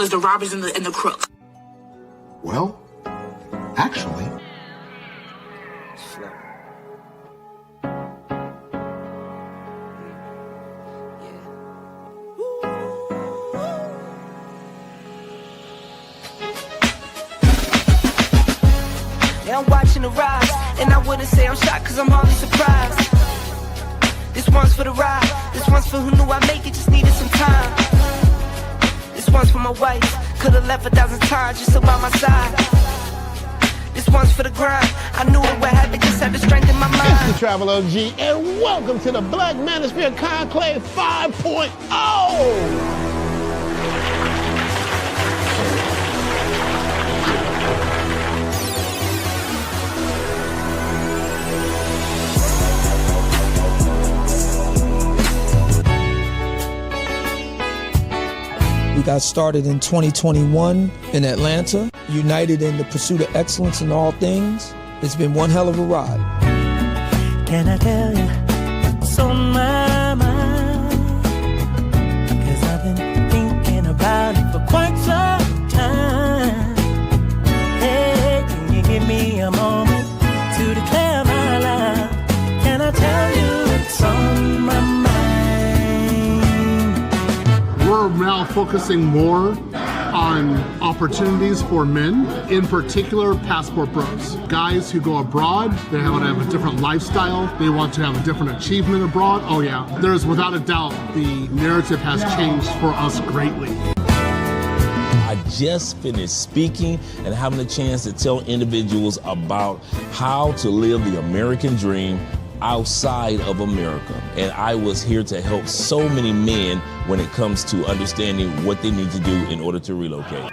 dealers, the robbers, and the crooks. Well, actually... Yeah, I'm watching the rise, and I wouldn't say I'm shocked, cause I'm hardly surprised. This one's for the ride, this one's for who knew I'd make it, just needed some time. This one's for my wife, could've left 1,000 times just so by my side. This one's for the grind, I knew it would happen, just had the strength in my mind. It's the Travel OG, and welcome to the Black Manosphere Conclave 5.0! We got started in 2021 in Atlanta, united in the pursuit of excellence in all things. It's been one hell of a ride. Can I tell you what's on my mind? Cause I've been thinking about it for quite some time. Hey, can you give me a moment to declare my love? Can I tell you what's on my mind? We're now focusing more on opportunities for men, in particular passport bros. Guys who go abroad, they want to have a different lifestyle, they want to have a different achievement abroad. Oh yeah, there's without a doubt the narrative has changed for us greatly. I just finished speaking and having a chance to tell individuals about how to live the American dream outside of America. And I was here to help so many men when it comes to understanding what they need to do in order to relocate.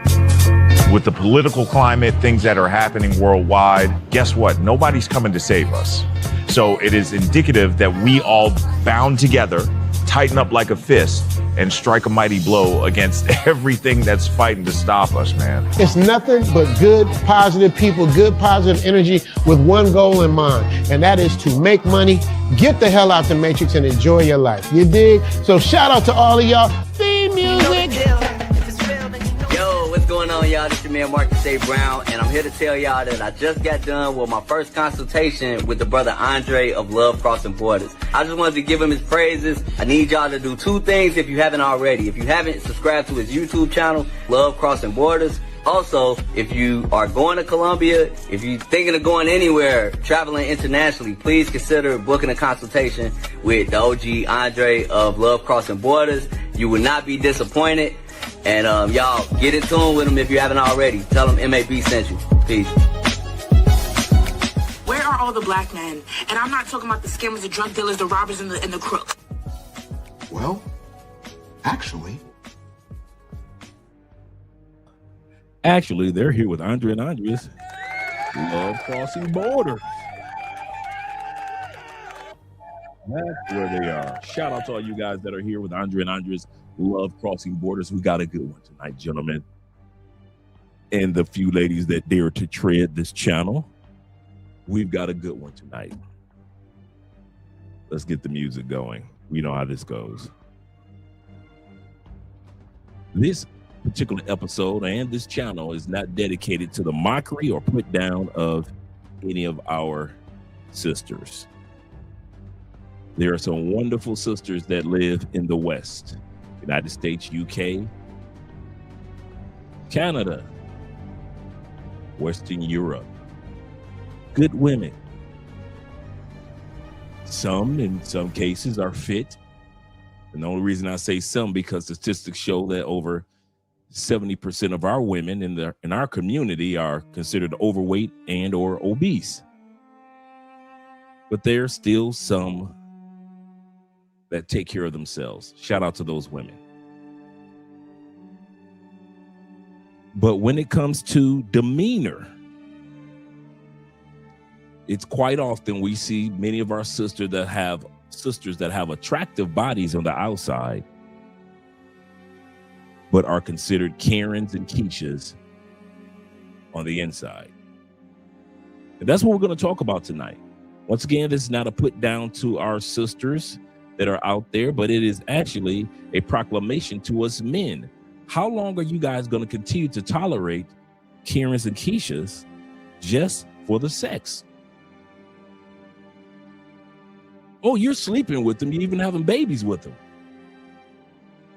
With the political climate, things that are happening worldwide, guess what? Nobody's coming to save us. So it is indicative that we all bound together, tighten up like a fist, and strike a mighty blow against everything that's fighting to stop us, man. It's nothing but good, positive people, good, positive energy with one goal in mind, and that is to make money, get the hell out the Matrix, and enjoy your life. You dig? So shout out to all of y'all. Theme music! Yo, what's going on, y'all? This is your man Marcus A. Brown, and I'm here to tell y'all that I just got done with my first consultation with the brother Andre of Love Crossing Borders. I just wanted to give him his praises. I need y'all to do two things if you haven't already. If you haven't, subscribe to his YouTube channel, Love Crossing Borders. Also, if you are going to Colombia, if you're thinking of going anywhere, traveling internationally, please consider booking a consultation with the OG Andre of Love Crossing Borders. You will not be disappointed. And y'all, get in tune with him if you haven't already. Tell him MAB sent you. Peace. Where are all the black men? And I'm not talking about the scammers, the drug dealers, the robbers, and the crooks. Well, actually... Actually, they're here with Andre and Andres Love Crossing Borders. That's where they are. Shout out to all you guys that are here with Andre and Andres Love Crossing Borders. We got a good one tonight, gentlemen. And the few ladies that dare to tread this channel, we've got a good one tonight. Let's get the music going. We know how this goes. This particular episode and this channel is not dedicated to the mockery or put down of any of our sisters. There are some wonderful sisters that live in the West, United States, UK, Canada, Western Europe. Good women. Some, in some cases, are fit. And the only reason I say some, because statistics show that over 70% of our women in our community are considered overweight and or obese. But there are still some that take care of themselves. Shout out to those women. But when it comes to demeanor, it's quite often we see many of our sisters that have attractive bodies on the outside, but are considered Karens and Keishas on the inside. And that's what we're going to talk about tonight. Once again, this is not a put down to our sisters that are out there, but it is actually a proclamation to us men. How long are you guys going to continue to tolerate Karens and Keishas just for the sex? Oh, you're sleeping with them. You're even having babies with them.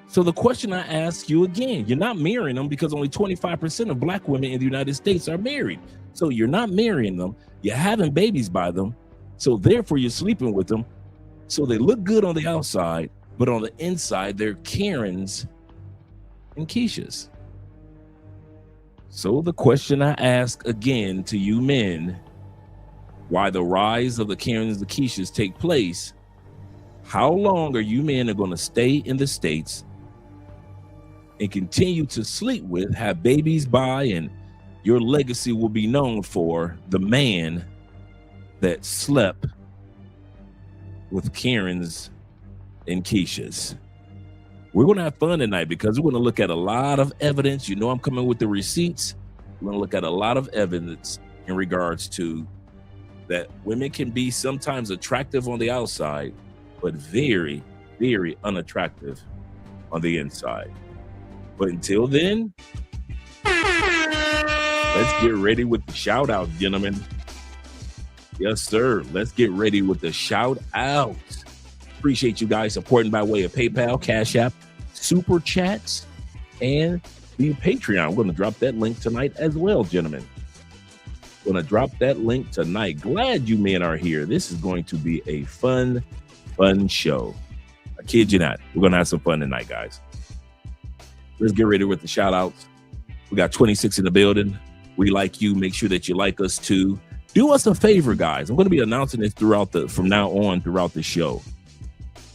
So the question I ask you again, you're not marrying them because only 25% of black women in the United States are married. So you're not marrying them. You're having babies by them. So therefore you're sleeping with them. So they look good on the outside, but on the inside, they're Karens and Keishas. So the question I ask again to you men, why the rise of the Karens and the Keishas take place, how long are you men are going to stay in the States and continue to sleep with, have babies by, and your legacy will be known for the man that slept with Karens and Keishas? We're going to have fun tonight because we're going to look at a lot of evidence. You know, I'm coming with the receipts. We're going to look at a lot of evidence in regards to that women can be sometimes attractive on the outside, but very, very unattractive on the inside. But until then, let's get ready with the shout out, gentlemen. Yes, sir. Let's get ready with the shout outs. Appreciate you guys supporting by way of PayPal, Cash App, Super Chats, and the Patreon. We're going to drop that link tonight as well, gentlemen. Going to drop that link tonight. Glad you men are here. This is going to be a fun show. I kid you not. We're going to have some fun tonight, guys. Let's get ready with the shout outs. We got 26 in the building. We like you. Make sure that you like us too. Do us a favor, guys. I'm going to be announcing this from now on throughout the show.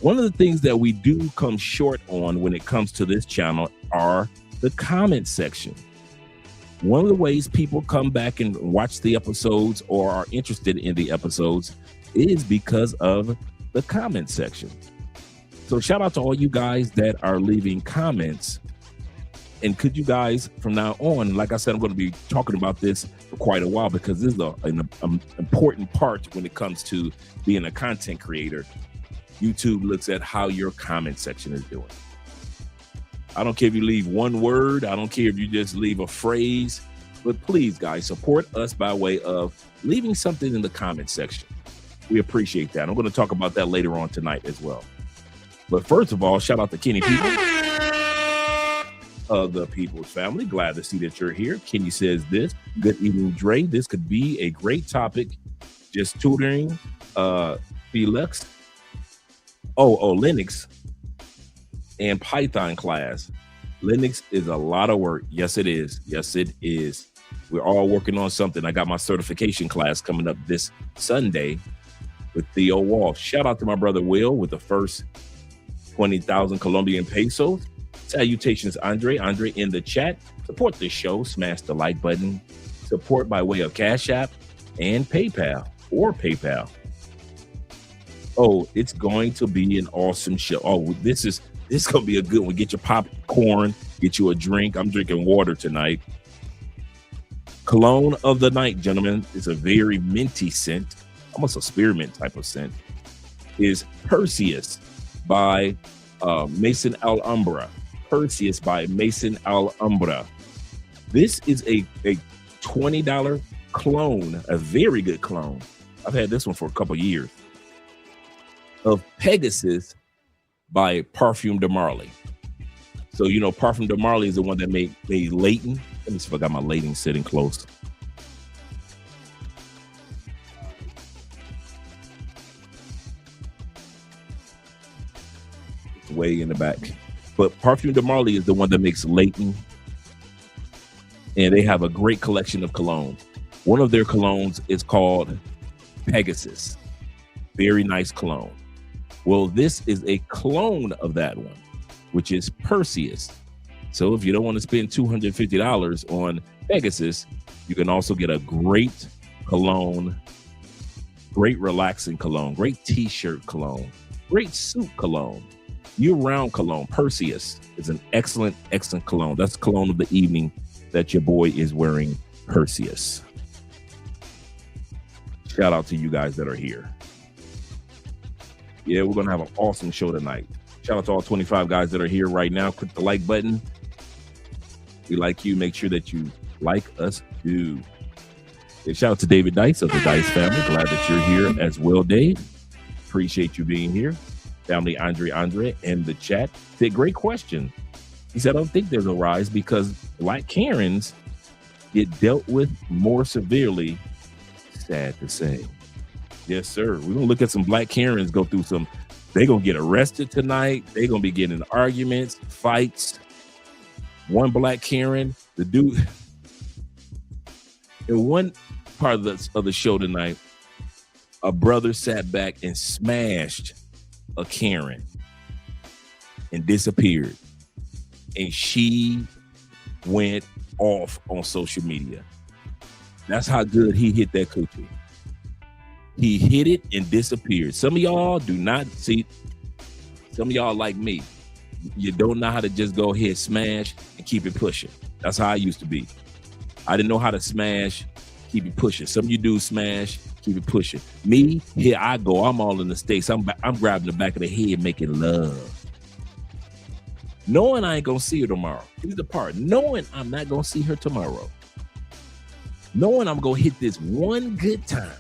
One of the things that we do come short on when it comes to this channel are the comment section. One of the ways people come back and watch the episodes or are interested in the episodes is because of the comment section. So shout out to all you guys that are leaving comments. And could you guys, from now on, like I said, I'm going to be talking about this for quite a while because this is an important part when it comes to being a content creator. YouTube looks at how your comment section is doing. I don't care if you leave one word. I don't care if you just leave a phrase. But please, guys, support us by way of leaving something in the comment section. We appreciate that. I'm going to talk about that later on tonight as well. But first of all, shout out to Kenny People of the People's Family. Glad to see that you're here. Kenny says this. Good evening, Dre. This could be a great topic. Just tutoring Felix. Linux and Python class. Linux is a lot of work. Yes, it is. Yes, it is. We're all working on something. I got my certification class coming up this Sunday with Theo Walsh. Shout out to my brother Will with the first 20,000 Colombian pesos. Salutations, Andre. Andre in the chat. Support this show. Smash the like button. Support by way of Cash App and PayPal or PayPal. Oh, it's going to be an awesome show. Oh, this is going to be a good one. Get your popcorn, get you a drink. I'm drinking water tonight. Cologne of the night, gentlemen, is a very minty scent, almost a spearmint type of scent, is Perseus by Mason Alhambra. Perseus by Mason Alhambra. This is a $20 clone, a very good clone. I've had this one for a couple years. Of Pegasus by Parfum de Marly. So, you know, Parfum de Marly is the one that made Leighton. Let me see if I got my Leighton sitting close. It's way in the back. But Parfum de Marly is the one that makes Leighton. And they have a great collection of cologne. One of their colognes is called Pegasus. Very nice cologne. Well, this is a clone of that one, which is Perseus. So if you don't want to spend $250 on Pegasus, you can also get a great cologne, great relaxing cologne, great t-shirt cologne, great suit cologne, year-round cologne. Perseus is an excellent, excellent cologne. That's the cologne of the evening that your boy is wearing, Perseus. Shout out to you guys that are here. Yeah, we're going to have an awesome show tonight. Shout out to all 25 guys that are here right now. Click the like button. We like you. Make sure that you like us too. And shout out to David Dice of the Dice family. Glad that you're here as well, Dave. Appreciate you being here. Family Andre in the chat said, great question. He said, I don't think there's a rise because Black Karens get dealt with more severely. Sad to say. Yes, sir. We're going to look at some Black Karens go through some. They're going to get arrested tonight. They're going to be getting in arguments, fights. One Black Karen, the dude. In one part of the show tonight, a brother sat back and smashed a Karen and disappeared. And she went off on social media. That's how good he hit that coochie. He hit it and disappeared. Some of y'all do not see. Some of y'all like me. You don't know how to just go ahead, smash, and keep it pushing. That's how I used to be. I didn't know how to smash, keep it pushing. Some of you do smash, keep it pushing. Me, here I go. I'm all in the States. I'm grabbing the back of the head, making love. Knowing I ain't gonna see her tomorrow. Here's the part. Knowing I'm not gonna see her tomorrow. Knowing I'm gonna hit this one good time.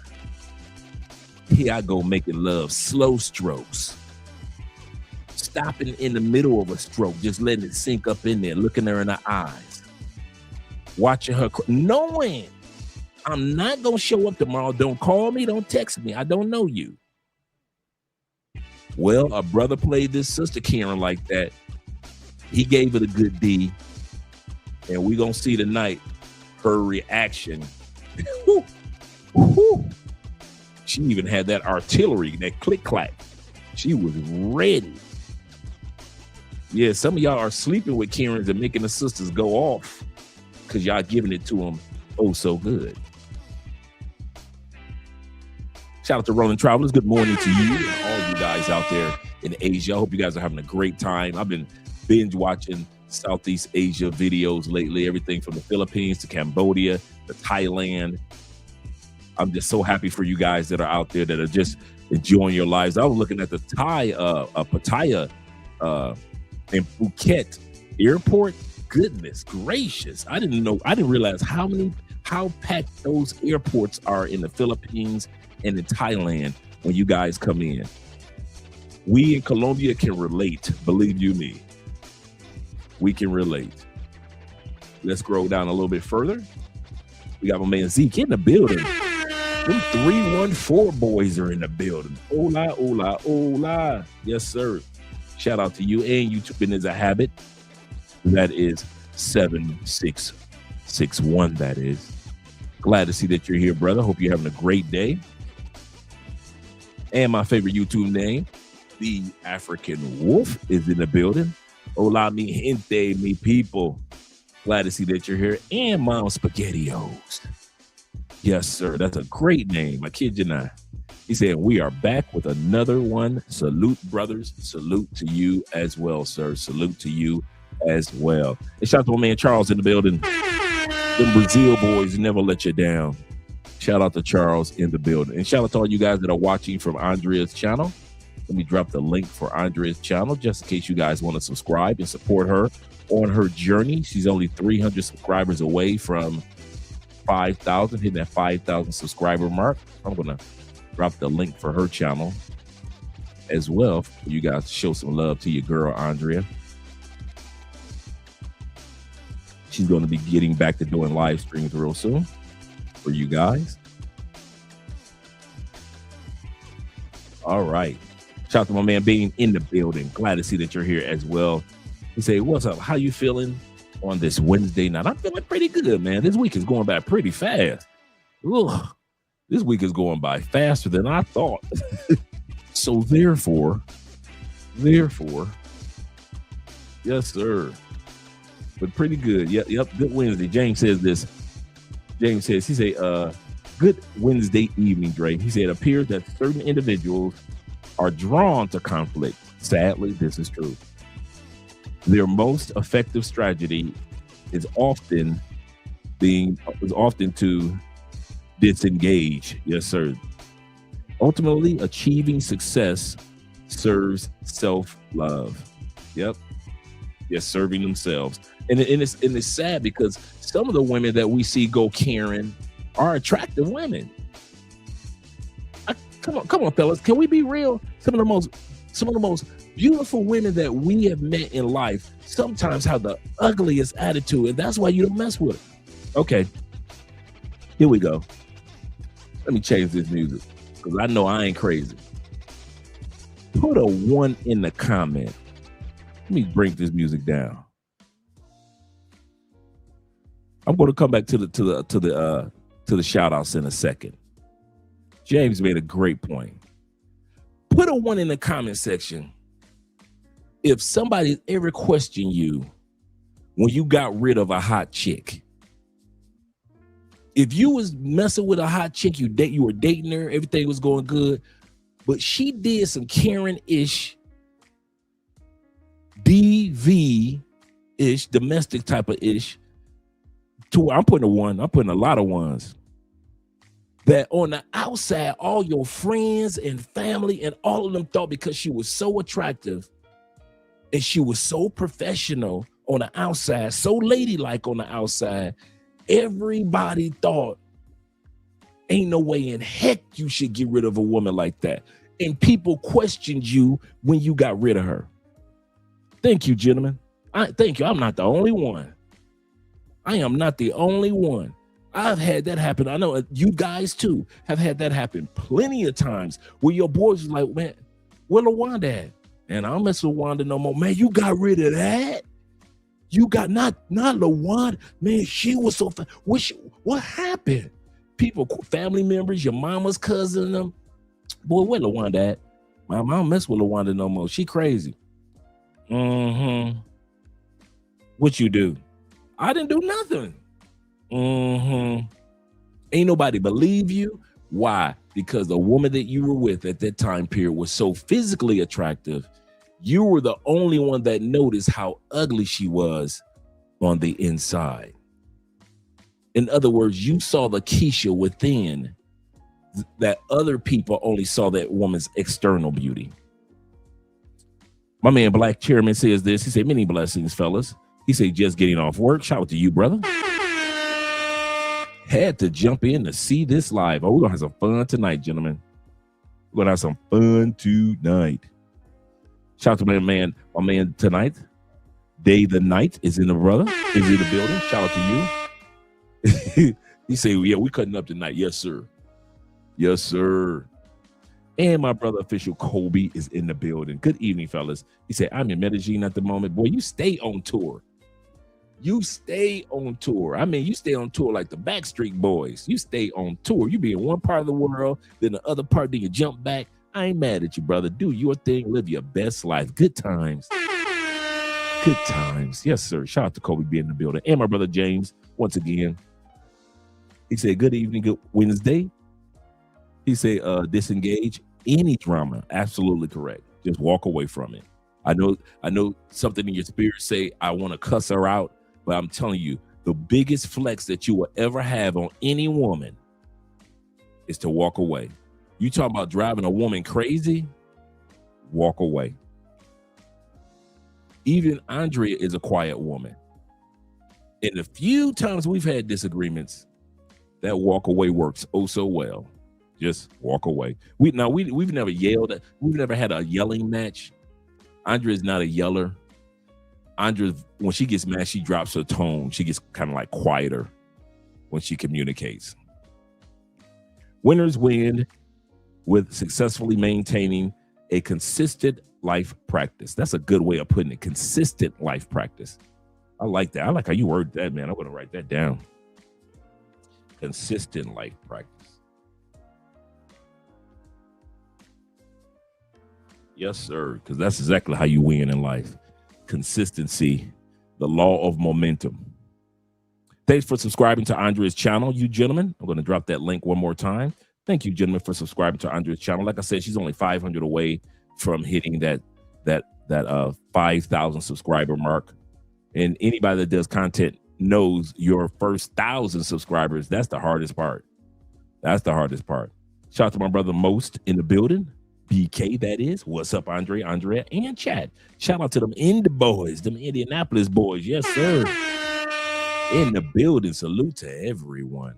Here I go making love, slow strokes. Stopping in the middle of a stroke, just letting it sink up in there, looking her in the eyes. Watching her, knowing I'm not gonna show up tomorrow. Don't call me, don't text me. I don't know you. Well, a brother played this sister Karen like that. He gave it a good D, and we gonna see tonight her reaction. Woo, woo. She even had that artillery, that click clack. She was ready. Yeah, some of y'all are sleeping with Karens and making the sisters go off because y'all giving it to them oh so good. Shout out to Rolling Travelers. Good morning to you and all you guys out there in Asia. I hope you guys are having a great time. I've been binge watching Southeast Asia videos lately, everything from the Philippines to Cambodia to Thailand. I'm just so happy for you guys that are out there that are just enjoying your lives. I was looking at the Pattaya in Phuket airport. Goodness gracious. I didn't realize how packed those airports are in the Philippines and in Thailand when you guys come in. We in Colombia can relate, believe you me. We can relate. Let's scroll down a little bit further. We got my man Zeke in the building. Them 314 boys are in the building. Hola, hola, hola. Yes, sir. Shout out to you and YouTubing is a habit. That is 7661. That is. Glad to see that you're here, brother. Hope you're having a great day. And my favorite YouTube name, The African Wolf, is in the building. Hola, mi gente, mi people. Glad to see that you're here. And Mom SpaghettiOs. Yes, sir. That's a great name. I kid you not. He said, we are back with another one. Salute, brothers. Salute to you as well, sir. Salute to you as well. And shout out to my man Charles in the building. Them Brazil boys never let you down. Shout out to Charles in the building. And shout out to all you guys that are watching from Andrea's channel. Let me drop the link for Andrea's channel just in case you guys want to subscribe and support her on her journey. She's only 300 subscribers away from 5,000, hitting that 5,000 subscriber mark. I'm going to drop the link for her channel as well for you guys to show some love to your girl, Andrea. She's going to be getting back to doing live streams real soon for you guys. All right. Shout out to my man being in the building. Glad to see that you're here as well. He say, what's up? How you feeling on this Wednesday night? I'm feeling pretty good, man. This week is going by pretty fast. Ugh. This week is going by faster than I thought. So therefore, yes, sir. But pretty good. Yep, good Wednesday. James says this. James says, he say, good Wednesday evening, Dre. He said, it appears that certain individuals are drawn to conflict. Sadly, this is true. Their most effective strategy is often to disengage. Yes, sir. Ultimately, achieving success serves self-love. Yep. They're serving themselves. And it's sad because some of the women that we see go Karen are attractive women. Come on, fellas. Can we be real? Some of the most beautiful women that we have met in life sometimes have the ugliest attitude, and that's why you don't mess with it. Okay, here we go. Let me change this music because I know I ain't crazy. Put a 1 in the comment. Let me break this music down. I'm going to come back to the shout outs in a second. James made a great point. Put a 1 in the comment section if somebody ever questioned you when you got rid of a hot chick. If you was messing with a hot chick, you were dating her, everything was going good, but she did some Karen-ish, DV-ish, domestic type of ish, to where I'm putting a 1, I'm putting a lot of 1s. That on the outside, all your friends and family and all of them thought because she was so attractive and she was so professional on the outside, so ladylike on the outside, everybody thought, ain't no way in heck you should get rid of a woman like that. And people questioned you when you got rid of her. Thank you, gentlemen. Thank you. I'm not the only one. I am not the only one. I've had that happen. I know you guys too have had that happen plenty of times where your boys was like, man, where LaWanda at? And I don't mess with Wanda no more. Man, you got rid of that? You got not LaWanda. Man, she was so fast. What happened? People, family members, your mama's cousin, them. Boy, where LaWanda at? I don't mess with LaWanda no more. She crazy. What you do? I didn't do nothing. Ain't nobody believe you. Why? Because the woman that you were with at that time period was so physically attractive. You were the only one that noticed how ugly she was on the inside. In other words, you saw the Keisha within that other people only saw that woman's external beauty. My man Black Chairman says this. He said, many blessings, fellas. He said, just getting off work. Shout out to you, brother. Had to jump in to see this live. Oh, we're gonna have some fun tonight, gentlemen. We're gonna have some fun tonight. Shout out to my man tonight. Day the Night is in the brother. Is in the building. Shout out to you. He said, yeah, we cutting up tonight. Yes, sir. Yes, sir. And my brother official Kobe is in the building. Good evening, fellas. He said, I'm in Medellin at the moment. Boy, you stay on tour. You stay on tour. I mean, you stay on tour like the Backstreet Boys. You stay on tour. You be in one part of the world, then the other part, then you jump back. I ain't mad at you, brother. Do your thing. Live your best life. Good times. Good times. Yes, sir. Shout out to Kobe being in the building. And my brother James, once again. He said, good evening, good Wednesday. He said, disengage any drama. Absolutely correct. Just walk away from it. I know something in your spirit say, I want to cuss her out. But I'm telling you, the biggest flex that you will ever have on any woman is to walk away. You talking about driving a woman crazy? Walk away. Even Andrea is a quiet woman. And the few times we've had disagreements, that walk away works oh so well. Just walk away. We've never yelled. We've never had a yelling match. Andrea's not a yeller. Andrea, when she gets mad, she drops her tone. She gets kind of like quieter when she communicates. Winners win with successfully maintaining a consistent life practice. That's a good way of putting it. Consistent life practice. I like that. I like how you word that, man. I'm going to write that down. Consistent life practice. Yes, sir. Because that's exactly how you win in life. Consistency, the law of momentum. Thanks for subscribing to Andrea's channel, you gentlemen. I'm going to drop that link one more time. Thank you, gentlemen, for subscribing to Andrea's channel. Like I said, she's only 500 away from hitting that 5,000 subscriber mark. And anybody that does content knows your first 1,000 subscribers. That's the hardest part. That's the hardest part. Shout out to my brother Most in the building. BK, that is. What's up, Andre, Andrea, and Chad? Shout out to them Indy boys, them Indianapolis boys. Yes, sir. In the building. Salute to everyone.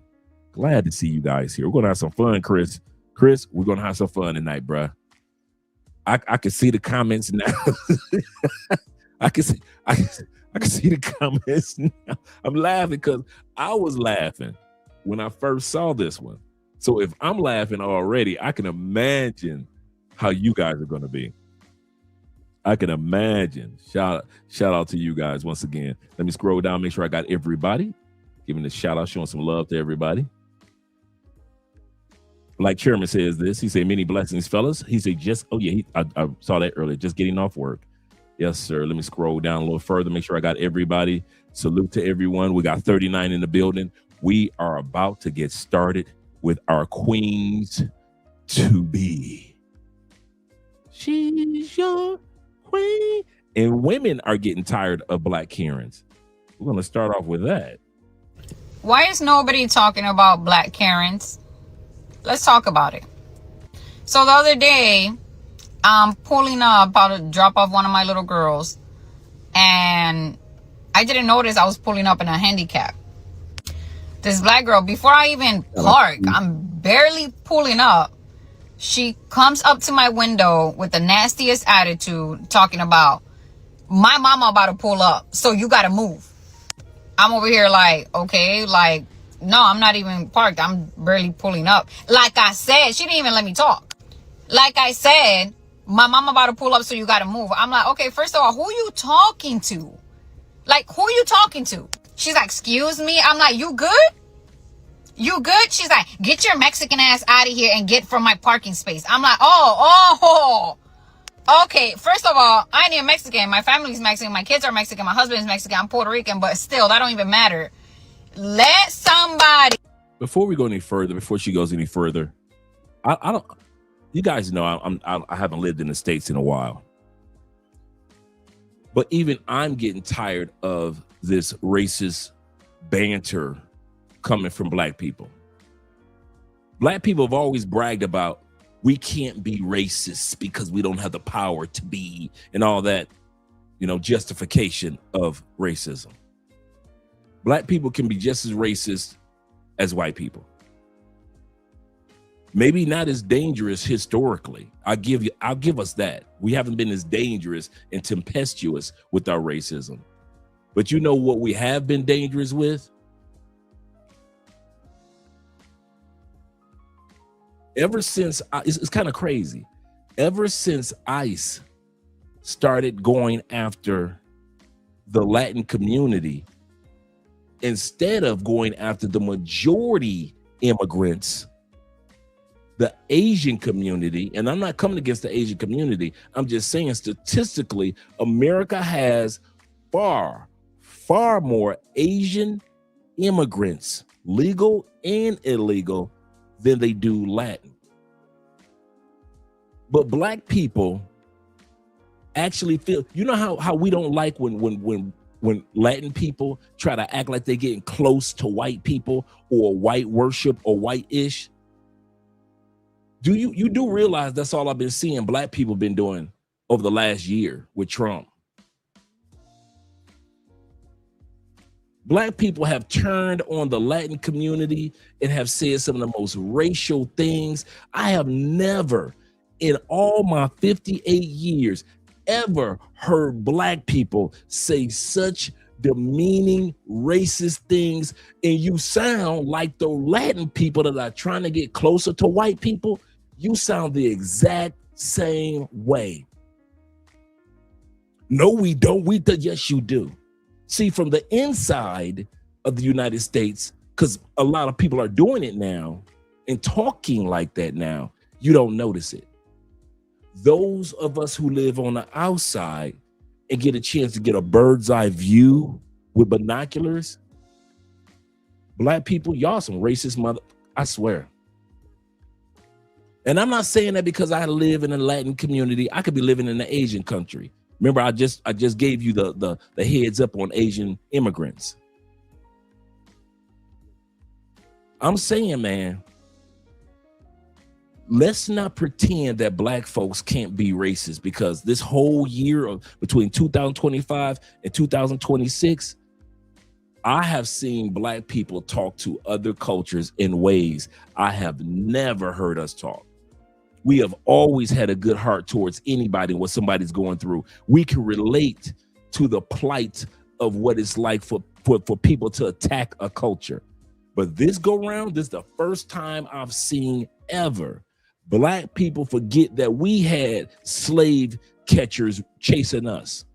Glad to see you guys here. We're going to have some fun, Chris. Chris, we're going to have some fun tonight, bruh. I can see the comments now. I can see the comments now. I'm laughing because I was laughing when I first saw this one. So if I'm laughing already, I can imagine how you guys are going to be. I can imagine. Shout out to you guys once again. Let me scroll down, make sure I got everybody. Giving a shout out, showing some love to everybody. Like Chairman says this, he said, many blessings, fellas. He said, I saw that earlier, just getting off work. Yes, sir. Let me scroll down a little further, make sure I got everybody. Salute to everyone. We got 39 in the building. We are about to get started with our queens to be. She's your queen. And women are getting tired of Black Karens. We're going to start off with that. Why is nobody talking about Black Karens? Let's talk about it. So the other day, I'm pulling up, about to drop off one of my little girls, and I didn't notice I was pulling up in a handicap. This Black girl, before I even park, I'm barely pulling up. She comes up to my window with the nastiest attitude, talking about, my mama about to pull up, so you gotta move. I'm over here like, okay, like, no, I'm not even parked. I'm barely pulling up. Like I said, she didn't even let me talk. Like I said, my mama about to pull up, so you gotta move. I'm like, okay, first of all, who you talking to? Like, who you talking to? She's like, excuse me? I'm like, you good? You good? She's like, get your Mexican ass out of here and get from my parking space. I'm like, oh. Okay, first of all, I ain't even Mexican. My family's Mexican. My kids are Mexican. My husband's Mexican. I'm Puerto Rican, but still, that don't even matter. Let somebody. Before we go any further, before she goes any further, I don't. You guys know I haven't lived in the States in a while, but even I'm getting tired of this racist banter coming from Black people. Black people have always bragged about we can't be racist because we don't have the power to be, and all that, justification of racism. Black people can be just as racist as white people. Maybe not as dangerous historically. I'll give us that. We haven't been as dangerous and tempestuous with our racism. But you know what we have been dangerous with? Ever since, it's kind of crazy. Ever since ICE started going after the Latin community, instead of going after the majority immigrants, the Asian community, and I'm not coming against the Asian community, I'm just saying statistically, America has far more Asian immigrants, legal and illegal, than they do Latin. But Black people actually feel, how we don't like when Latin people try to act like they're getting close to white people or white worship or white-ish. You do realize that's all I've been seeing Black people been doing over the last year with Trump. Black people have turned on the Latin community and have said some of the most racial things. I have never, in all my 58 years, ever heard Black people say such demeaning, racist things. And you sound like the Latin people that are trying to get closer to white people. You sound the exact same way. No, we don't. Yes, you do. See, from the inside of the United States, because a lot of people are doing it now and talking like that now, you don't notice it. Those of us who live on the outside and get a chance to get a bird's eye view with binoculars, Black people, y'all some racist mother, I swear. And I'm not saying that because I live in a Latin community. I could be living in an Asian country. Remember, I just gave you the heads up on Asian immigrants. I'm saying, man, let's not pretend that black folks can't be racist, because this whole year of between 2025 and 2026, I have seen black people talk to other cultures in ways I have never heard us talk. We have always had a good heart towards anybody, what somebody's going through. We can relate to the plight of what it's like for people to attack a culture. But this go round, this is the first time I've seen ever black people forget that we had slave catchers chasing us.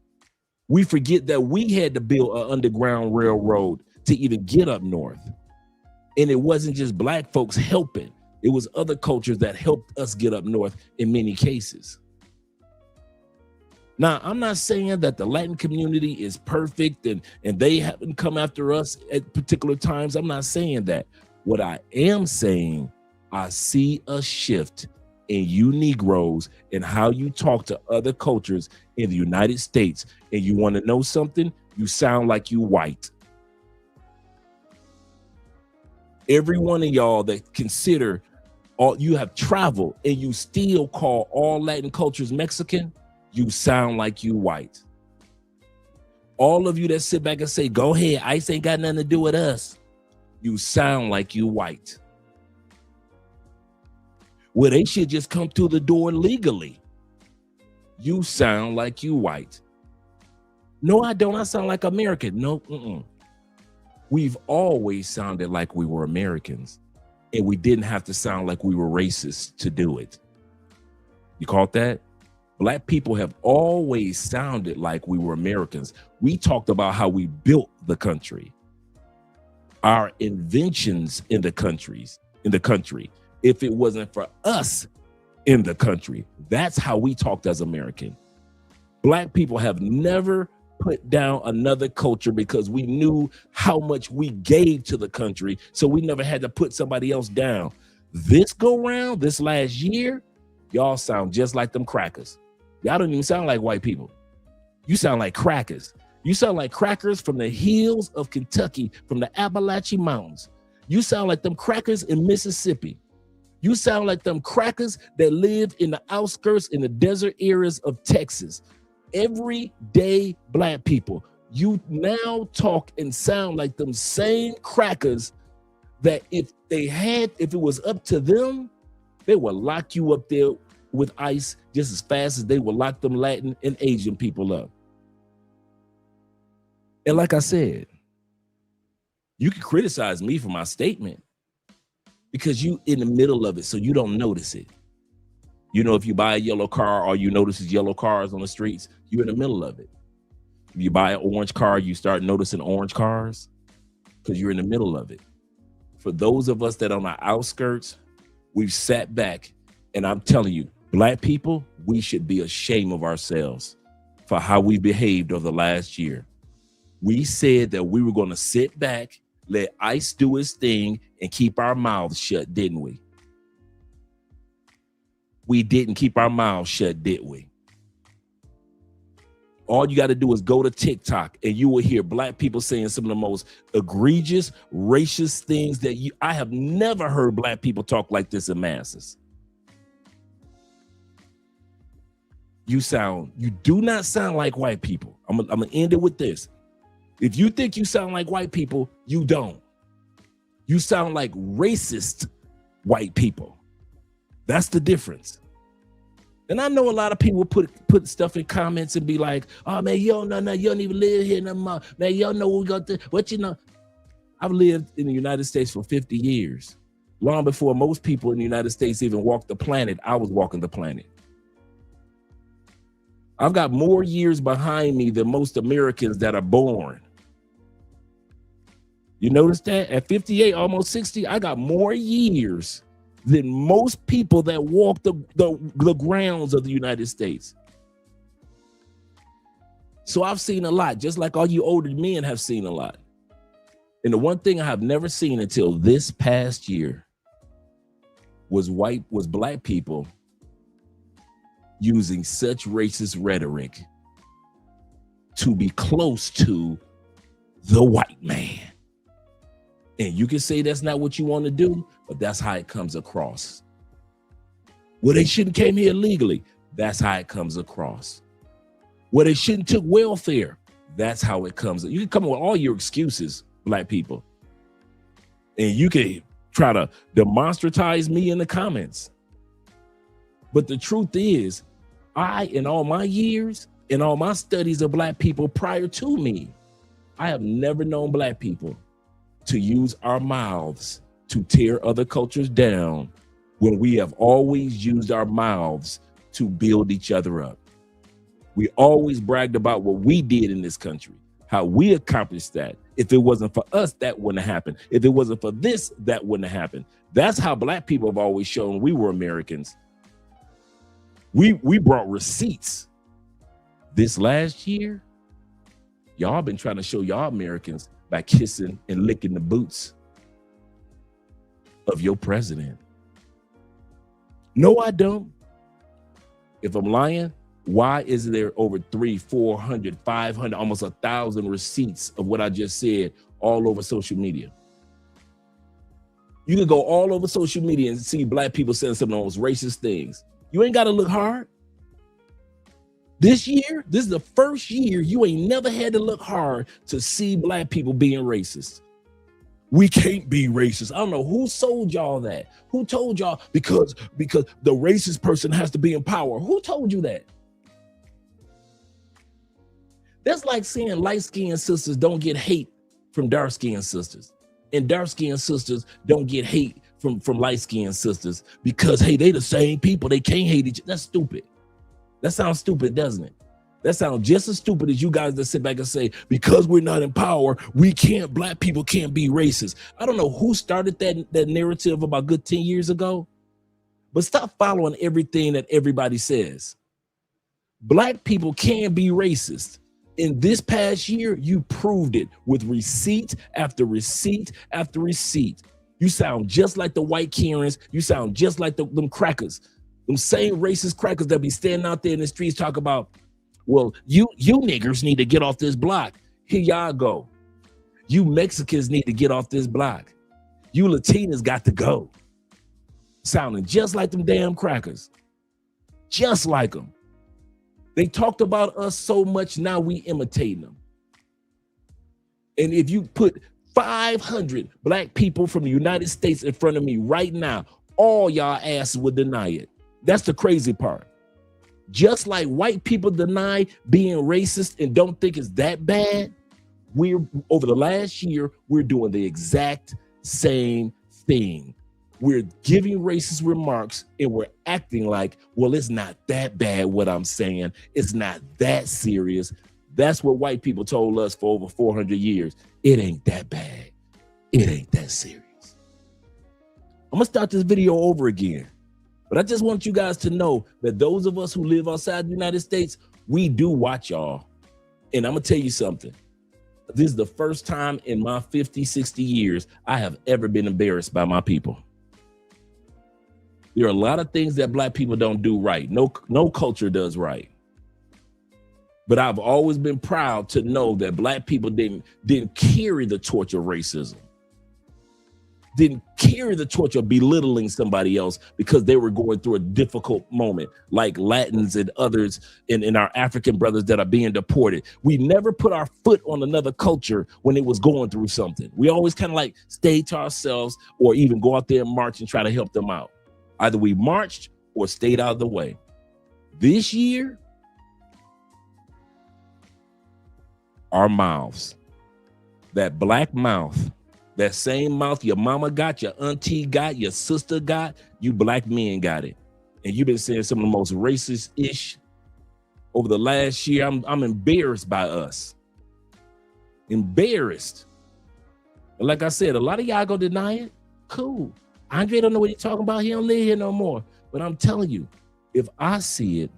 We forget that we had to build an underground railroad to even get up north. And it wasn't just black folks helping. It was other cultures that helped us get up north in many cases. Now, I'm not saying that the Latin community is perfect and they haven't come after us at particular times. I'm not saying that. What I am saying, I see a shift in you Negroes and how you talk to other cultures in the United States. And you want to know something? You sound like you white. Every one of y'all that consider all you have traveled and you still call all Latin cultures Mexican, you sound like you white. All of you that sit back and say, go ahead, ICE ain't got nothing to do with us, you sound like you white. Well, they should just come through the door legally. You sound like you white. No, I don't. I sound like American. No, We've always sounded like we were Americans, and we didn't have to sound like we were racist to do it. You caught that? Black people have always sounded like we were Americans. We talked about how we built the country, our inventions in the country. If it wasn't for us in the country, that's how we talked as American. Black people have never put down another culture because we knew how much we gave to the country, so we never had to put somebody else down. This go round, this last year, y'all sound just like them crackers. Y'all don't even sound like white people. You sound like crackers. You sound like crackers from the hills of Kentucky, from the Appalachian Mountains. You sound like them crackers in Mississippi. You sound like them crackers that live in the outskirts, in the desert areas of Texas. Everyday black people, you now talk and sound like them same crackers that if it was up to them, they would lock you up there with ICE just as fast as they would lock them Latin and Asian people up. And like I said, you can criticize me for my statement because you in the middle of it, so you don't notice it. You know, if you buy a yellow car, all you notice is yellow cars on the streets, you're in the middle of it. If you buy an orange car, you start noticing orange cars because you're in the middle of it. For those of us that are on the outskirts, we've sat back, and I'm telling you, black people, we should be ashamed of ourselves for how we behaved over the last year. We said that we were going to sit back, let ICE do its thing, and keep our mouths shut, didn't we? We didn't keep our mouths shut, did we? All you got to do is go to TikTok and you will hear black people saying some of the most egregious, racist things that I have never heard black people talk like this in masses. You do not sound like white people. I'm gonna end it with this. If you think you sound like white people, you don't. You sound like racist white people. That's the difference. And I know a lot of people put stuff in comments and be like, oh man, you don't know nothing, you don't even live here no more. Man, you don't know what we got to, what you know. I've lived in the United States for 50 years. Long before most people in the United States even walked the planet, I was walking the planet. I've got more years behind me than most Americans that are born. You notice that? At 58, almost 60, I got more years than most people that walk the grounds of the United States. So I've seen a lot, just like all you older men have seen a lot. And the one thing I have never seen until this past year was black people using such racist rhetoric to be close to the white man. And you can say that's not what you want to do, but that's how it comes across. Well, they shouldn't came here illegally. That's how it comes across. Well, they shouldn't took welfare. That's how it comes. You can come up with all your excuses, black people. And you can try to demonstratize me in the comments. But the truth is, in all my years, in all my studies of black people prior to me, I have never known black people to use our mouths to tear other cultures down when we have always used our mouths to build each other up. We always bragged about what we did in this country, how we accomplished that. If it wasn't for us, that wouldn't have happened. If it wasn't for this, that wouldn't have happened. That's how black people have always shown we were Americans. We brought receipts. This last year, y'all been trying to show y'all Americans by kissing and licking the boots of your president. No, I don't. If I'm lying, why is there over 300, 400, 500, almost 1,000 receipts of what I just said all over social media? You can go all over social media and see black people saying some of those racist things. You ain't got to look hard. This year, this is the first year you ain't never had to look hard to see black people being racist. We can't be racist. I don't know who sold y'all that. Who told y'all because the racist person has to be in power? Who told you that? That's like saying light-skinned sisters don't get hate from dark-skinned sisters, and dark-skinned sisters don't get hate from light-skinned sisters because, hey, they the same people. They can't hate each other. That's stupid. That sounds stupid, doesn't it? That sounds just as stupid as you guys that sit back and say, because we're not in power, black people can't be racist. I don't know who started that narrative about good 10 years ago, but stop following everything that everybody says. Black people can be racist. In this past year, you proved it with receipt after receipt after receipt. You sound just like the white Karens. You sound just like them crackers, them same racist crackers that be standing out there in the streets talk about, well, you niggers need to get off this block. Here y'all go. You Mexicans need to get off this block. You Latinas got to go. Sounding just like them damn crackers. Just like them. They talked about us so much, now we imitating them. And if you put 500 black people from the United States in front of me right now, all y'all asses would deny it. That's the crazy part. Just like white people deny being racist and don't think it's that bad, over the last year, we're doing the exact same thing. We're giving racist remarks and we're acting like, well, it's not that bad what I'm saying. It's not that serious. That's what white people told us for over 400 years. It ain't that bad. It ain't that serious. I'm gonna start this video over again. But I just want you guys to know that those of us who live outside the United States, we do watch y'all. And I'm gonna tell you something. This is the first time in my 50, 60 years I have ever been embarrassed by my people. There are a lot of things that black people don't do right. No culture does right. But I've always been proud to know that black people didn't carry the torch of racism. Didn't carry the torch of belittling somebody else because they were going through a difficult moment, like Latins and others and our African brothers that are being deported. We never put our foot on another culture when it was going through something. We always kind of like stayed to ourselves or even go out there and march and try to help them out. Either we marched or stayed out of the way. This year, our mouths, that black mouth, that same mouth your mama got, your auntie got, your sister got, you black men got it. And you've been saying some of the most racist-ish over the last year. I'm embarrassed by us. Embarrassed. But like I said, a lot of y'all gonna deny it. Cool. Andre don't know what he's talking about. He don't live here no more. But I'm telling you, if I see it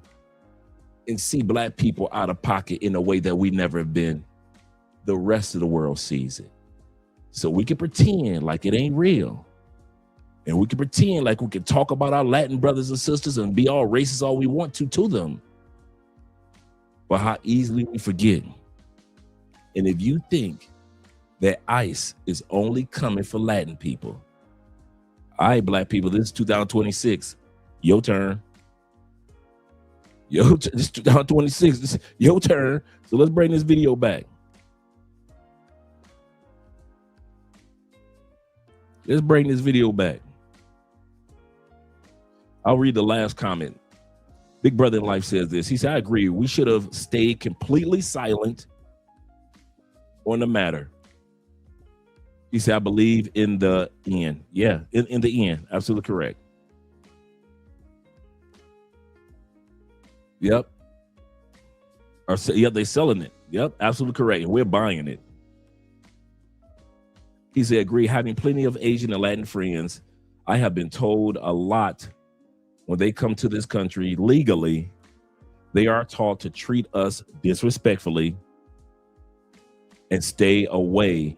and see black people out of pocket in a way that we never have been, the rest of the world sees it. So we can pretend like it ain't real. And we can pretend like we can talk about our Latin brothers and sisters and be all racist all we want to them. But how easily we forget. And if you think that ICE is only coming for Latin people, all right, black people, this is 2026. Your turn. This is 2026. This is your turn. So let's bring this video back. Let's bring this video back. I'll read the last comment. Big Brother in Life says this. He said, I agree. We should have stayed completely silent on the matter. He said, I believe in the end. Yeah, in the end. Absolutely correct. Yep. Yep, they're selling it. Yep, absolutely correct. And we're buying it. He said, agree. Having plenty of Asian and Latin friends, I have been told a lot when they come to this country legally, they are taught to treat us disrespectfully and stay away.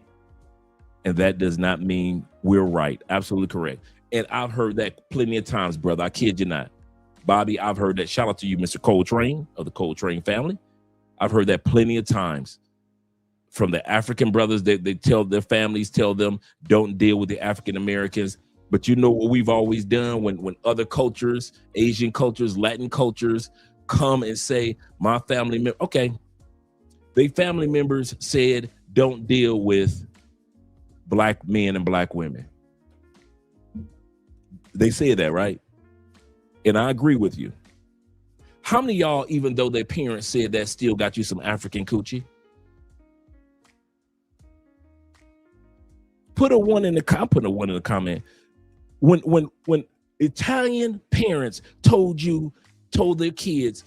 And that does not mean we're right. Absolutely correct. And I've heard that plenty of times, brother. I kid you not. Bobby, I've heard that. Shout out to you, Mr. Coltrane of the Coltrane family. I've heard that plenty of times from the African brothers. They tell their families, tell them, don't deal with the African Americans. But you know what we've always done when other cultures, Asian cultures, Latin cultures come and say, my family, okay, they family members said, don't deal with black men and black women. They said that, right? And I agree with you. How many of y'all, even though their parents said that, still got you some African coochie? Put a one in the comment. When Italian parents told their kids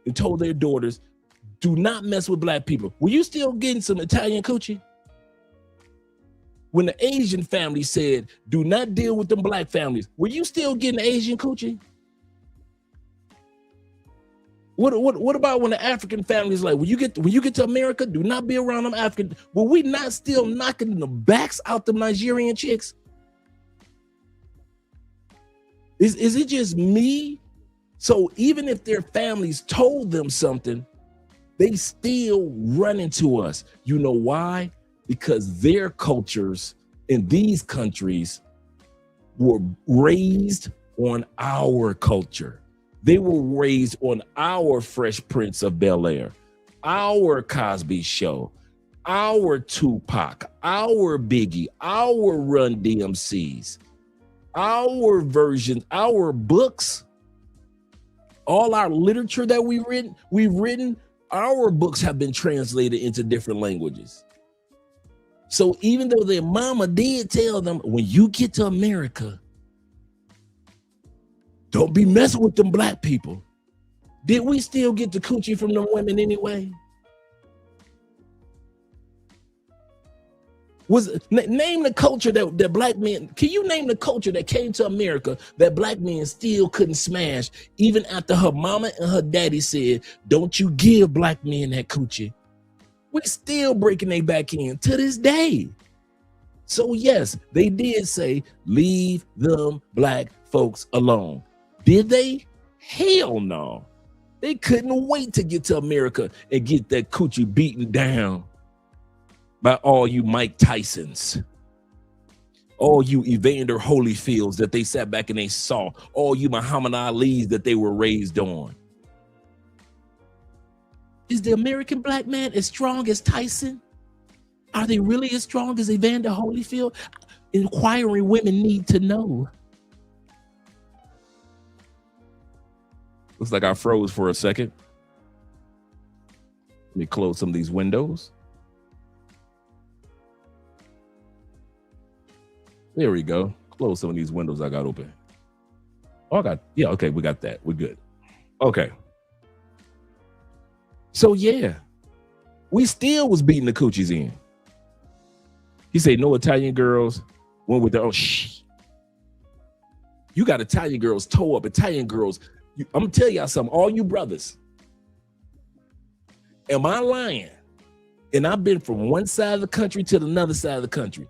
and told their daughters, do not mess with black people, were you still getting some Italian coochie? When the Asian family said, do not deal with them black families, were you still getting Asian coochie? What about when the African families like, when you get to America, do not be around them African? Were we not still knocking the backs out the Nigerian chicks? Is it just me? So even if their families told them something, they still run into us. You know why? Because their cultures in these countries were raised on our culture. They were raised on our Fresh Prince of Bel-Air, our Cosby Show, our Tupac, our Biggie, our Run DMCs, our versions, our books, all our literature that we've written, our books have been translated into different languages. So even though their mama did tell them, when you get to America, don't be messing with them black people, did we still get the coochie from them women anyway? Name the culture that black men, can you name the culture that came to America that black men still couldn't smash, even after her mama and her daddy said, don't you give black men that coochie? We're still breaking their back in to this day. So yes, they did say, leave them black folks alone. Did they? Hell no. They couldn't wait to get to America and get that coochie beaten down by all you Mike Tysons, all you Evander Holyfields that they sat back and they saw, all you Muhammad Ali's that they were raised on. Is the American black man as strong as Tyson? Are they really as strong as Evander Holyfield? Inquiring women need to know. Looks like I froze for a second. Let me close some of these windows. There we go. Close some of these windows I got open. Oh, okay, we got that. We're good. Okay. So yeah, we still was beating the coochies in. He said, no Italian girls went with their own shh. You got Italian girls toe up, Italian girls. I'm gonna tell y'all something, all you brothers. Am I lying? And I've been from one side of the country to another side of the country.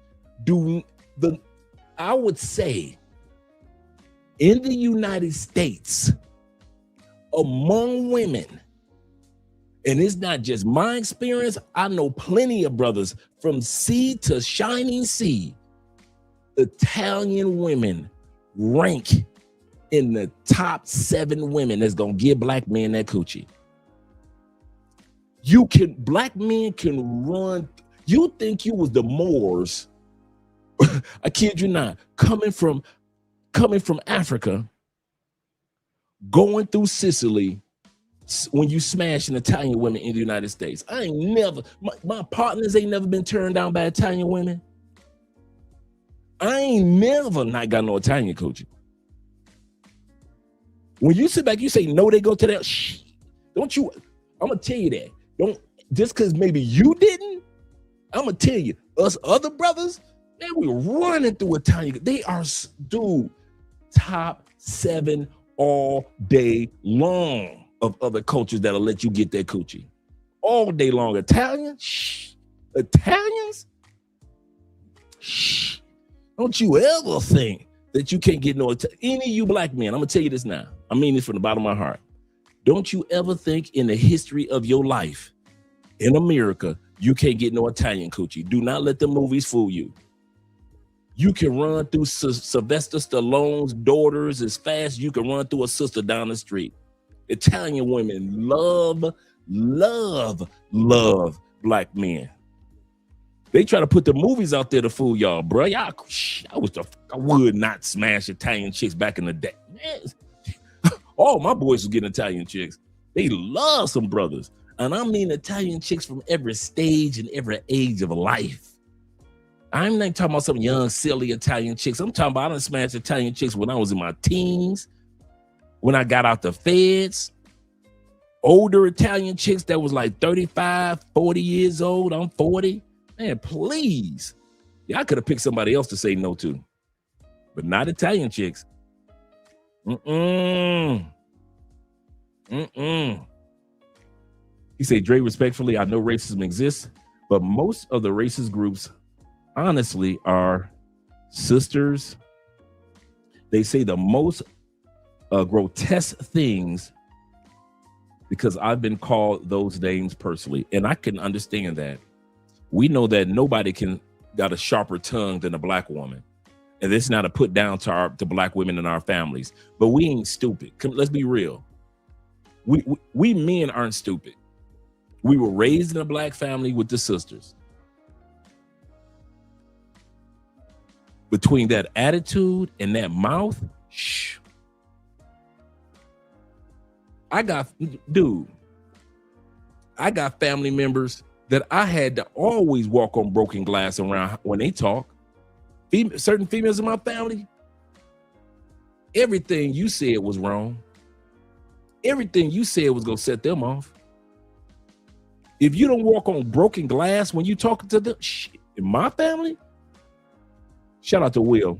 I would say in the United States, among women, and it's not just my experience, I know plenty of brothers from sea to shining sea, Italian women rank in the top 7 women that's gonna give black men that coochie. Black men can run. You think you was the Moors? I kid you not. Coming from Africa, going through Sicily, when you smash an Italian women in the United States. I ain't never, my partners ain't never been turned down by Italian women. I ain't never not got no Italian coochie. When you sit back, you say, no, they go to that. Shh. Don't you, I'm going to tell you that. Don't, just because maybe you didn't, I'm going to tell you, us other brothers, man, we running through Italian. They are, dude, top 7 all day long of other cultures that'll let you get that coochie. All day long. Italians? Shh. Italians? Shh. Don't you ever think that you can't get no, any of you black men, I'm going to tell you this now. I mean this from the bottom of my heart. Don't you ever think in the history of your life in America, you can't get no Italian coochie. Do not let the movies fool you. You can run through Sylvester Stallone's daughters as fast as you can run through a sister down the street. Italian women love black men. They try to put the movies out there to fool y'all, bro. I would not smash Italian chicks back in the day. Man, all my boys was getting Italian chicks. They love some brothers. And I mean Italian chicks from every stage and every age of life. I'm not talking about some young, silly Italian chicks. I'm talking about I done smashed Italian chicks when I was in my teens, when I got out the feds. Older Italian chicks that was like 35, 40 years old. I'm 40. Man, please. Yeah, I could have picked somebody else to say no to, but not Italian chicks. He said, Dre, respectfully, I know racism exists, but most of the racist groups, honestly, are sisters. They say the most grotesque things because I've been called those names personally, and I can understand that. We know that nobody got a sharper tongue than a black woman. And this is not a put down to black women in our families, but we ain't stupid. Let's be real. We men aren't stupid. We were raised in a black family with the sisters. Between that attitude and that mouth, shh. I got family members that I had to always walk on broken glass around when they talk. Certain females in my family, everything you said was wrong. Everything you said was gonna set them off. If you don't walk on broken glass when you talking to them, in my family, shout out to Will.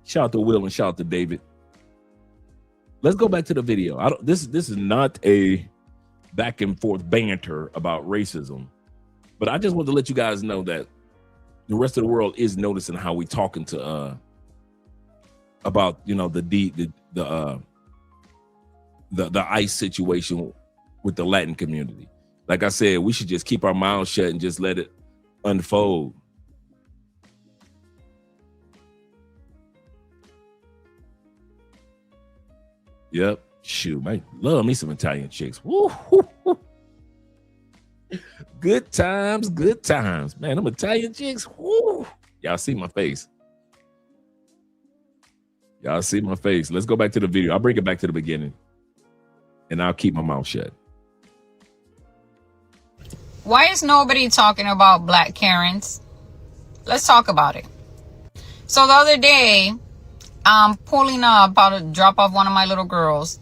Shout out to Will and shout out to David. Let's go back to the video. This is not a back and forth banter about racism, but I just want to let you guys know that the rest of the world is noticing how we talking to about, you know, the ICE situation with the Latin community. Like I said, we should just keep our mouths shut and just let it unfold. Yep. Shoot, man, love me some Italian chicks. Woo, woo, woo. Good times, man. Them Italian chicks. Woo. Y'all see my face. Let's go back to the video. I'll bring it back to the beginning, and I'll keep my mouth shut. Why is nobody talking about black Karens? Let's talk about it. So the other day, I'm pulling up, about to drop off one of my little girls,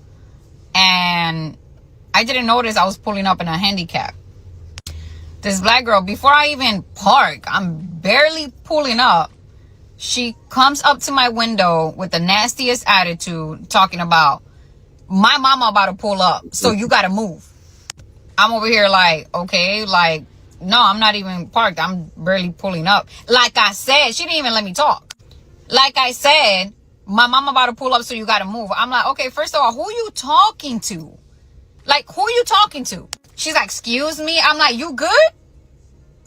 and I didn't notice I was pulling up in a handicap. This black girl, before I even park, I'm barely pulling up. She comes up to my window with the nastiest attitude, talking about, my mama about to pull up, so you gotta move. I'm over here like, okay, like, no, I'm not even parked. I'm barely pulling up. Like I said, she didn't even let me talk. Like I said, my mama about to pull up, so you gotta move. I'm like, okay, first of all, who you talking to? Like, who you talking to? She's like, excuse me? I'm like, you good?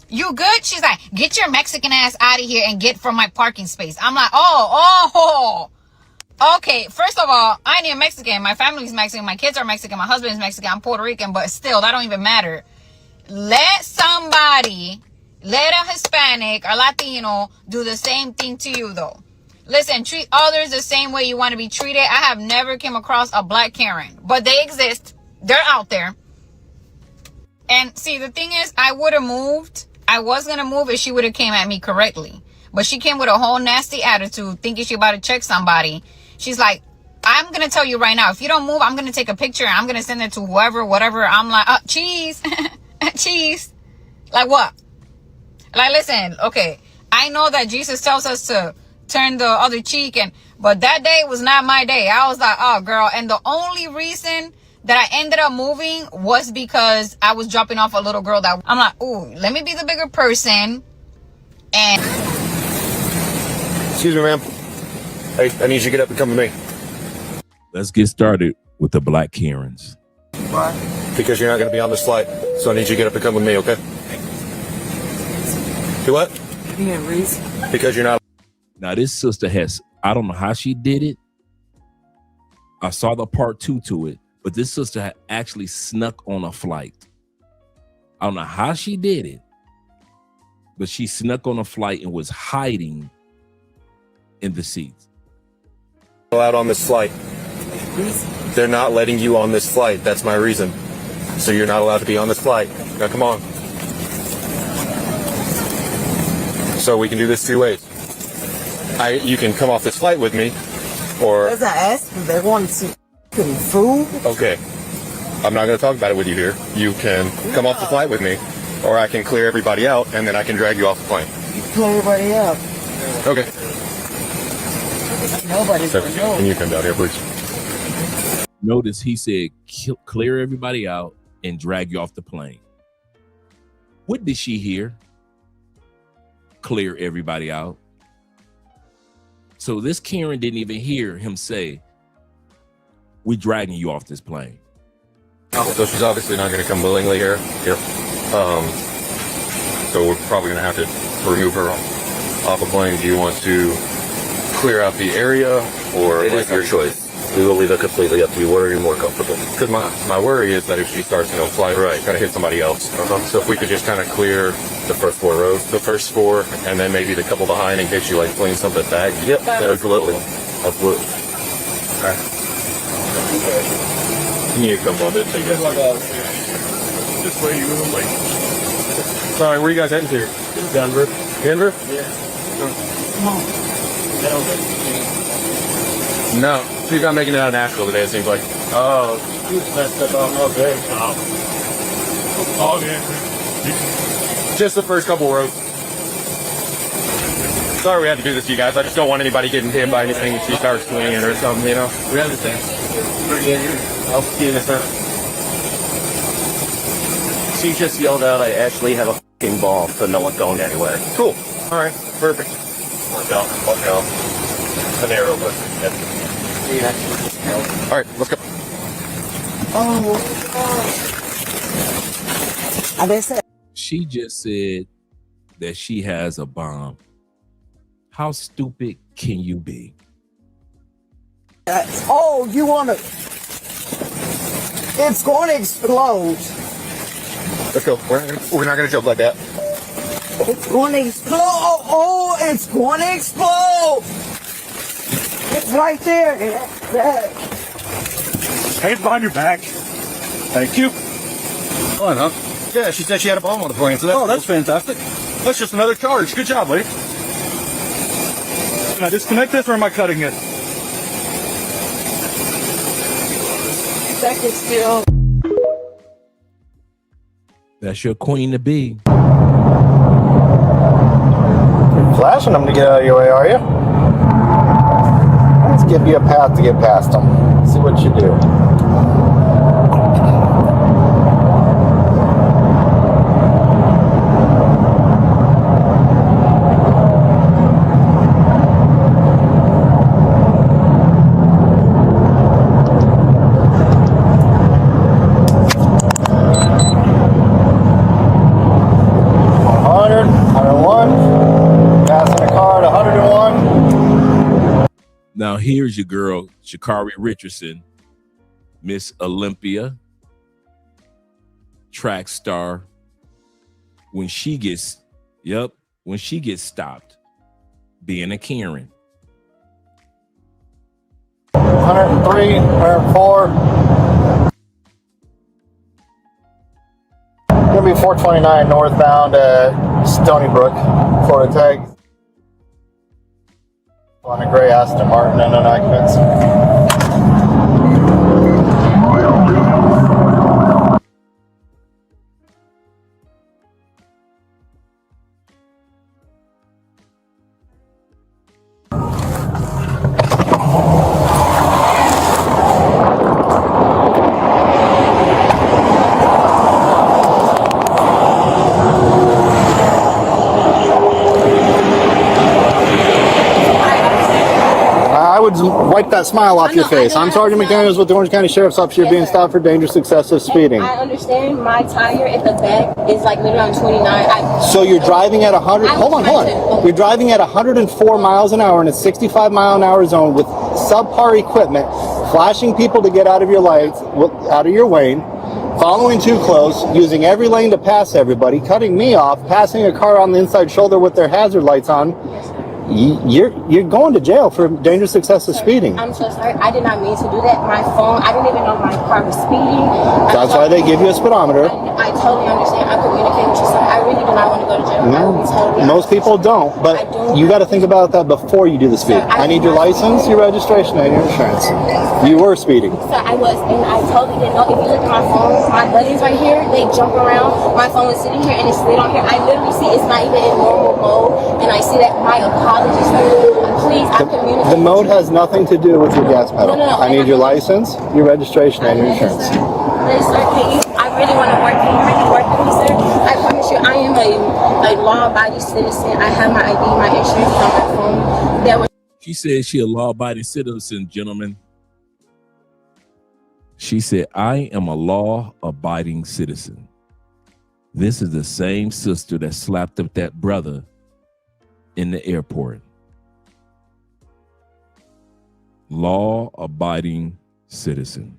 You good? She's like, get your Mexican ass out of here and get from my parking space. I'm like, oh, Okay, first of all, I ain't even Mexican. My family's Mexican. My kids are Mexican. My husband's Mexican. I'm Puerto Rican, but still, that don't even matter. Let a Hispanic or Latino do the same thing to you, though. Listen, treat others the same way you want to be treated. I have never came across a black Karen, but they exist. They're out there. And see, the thing is, I would have moved. I was going to move if she would have came at me correctly. But she came with a whole nasty attitude, thinking she about to check somebody. She's like, I'm going to tell you right now, if you don't move, I'm going to take a picture and I'm going to send it to whoever, whatever. I'm like, cheese, cheese. Like what? Like, listen, okay. I know that Jesus tells us to turn the other cheek, but that day was not my day. I was like, oh, girl. And the only reason that I ended up moving was because I was dropping off a little girl that I'm like, ooh, let me be the bigger person. And excuse me, ma'am. I need you to get up and come with me. Let's get started with the black Karens. Why? Because you're not going to be on this flight, so I need you to get up and come with me, okay? Do what? Give me a reason. Because you're not. Now, this sister has, I don't know how she did it. I saw the part 2 to it, but this sister had actually snuck on a flight. I don't know how she did it, but she snuck on a flight and was hiding in the seats. Allowed on this flight. They're not letting you on this flight. That's my reason. So you're not allowed to be on this flight. Now come on. So we can do this 2 ways. You can come off this flight with me, or As I asked them, they wanted some food. okay. I'm not going to talk about it with you here. You can come off the flight with me, or I can clear everybody out and then I can drag you off the plane. Clear everybody up. Okay. Nobody's So, gonna know. can you come down here, please? Notice he said, clear everybody out and drag you off the plane. What did she hear? Clear everybody out. So this Karen didn't even hear him say, we're dragging you off this plane. So she's obviously not going to come willingly here. So we're probably going to have to remove her off a plane. Do you want to clear out the area, or it is your choice? We will leave it completely up to you. Where are you more comfortable? Because my worry is that if she starts to fly right, kind of hit somebody else. So if we could just kind of clear The first 4 rows. the first 4, and then maybe the couple behind in case you like fling something back. Yep, absolutely. Absolutely. Okay. Can you come on it? This way you like. Sorry, where you guys heading to? Denver. Denver? Yeah. Come on. No, she's not making it out of Nashville today, it seems like. Oh, you messed up on my day. Oh, yeah. Just the first couple rows. Sorry we had to do this to you guys. I just don't want anybody getting hit by anything if she starts swinging or something, you know? We understand. I'll see you next time. She just yelled out, I actually have a f***ing ball, so no one's going anywhere. Cool. All right. Perfect. Watch out. An arrow, but all right, let's go. She just said that she has a bomb. How stupid can you be? You want to... It's going to explode. Let's go. We're not gonna jump like that. It's going to explode. It's going to explode. It's right there. Hands behind your back. Thank you. Fun, huh? Yeah, she said she had a bomb on the plane. So That's fantastic. that's just another charge. Good job, lady. Can I disconnect this or am I cutting it? Second still. That's your queen to be. Flashing them to get out of your way, are you? Let's give you a path to get past them. See what you do. Now here's your girl, Sha'Carri Richardson, Miss Olympia, track star. When she gets stopped being a Karen. 103, 104. Gonna be 429 northbound at Stony Brook, Florida tag. On a gray Aston Martin and an occupants. Wipe that smile off your face. I'm Sergeant McDaniels with the Orange County Sheriff's Office. You're being stopped for dangerous excessive speeding. I understand my tire at the back is like literally on 29. So you're driving at 100. Hold on. You're driving at 104 miles an hour in a 65 mile an hour zone with subpar equipment, flashing people to get out of your lights, out of your lane, following too close, using every lane to pass everybody, cutting me off, passing a car on the inside shoulder with their hazard lights on. You're going to jail for dangerous excessive speeding. I'm so sorry. I did not mean to do that. My phone, I didn't even know my car was speeding. That's why they give you a speedometer. I totally understand. I communicate with you, sir. I really do not want to go to jail. No, most people don't, but you got to think about that before you do the speed. I need your license, your registration, and your insurance. You were speeding. Sir, I was, and I totally didn't know. If you look at my phone, my buttons right here, they jump around. My phone is sitting here, and it's slid on here. I literally see it's not even in normal mode, and I see that my apologies. Please, I'm communicating. The mode has nothing to do with your gas pedal. No. I need your license, your registration, and your insurance. Please, sir, please. I really want to work. Can you really work with me, sir? I promise you, I am a law-abiding citizen. I have my ID, my insurance on my phone. She said she a law-abiding citizen, gentlemen. She said, I am a law-abiding citizen. This is the same sister that slapped up that brother in the airport. Law-abiding citizen.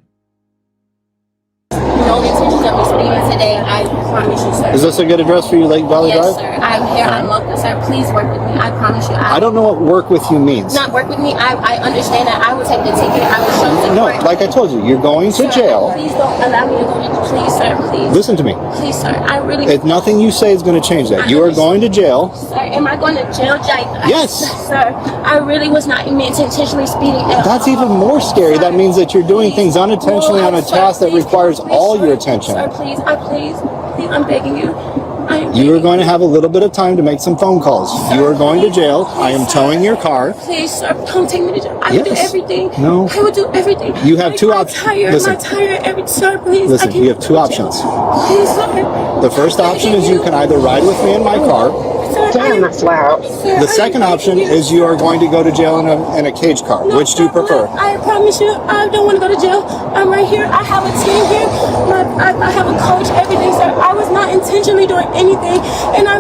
No intentions of me speeding today. I promise you, sir. Is this a good address for you, Lake Valley Drive? Yes, sir. I'm here. I'm local, sir. Please work with me. I promise you. I don't know what work with you means. Not work with me. I understand that. I will take the ticket. I will show the court. Like I told you, you're going to jail. Please don't allow me to go to jail. Please, sir. Please. Listen to me. Please, sir. I really. Nothing you say is going to change that. You are going to jail. Sir, am I going to jail, Jake? Yes. Sir, I really was not meant to intentionally speeding. That's even more scary. That means that you're doing things unintentionally on a task that requires all your attention. Sir, please, I'm begging you. You are going to have a little bit of time to make some phone calls. You are going to jail. I am towing your car. Please, sir, don't take me to jail. I will do everything. No. I will do everything. You have two options. Listen. Sir, please. Listen, you have two options. Please, sir. The first option is you can either ride with me in my car. Damn, that's loud. The second option is you are going to go to jail in a cage car. Which do you prefer? I promise you, I don't want to go to jail. I'm right here. I have a team here. I have a coach, everything, sir. I was not intentionally doing anything, and I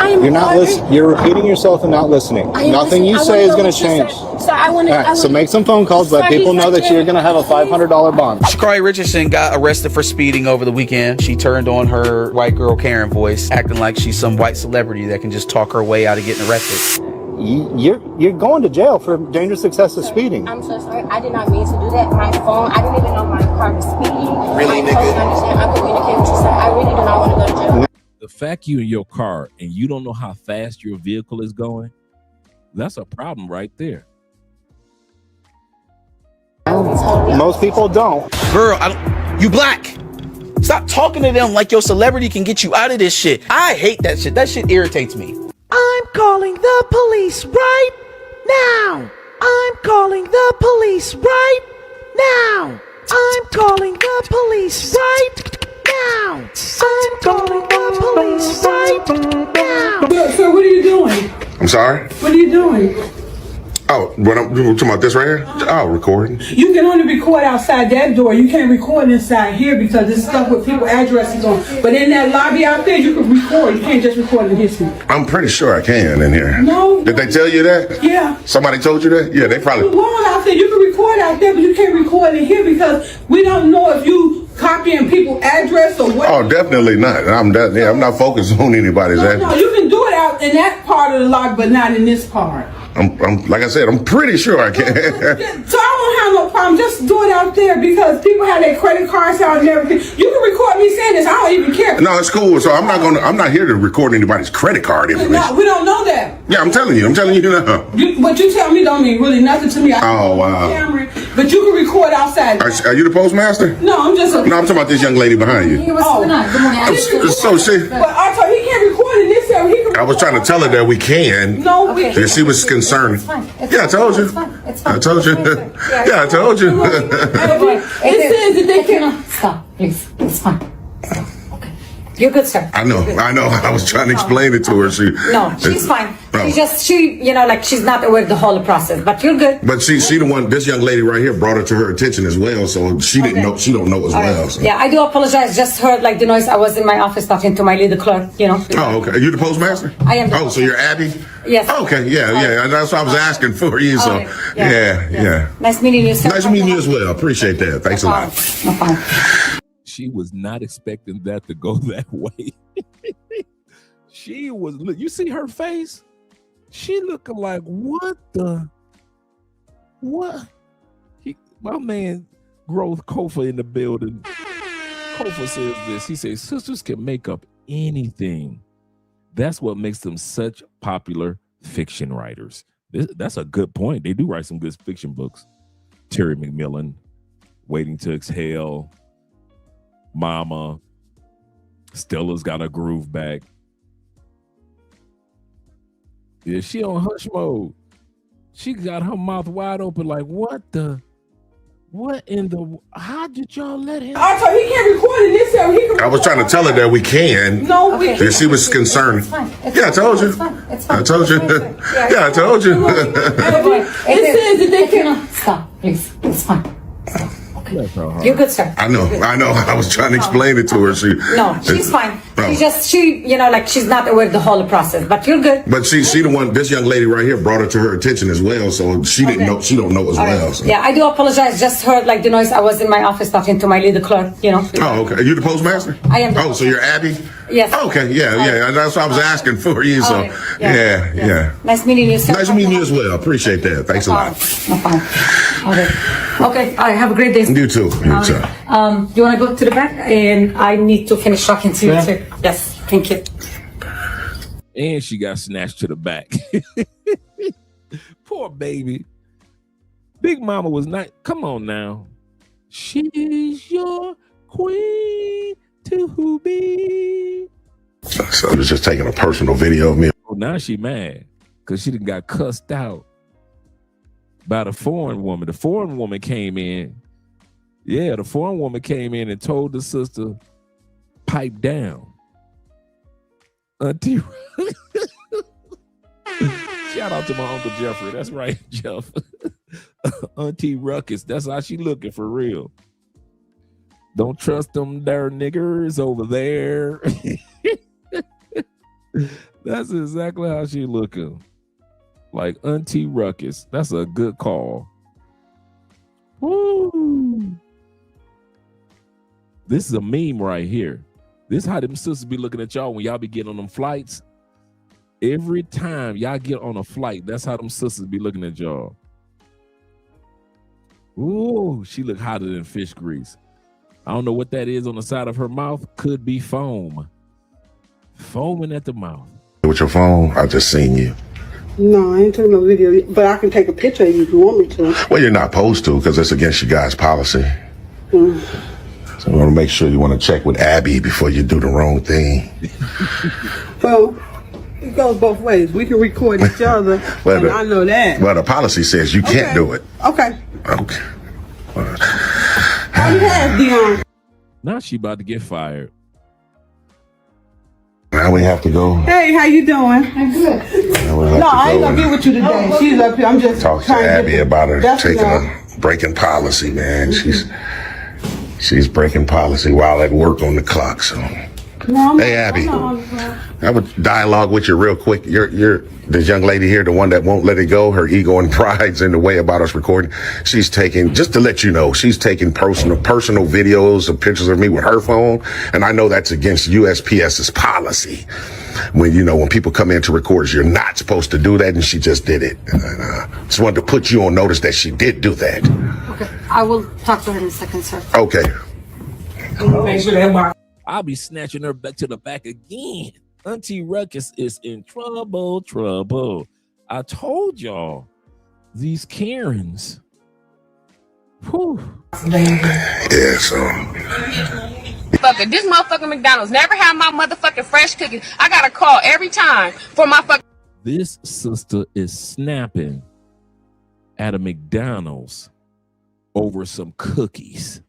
am. You're not listening. You're repeating yourself and not listening. Nothing you say is going to change. Sir, I want to. All right, so make some phone calls. Let people know that you're going to have a $500 bond. Sha'Carri Richardson got arrested for speeding over the weekend. She turned on her white girl Karen voice, acting like she's some white celebrity that can just talk her way out of getting arrested. You're going to jail for dangerous excessive speeding. I'm so sorry. I did not mean to do that. My phone, I didn't even know my car was speeding. Really, nigga? I totally understand. I communicate with you, sir. I really do not want to go to jail. The fact you in your car and you don't know how fast your vehicle is going, that's a problem right there. Most people don't. Girl, you black. Stop talking to them like your celebrity can get you out of this shit. I hate that shit. That shit irritates me. I'm calling the police right now. I'm calling the police right now. I'm calling the police right now. I'm calling the police right now. So what are you doing? I'm sorry? What are you doing? Oh, when I'm talking about this right here? Oh, recording. You can only record outside that door. You can't record inside here because it's stuff with people addresses on. But in that lobby out there, you can record. You can't just record in history. I'm pretty sure I can in here. No. Did they tell you that? Yeah. Somebody told you that? Yeah, they probably. Well, out there, you can record out there, but you can't record in here because we don't know if you copying people's address or what. Oh, definitely not. I'm not focused on anybody's address. No, you can do it out in that part of the lobby, but not in this part. I'm like I said, I'm pretty sure I can. So I won't have no problem. Just do it out there because people have their credit cards out and everything. You can record me saying this. I don't even care. No, it's cool. So I'm not here to record anybody's credit card information. No, we don't know that. Yeah, I'm telling you now. What you tell me don't mean really nothing to me. Oh, wow. But you can record outside. Are you the postmaster? No, I'm just. No, I'm talking about this young lady behind you. Oh, good morning. So she. But Arthur, he can't record in this area. He can. I was trying to tell her that we can. No, we can't. She was concerned. Yeah, I told you. I told you. Yeah, I told you. It says that they can. Stop, please. It's fine. Okay. You're good, sir. I know. I was trying to explain it to her. No, she's fine. She's not aware of the whole process, but you're good. But she the one, this young lady right here brought it to her attention as well, so she didn't know, she don't know as well. Right. So. Yeah, I do apologize. Just heard the noise. I was in my office talking to my leader clerk, Oh, okay. Are you the postmaster? I am. Oh, so you're Abby? Yes. Okay, yeah. That's what I was asking for you, so. Yeah. Nice meeting you, sir. Nice meeting you as well. Appreciate that. Thanks a lot. No problem. She was not expecting that to go that way. She was, you see her face? She looking like, what? My man, Growth Kofa in the building. Kofa says this. He says, sisters can make up anything. That's what makes them such popular fiction writers. That's a good point. They do write some good fiction books. Terry McMillan, Waiting to Exhale, Mama, Stella's got a groove back. Yeah, she on hush mode. She got her mouth wide open like, how did y'all let him? Arthur, he can't record in this area. I was trying to tell her that we can. No, we can't. She was concerned. Yeah, I told you. I told you. Yeah, I told you. It says that they can. Stop, please. It's fine. Okay. You're good, sir. I know. I was trying to explain it to her. No, she's fine. She's not aware of the whole process, but you're good. But she the one, this young lady right here brought it to her attention as well, so she didn't know, she don't know as well. So. Yeah, I do apologize. Just heard the noise. I was in my office talking to my leader clerk, Oh, okay. Are you the postmaster? I am. Oh, so you're Abby? Yes. Okay, yeah. That's what I was asking for you, so. Yeah. Nice meeting you, sir. Nice meeting you as well. Appreciate that. Thanks a lot. No problem. Okay. All right. Have a great day. You too. You want to go to the back? And I need to finish talking to you too. Yes. Thank you. And she got snatched to the back. Poor baby. Big Mama was not. Come on now. She's your queen to be. So I was just taking a personal video of me. Oh, now she mad because she done got cussed out by the foreign woman. The foreign woman came in. Yeah, the foreign woman came in and told the sister, pipe down. Auntie. Shout out to my Uncle Jeffrey. That's right, Jeff. Auntie Ruckus. That's how she looking for real. Don't trust them there niggers over there. That's exactly how she looking. Like Auntie Ruckus. That's a good call. Woo. This is a meme right here. This is how them sisters be looking at y'all when y'all be getting on them flights. Every time y'all get on a flight, that's how them sisters be looking at y'all. Ooh, she look hotter than fish grease. I don't know what that is on the side of her mouth. Could be foam. Foaming at the mouth. With your phone, I just seen you. No, I ain't taking no video, but I can take a picture of you if you want me to. Well, you're not supposed to because it's against your guys' policy. So you want to make sure you want to check with Abby before you do the wrong thing. Well, it goes both ways. We can record each other, and I know that. Well, the policy says you can't do it. Okay. Now she about to get fired. I Now we have to go. Hey, how you doing? I'm good. No, I ain't gonna get with you today. She's up here. I'm just Talk to trying Abby get about her That's taking all. breaking policy, man. She's breaking policy while at work on the clock. So, No, hey, Abby, I would dialogue with you real quick. You're this young lady here, the one that won't let it go. Her ego and pride's in the way about us recording. She's taking, just to let you know, she's taking personal videos of pictures of me with her phone, and I know that's against USPS's policy. When people come in to record, you're not supposed to do that, and she just did it. And, just wanted to put you on notice that she did do that. Okay, I will talk to her in a second, sir. Okay. I'll be snatching her back to the back again. Auntie Ruckus is in trouble. I told y'all, these Karens. Whew. Yeah, so. This motherfucking McDonald's never had my motherfucking fresh cookies. I got a call every time for my fucking. This sister is snapping at a McDonald's over some cookies.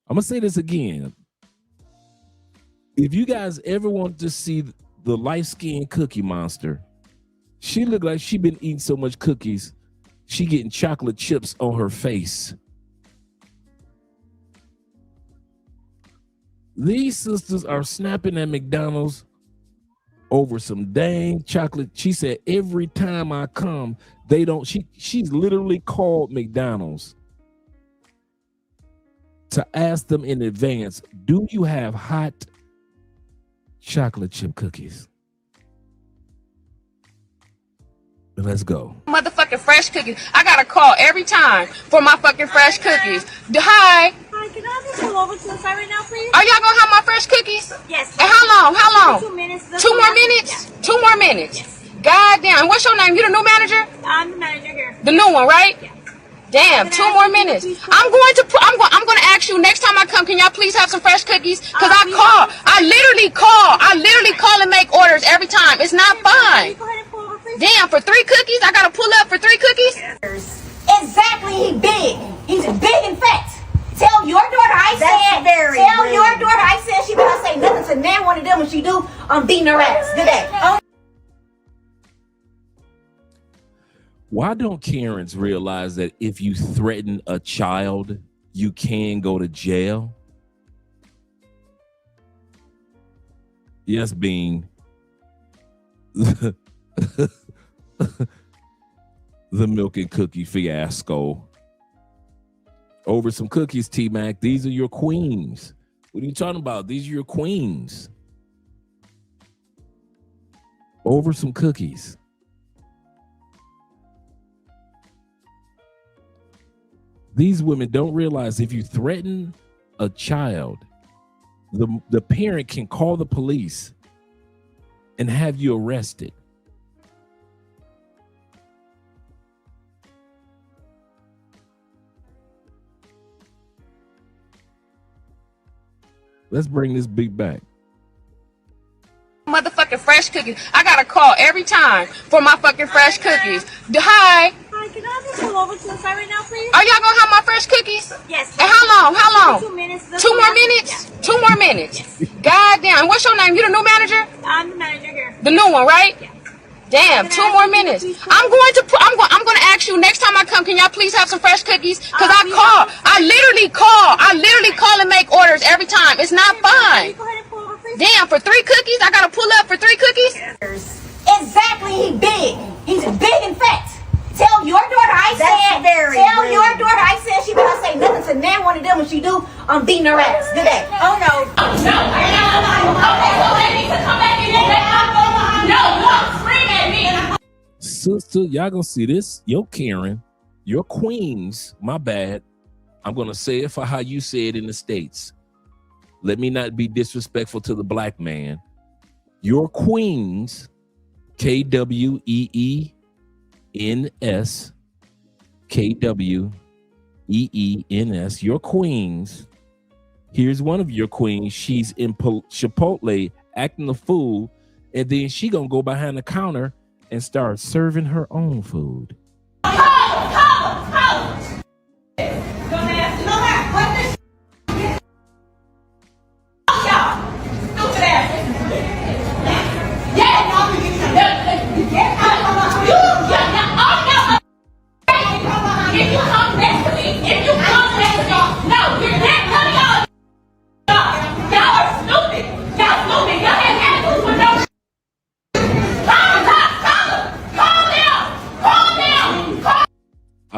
I'm gonna say this again. If you guys ever want to see the light-skinned Cookie Monster, she looked like she been eating so much cookies, she getting chocolate chips on her face. These sisters are snapping at McDonald's over some dang chocolate. She said every time I come, they don't. She's literally called McDonald's to ask them in advance, do you have hot chocolate chip cookies? Let's go. Motherfucking fresh cookies. I got a call every time for my fucking fresh cookies. Hi. Hi, can I just pull over to the side right now, please? Are y'all gonna have my fresh cookies? Yes. And how long? 2 minutes. 2 more minutes? Yeah. 2 more minutes. Yes. God damn. What's your name? You the new manager? I'm the manager here. The new one, right? Yeah. Damn, 2 more minutes. I'm going to ask you next time I come, can y'all please have some fresh cookies? Because I literally call and make orders every time. It's not fine. Damn, for 3 cookies, I got to pull up for 3 cookies? Exactly, he big. He's big and fat. Tell your daughter I said, your daughter I said she better say nothing to nan one of them. When she do, I'm beating her ass. Good day. Why don't Karens realize that if you threaten a child, you can go to jail? Yes, Bean. The milk and cookie fiasco. Over some cookies, T-Mac. These are your queens. What are you talking about? These are your queens. Over some cookies. These women don't realize if you threaten a child, the parent can call the police and have you arrested. Let's bring this beat back. Motherfucking fresh cookies. I got a call every time for my fucking fresh cookies. Hi. Hi, can I just pull over to the side right now, please? Are y'all gonna have my fresh cookies? Yes. And how long? 2 minutes. 2 more minutes? Yeah. 2 more minutes. Yes. God damn. What's your name? You the new manager? I'm the manager here. The new one, right? Yeah. Damn, 2 more minutes. I'm going to ask you next time I come, can y'all please have some fresh cookies? Because I literally call and make orders every time. It's not fine. Damn, for 3 cookies, I gotta pull up for 3 cookies? Exactly, he big. He's big and fat. Tell your daughter I said, your daughter I said she better say nothing to nan one of them. When she do, I'm beating her ass. Good day. Oh no. No. Okay, so they need to come back and get that. No, scream at me. Sister, y'all gonna see this. Yo, Karen, your queens, my bad. I'm gonna say it for how you say it in the States. Let me not be disrespectful to the black man. Your queens, KWEENS, KWEENS, your queens. Here's one of your queens. She's in Chipotle acting a fool, and then she gonna go behind the counter and start serving her own food.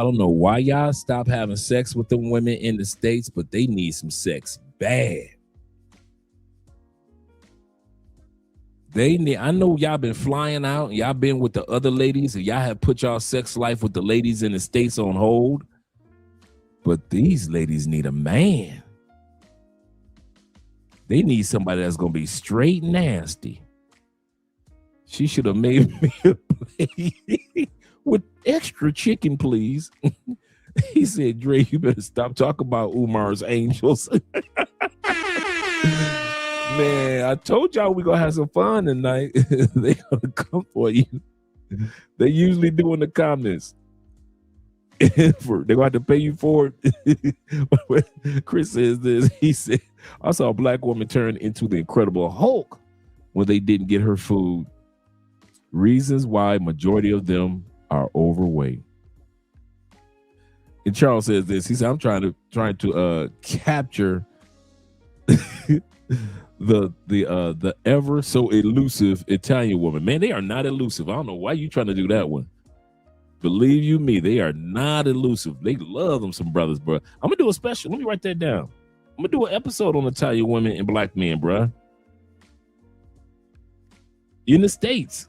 don't know why y'all stop having sex with them women in the States, but they need some sex bad. I know y'all been flying out, y'all been with the other ladies, and y'all have put y'all sex life with the ladies in the States on hold. But these ladies need a man. They need somebody that's gonna be straight nasty. She should have made me a plate with extra chicken, please. He said, Dre, you better stop talking about Umar's angels. Man, I told y'all we gonna have some fun tonight. They gonna come for you. They usually do in the comments. They're gonna have to pay you for it. Chris says this. He said, I saw a black woman turn into the Incredible Hulk when they didn't get her food. Reasons why majority of them are overweight. And Charles says this. He said, I'm trying to capture the ever so elusive Italian woman. Man, they are not elusive. I don't know why you trying to do that one. Believe you me, they are not elusive. They love them some brothers, bro. I'm gonna do a special. Let me write that down. I'm gonna do an episode on Italian women and black men, bro. In the States.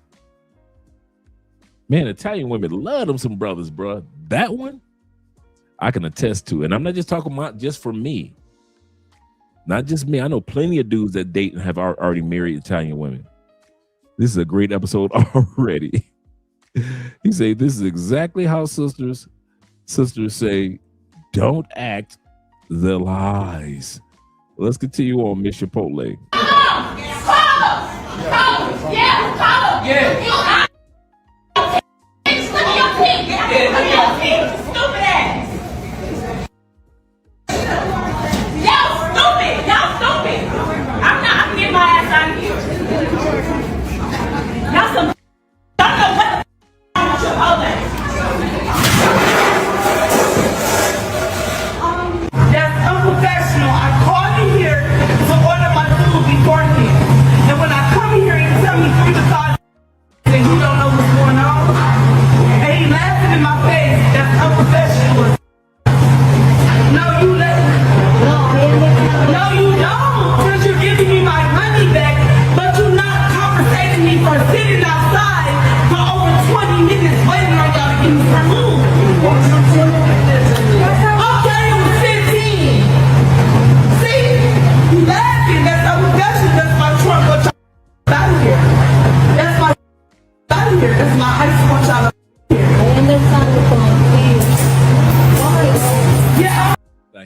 Man, Italian women love them some brothers, bro. That one, I can attest to. And I'm not just talking about just for me. Not just me. I know plenty of dudes that date and have already married Italian women. This is a great episode already. He said, this is exactly how sisters say, don't act the lies. Let's continue on Miss Chipotle.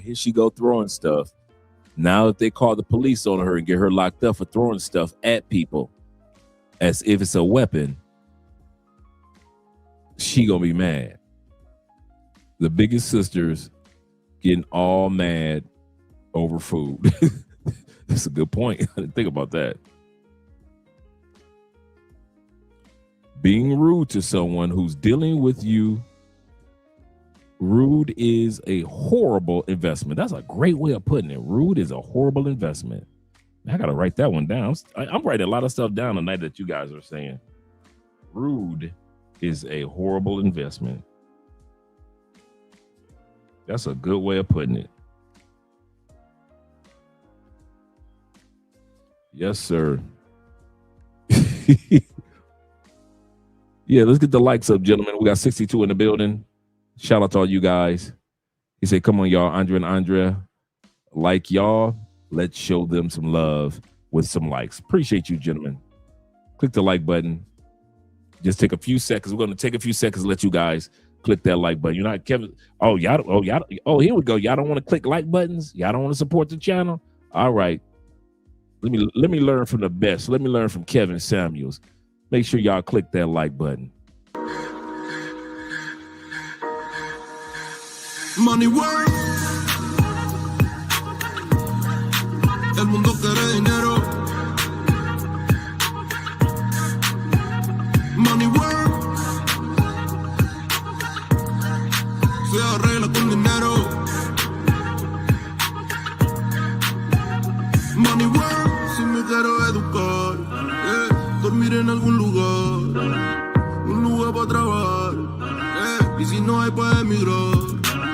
Here she go throwing stuff. Now if they call the police on her and get her locked up for throwing stuff at people as if it's a weapon, she gonna be mad. The biggest sisters getting all mad over food. That's a good point. I didn't think about that. Being rude to someone who's dealing with you. Rude is a horrible investment. That's a great way of putting it. Rude is a horrible investment. I got to write that one down. I'm writing a lot of stuff down tonight that you guys are saying. Rude is a horrible investment. That's a good way of putting it. Yes, sir. Yeah, let's get the likes up, gentlemen. We got 62 in the building. Shout out to all you guys. He said, come on, y'all. Andre and Andrea, like y'all, let's show them some love with some likes. Appreciate you, gentlemen. Click the like button. Just take a few seconds. We're going to take a few seconds to let you guys click that like button. You're not Kevin. Oh, here we go. Y'all don't want to click like buttons? Y'all don't want to support the channel? All right. Let me learn from the best. Let me learn from Kevin Samuels. Make sure y'all click that like button. Money work. El mundo quiere dinero. Money work. Se arregla con dinero. Money work. Si me quiero educar, dormir en algún lugar, un lugar para trabajar. Y si no hay, puede emigrar.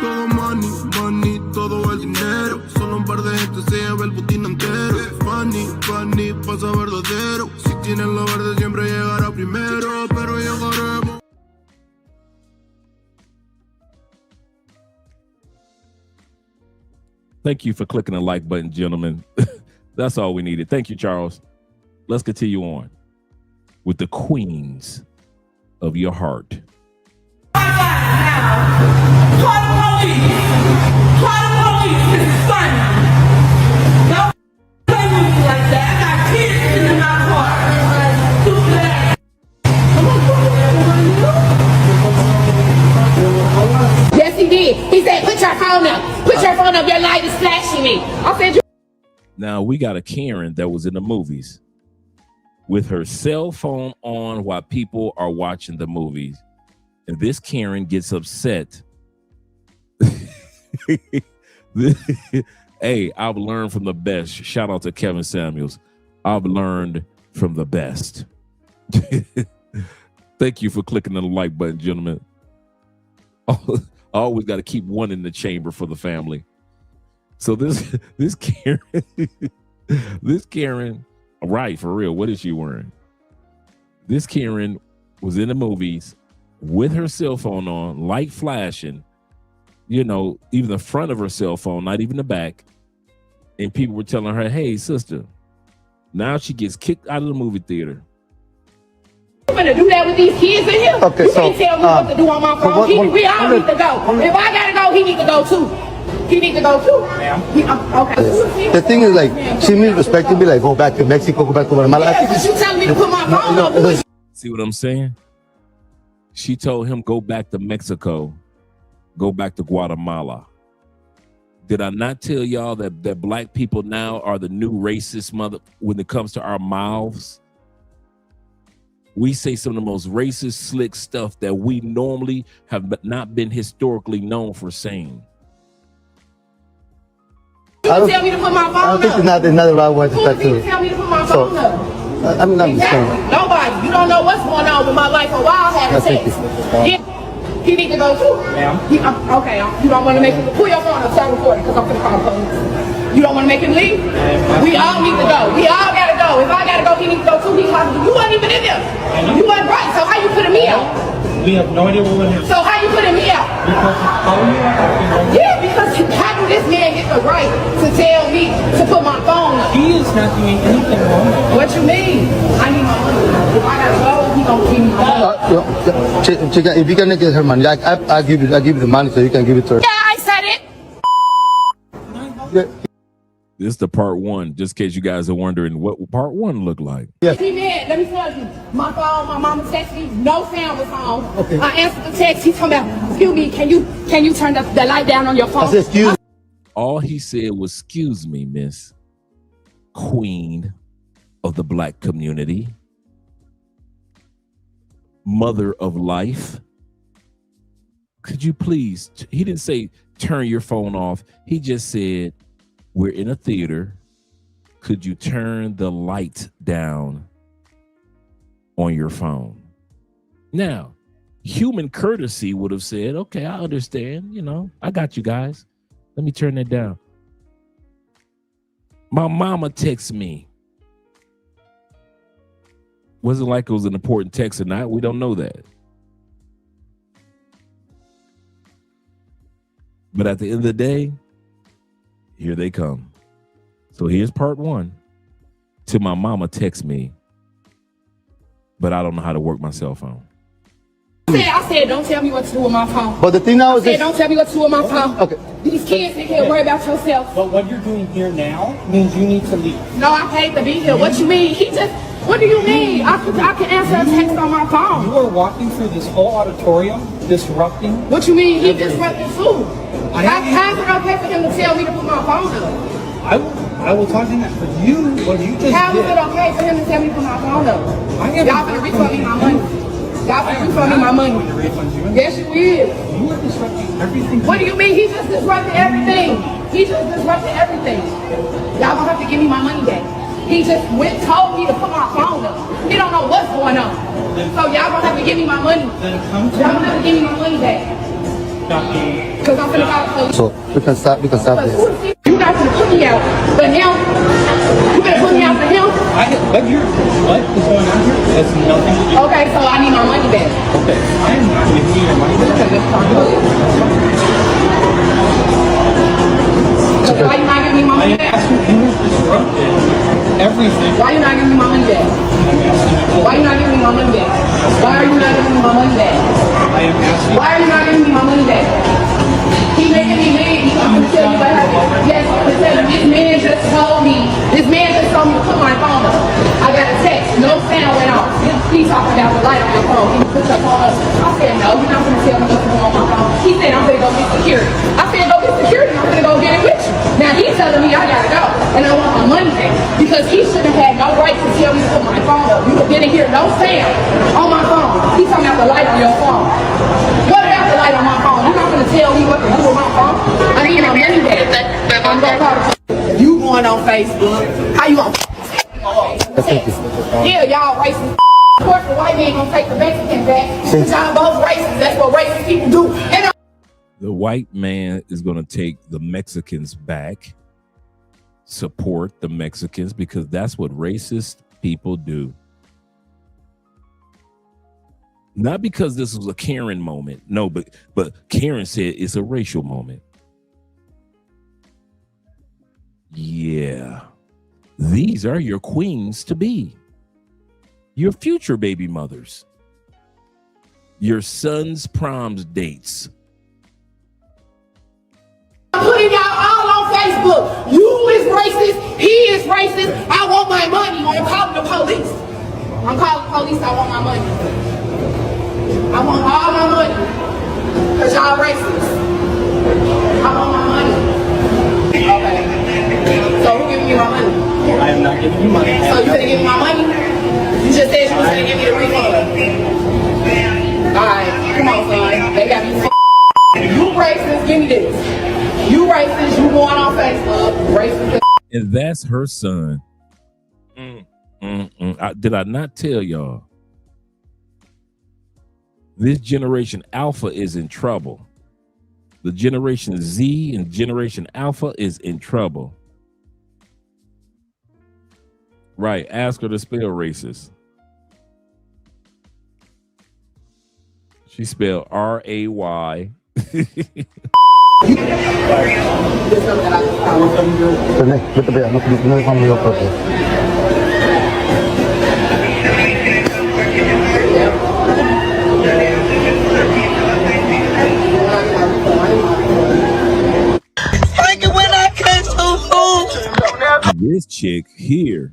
Todo money, money, todo el dinero. Solo un par de gente se lleva el botín entero. Funny, funny, pasa verdadero. Si tienen lo verde siempre llegará primero. Pero llegaremos. Thank you for clicking the like button, gentlemen. That's all we needed. Thank you, Charles. Let's continue on with the queens of your heart. Call the police. Call the police. This is funny. Don't play with me like that. I got kids in my car. Stupid ass. Yes, he did. He said, put your phone up. Put your phone up. Your light is flashing me. I said, Now, we got a Karen that was in the movies with her cell phone on while people are watching the movies. And this Karen gets upset. Hey, I've learned from the best. Shout out to Kevin Samuels. I've learned from the best. Thank you for clicking the like button, gentlemen. I always got to keep one in the chamber for the family. So this Karen, this Karen, right, for real, what is she wearing? This Karen was in the movies with her cell phone on, light flashing, you know, even the front of her cell phone, not even the back. And people were telling her, hey, sister, now she gets kicked out of the movie theater. I'm gonna do that with these kids in here. Okay, you so, can't tell me what to do on my phone. We all need to go. If I gotta go, he need to go too. He need to go too. Okay. The thing is, like, she means respect to be like, go back to Mexico, go back to Guatemala. Yeah, but you telling me to put my phone up. See what I'm saying? She told him, go back to Mexico, go back to Guatemala. Did I not tell y'all that black people now are the new racist mother when it comes to our mouths? We say some of the most racist, slick stuff that we normally have not been historically known for saying. You tell me to put my phone up. I don't think it's not the right way to talk to tell me to put my phone up. I'm not understanding. Nobody. You don't know what's going on with my life or why I have sex. He need to go too. Okay. You don't want to make him pull your phone up, start recording, because I'm gonna call the police. You don't want to make him leave? We all need to go. We all gotta go. If I gotta go, he needs to go too. You wasn't even in there. You wasn't right. So how you putting me out? We have no idea what we're doing. So how you putting me out? Yeah, because how do this man get the right to tell me to put my phone up? He is not doing anything wrong. What you mean? I need my money. If I gotta go, he gonna give me my money. Chica, if you can get her money, I give you the money so you can give it to her. Yeah, I said it. Yeah. This is the part one, just in case you guys are wondering what part one looked like. Yeah. He mad. Let me tell you. My phone, my mama texted me. No sound was on. Okay. I answered the text. He told me, excuse me, can you turn the light down on your phone? I said, excuse me. All he said was, excuse me, Miss Queen of the Black community, Mother of Life. Could you please, he didn't say turn your phone off. He just said, we're in a theater. Could you turn the light down on your phone? Now, human courtesy would have said, okay, I understand. You know, I got you guys. Let me turn that down. My mama texted me. Wasn't like it was an important text or not. We don't know that. But at the end of the day, here they come. So here's part one. Till my mama texts me, but I don't know how to work my cell phone. I said, don't tell me what to do with my phone. But the thing now is don't tell me what to do with my phone. Okay. These kids in here, worry about yourself. But what you're doing here now means you need to leave. No, I paid to be here. What you mean? What do you mean? I can answer a text on my phone. You are walking through this whole auditorium, disrupting. What you mean? He disrupting too. How's it okay for him to tell me to put my phone up? I will talk to him. But what you just How did. is it okay for him to tell me to put my phone up? Y'all gonna refund me my money. Y'all gonna refund me my money. Yes, you is. You are disrupting everything. What do you mean? He just disrupted everything. He just disrupted everything. Y'all gonna have to give me my money back. He just told me to put my phone up. He don't know what's going on. So y'all gonna have to give me my money. Y'all gonna have to give me my money back. Cause I'm finna call the police. So we can stop this. You guys gonna put me out, but now you better put me out for him. What is going on here? That's nothing to do. Okay, so I need my money back. Okay, I am not giving you your money back. Why you not giving me my money back? You disrupted everything. Why you not giving me my money back? Why you not giving me my money back? Why are you not giving me my money back? I am asking. Why are you not giving me my money back? He making me mad. I'm gonna tell you what happened. Yes, I'm gonna tell you. This man just told me to put my phone up. I got a text. No sound went off. He talking about the light on your phone. Can you put your phone up? I said, no, you're not gonna tell me what's going on my phone. He said, I'm gonna go get security. I said, go get security. I'm gonna go get it with you. Now he's telling me I gotta go, and I want my money back because he should have had no right to tell me to put my phone up. You didn't hear no sound on my phone. He's talking about the light on your phone. What about the light on my phone? You're not gonna tell me what to do with my phone. I need my money back. I'm gonna call the police. You going on Facebook? How you on? Yeah, y'all racist. Of course, the white man gonna take the Mexican back. Y'all both racist. That's what racist people do. And the white man is going to take the Mexicans back, support the Mexicans, because that's what racist people do. Not because this was a Karen moment. No, but Karen said it's a racial moment. Yeah. These are your queens to be. Your future baby mothers. Your son's proms dates. I'm putting y'all all on Facebook. You is racist. He is racist. I want my money. I'm calling the police. I'm calling the police. I want my money. I want all my money. Because y'all racist. I want my money. Okay. So who giving you my money? I am not giving you money. So you gonna give me my money? You just said you was gonna give me a refund. Alright, come on, son. They got me. You racist, give me this. You racist, you going on Facebook. Racist. And that's her son. Did I not tell y'all? This generation Alpha is in trouble. The generation Z and generation Alpha is in trouble. Right, ask her to spell racist. She spelled R-A-Y. This chick here.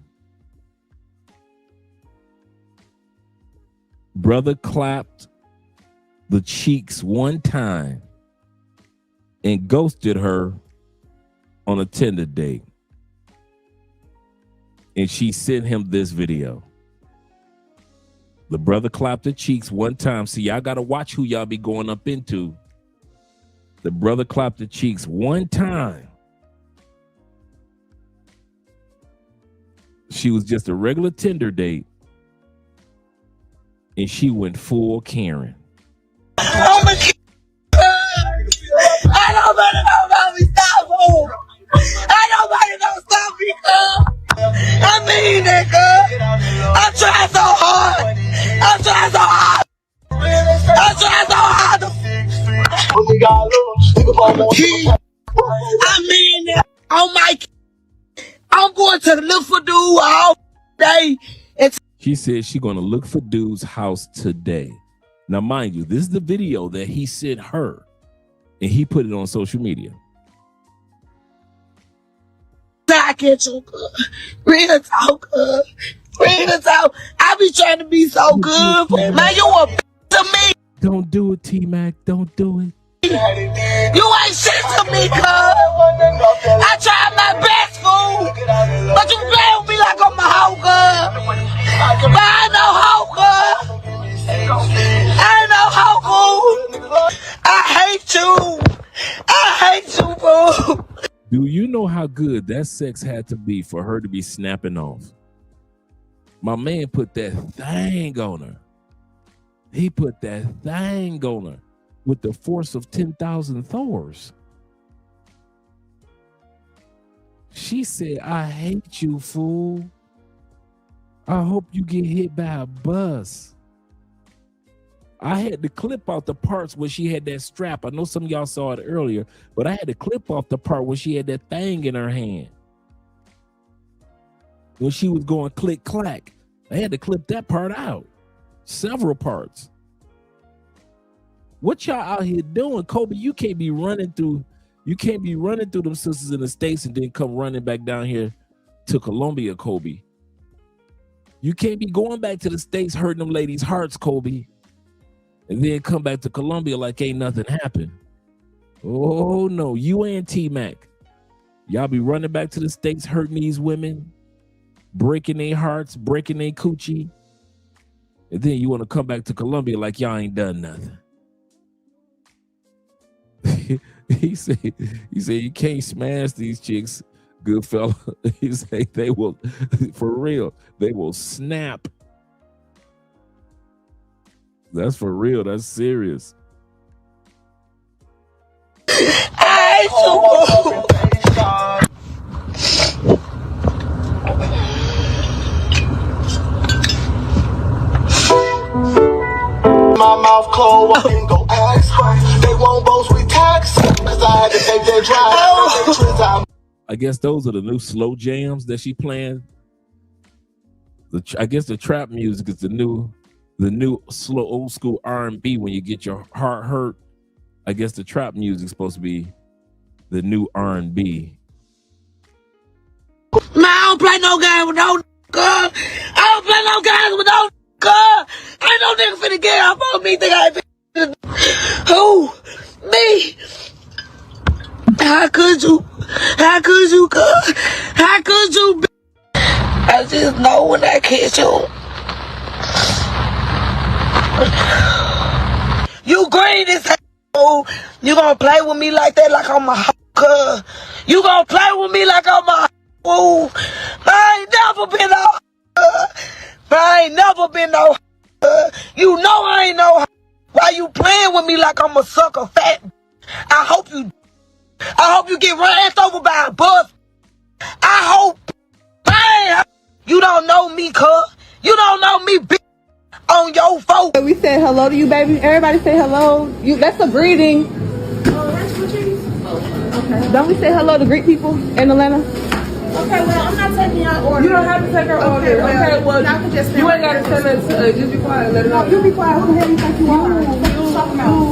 Brother clapped the cheeks one time and ghosted her on a Tinder date. And she sent him this video. The brother clapped the cheeks one time. See, y'all got to watch who y'all be going up into. The brother clapped the cheeks one time. She was just a regular Tinder date. And she went full Karen. Oh my God. I don't want to know about me. Stop, fool. I don't want to know. Stop me, cuz. I mean it, cuz. I'm trying so hard. I'm trying so hard. I'm trying so hard. I mean it. Oh my. I'm going to look for dude all day. She said she's going to look for dude's house today. Now, mind you, this is the video that he sent her, and he put it on social media. I get you, cuz. Real talk, cuz. Real talk. I be trying to be so good. Man, you a to me. Don't do it, T-Mac. Don't do it. You ain't shit to me, cuz. I tried my best, fool. But you play with me like I'm a hoe, cuz. But I ain't no hoe, cuz. I ain't no hoe, fool. I hate you. I hate you, fool. Do you know how good that sex had to be for her to be snapping off? My man put that thing on her. He put that thing on her with the force of 10,000 Thors. She said, I hate you, fool. I hope you get hit by a bus. I had to clip out the parts where she had that strap. I know some of y'all saw it earlier, but I had to clip off the part where she had that thing in her hand. When she was going click clack, I had to clip that part out. Several parts. What y'all out here doing, Kobe? You can't be running through them sisters in the States and then come running back down here to Colombia, Kobe. You can't be going back to the States hurting them ladies' hearts, Kobe, and then come back to Colombia like ain't nothing happened. Oh no, you and T-Mac. Y'all be running back to the States hurting these women, breaking their hearts, breaking their coochie, and then you want to come back to Colombia like y'all ain't done nothing. He said you can't smash these chicks, good fella. He said they will, for real, they will snap. That's for real. That's serious. My mouth cold, I can go ask. They won't boast with tax, cause I had to take their drive. I guess those are the new slow jams that she playing. I guess the trap music is the new slow old school R&B. When you get your heart hurt, I guess the trap music is supposed to be the new R&B. Man, I don't play no game with no girl. I don't play no games with no girl. Ain't no nigga finna get up on me. Think I ain't who? Me? How could you? How could you, girl? How could you? I just know when I catch you. You green as hell. You gonna play with me like that, like I'm a hoe? You gonna play with me like I'm a hoe? I ain't never been no hoe. I ain't never been no hoe. You know I ain't no hoe. Why you playing with me like I'm a sucker fat? I hope you get ran over by a bus. I hope. Man, you don't know me, cuz. You don't know me, bitch. On your phone. We said hello to you, baby. Everybody say hello. That's a greeting. Okay. Don't we say hello to greet people in Atlanta? Okay, well, I'm not taking your order. You don't have to take her order. Okay, well, you ain't got to tell us. Just be quiet. Let it know. You be quiet. Who the hell you think you are? What you talking about?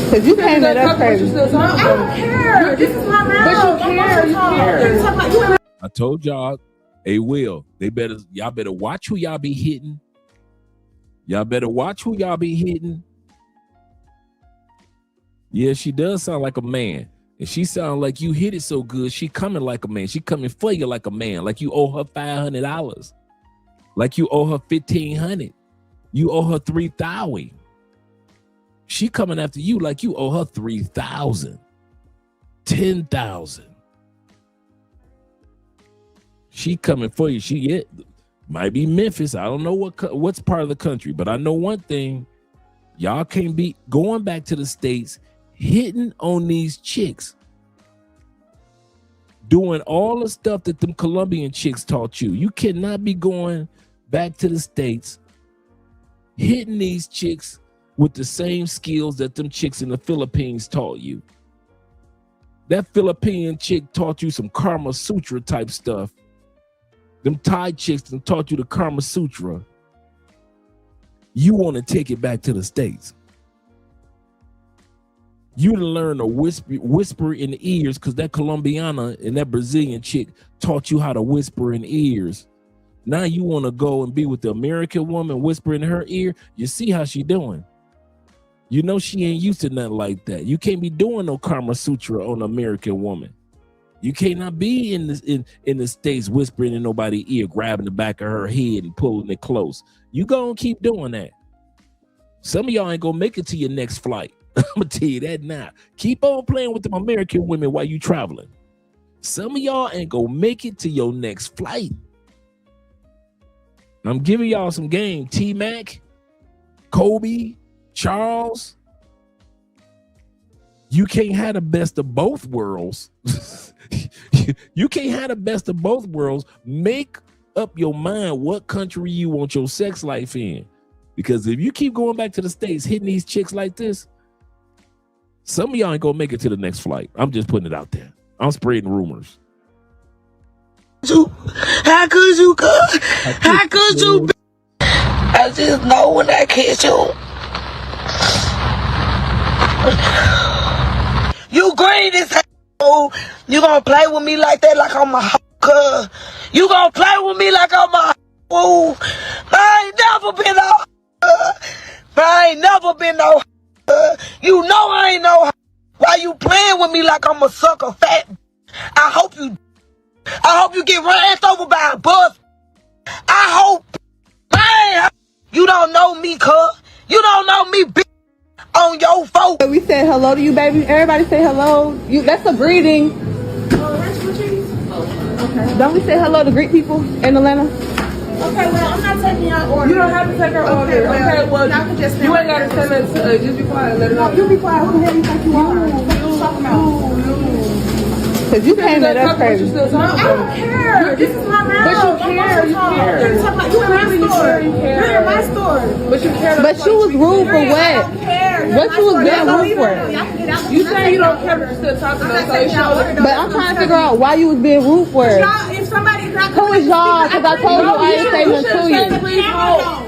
Because you came at us crazy. No, I don't care. This is my mouth. But you care. I told y'all, hey, Will, y'all better watch who y'all be hitting. Y'all better watch who y'all be hitting. Yeah, she does sound like a man. And she sound like you hit it so good, she coming like a man. She coming for you like a man. Like you owe her $500. Like you owe her $1,500. You owe her $3,000. She coming after you like you owe her $3,000. $10,000. She coming for you. She might be Memphis. I don't know what's part of the country, but I know one thing. Y'all can't be going back to the States hitting on these chicks, doing all the stuff that them Colombian chicks taught you. You cannot be going back to the States hitting these chicks with the same skills that them chicks in the Philippines taught you. That Philippine chick taught you some Kama Sutra type stuff. Them Thai chicks that taught you the Kama Sutra. You want to take it back to the States. You to learn to whisper in the ears because that Colombiana and that Brazilian chick taught you how to whisper in ears. Now you want to go and be with the American woman, whisper in her ear. You see how she doing. You know she ain't used to nothing like that. You can't be doing no Kama Sutra on an American woman. You cannot be in the States whispering in nobody's ear, grabbing the back of her head and pulling it close. You gonna keep doing that. Some of y'all ain't gonna make it to your next flight. I'm gonna tell you that now. Keep on playing with them American women while you traveling. Some of y'all ain't gonna make it to your next flight. I'm giving y'all some game. T-Mac, Kobe, Charles. You can't have the best of both worlds. You can't have the best of both worlds. Make up your mind what country you want your sex life in. Because if you keep going back to the States hitting these chicks like this, some of y'all ain't gonna make it to the next flight. I'm just putting it out there. I'm spreading rumors. How could you? How could you? I just know when I catch you. You green as hell. You gonna play with me like that, like I'm a hoe? You gonna play with me like I'm a hoe? I ain't never been no hoe. I ain't never been no hoe. You know I ain't no hoe. Why you playing with me like I'm a sucker fat? I hope you get ran over by a bus. I hope, man, you don't know me, cuz. You don't know me, bitch. On your phone. We said hello to you, baby. Everybody say hello. That's a greeting. Okay. Don't we say hello to greet people in Atlanta? Okay, well, I'm not taking your order. You don't have to take her order. Okay, well, y'all can just you ain't got to send us. Just be quiet. Let it go. You be quiet. Who the hell you think you are? What you talking about? Because you came at us crazy. No, I don't care. This is my mouth. But you care. You care. You're in my store. You're in my store. But you care. But you was rude for what? I don't care. What you was being rude for? You say you don't care, but you're still talking about it. But I'm trying to figure out why you was being rude for it. If somebody's not who is y'all? Because I told you I didn't say nothing to you.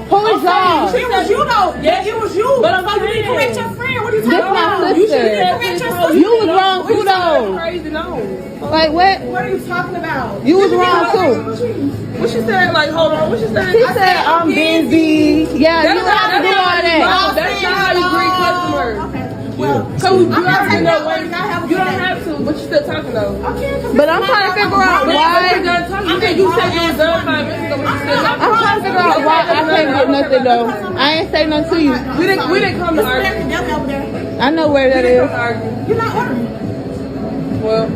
Who is y'all? It was you though. Yeah, it was you. But I'm you need to correct your friend. What are you talking about? This my sister. You was wrong too though. Crazy, no. Like what? What are you talking about? You was wrong too. What she said? Like, hold on. What she said? She said I'm busy. Yeah, you have to do all that. That's not how you greet customers. Well, so you already know when you don't have to, but you still talking though. But I'm trying to figure out why. You said you was done 5 minutes ago, but you still talking. I'm trying to figure out why I can't get nothing though. I ain't say nothing to you. We didn't come to argue. I know where that is. You're not ordering. Well,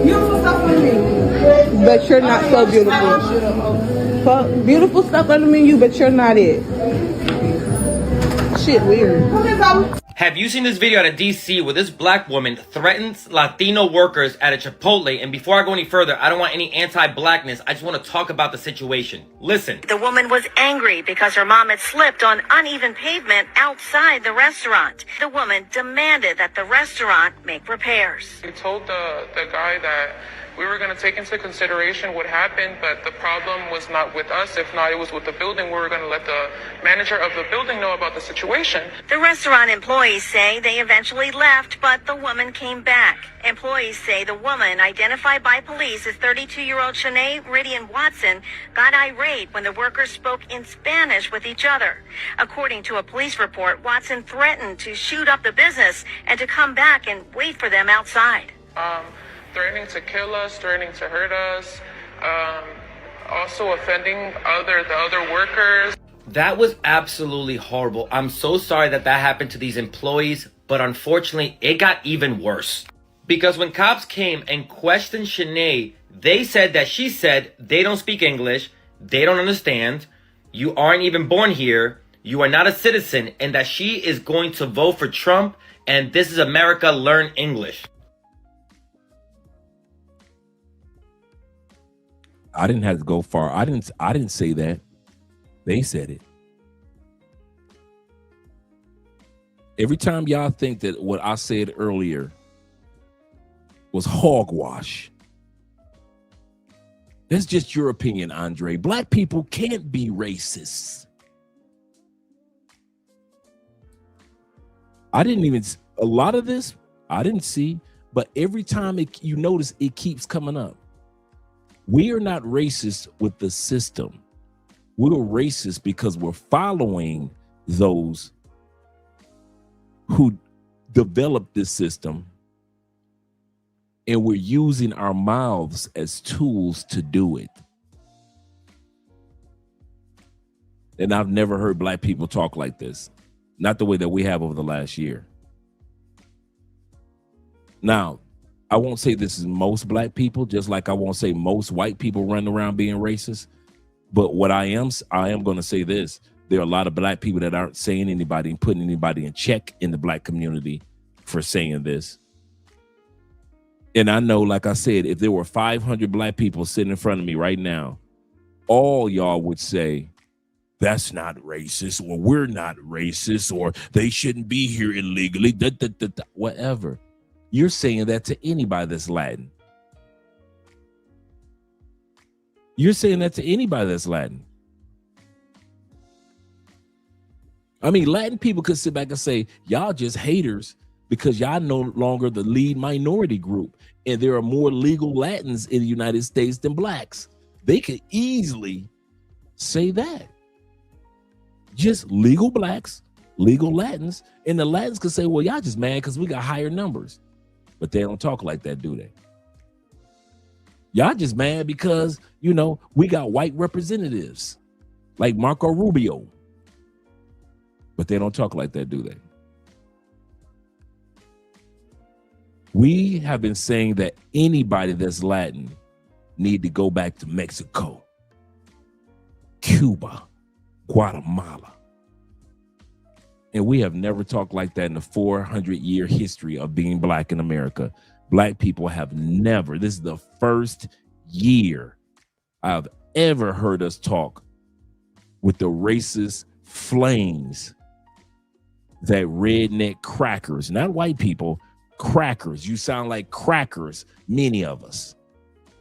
beautiful stuff under me. But you're not so beautiful. Beautiful stuff under me, you, but you're not it. Shit weird. Have you seen this video out of DC where this black woman threatens Latino workers at a Chipotle? And before I go any further, I don't want any anti-blackness. I just want to talk about the situation. Listen. The woman was angry because her mom had slipped on uneven pavement outside the restaurant. The woman demanded that the restaurant make repairs. We told the guy that we were going to take into consideration what happened, but the problem was not with us. If not, it was with the building. We were going to let the manager of the building know about the situation. The restaurant employees say they eventually left, but the woman came back. Employees say the woman, identified by police as 32-year-old Shanae Meridian Watson, got irate when the workers spoke in Spanish with each other. According to a police report, Watson threatened to shoot up the business and to come back and wait for them outside. Threatening to kill us, threatening to hurt us, also offending the other workers. That was absolutely horrible. I'm so sorry that happened to these employees, but unfortunately, it got even worse. Because when cops came and questioned Shanae, they said that she said they don't speak English, they don't understand, you aren't even born here, you are not a citizen, and that she is going to vote for Trump, and this is America, learn English. I didn't have to go far. I didn't say that. They said it. Every time y'all think that what I said earlier was hogwash, that's just your opinion, Andre. Black people can't be racist. I didn't even, a lot of this, I didn't see, but every time you notice, it keeps coming up. We are not racist with the system. We're racist because we're following those who developed this system, and we're using our mouths as tools to do it. And I've never heard black people talk like this. not the way that we have over the last year. Now, I won't say this is most black people, just like I won't say most white people running around being racist. But what I am going to say this. There are a lot of black people that aren't saying anybody and putting anybody in check in the black community for saying this. And I know, like I said, if there were 500 black people sitting in front of me right now, all y'all would say, that's not racist, or we're not racist, or they shouldn't be here illegally, whatever. You're saying that to anybody that's Latin. You're saying that to anybody that's Latin. I mean, Latin people could sit back and say, y'all just haters because y'all no longer the lead minority group. And there are more legal Latins in the United States than blacks. They could easily say that. Just legal blacks, legal Latins. And the Latins could say, well, y'all just mad because we got higher numbers. But they don't talk like that, do they? Y'all just mad because, you know, we got white representatives like Marco Rubio. But they don't talk like that, do they? We have been saying that anybody that's Latin need to go back to Mexico, Cuba, Guatemala. And we have never talked like that in the 400-year history of being black in America. Black people have never, this is the first year I've ever heard us talk with the racist flames that redneck crackers, not white people, crackers. You sound like crackers, many of us.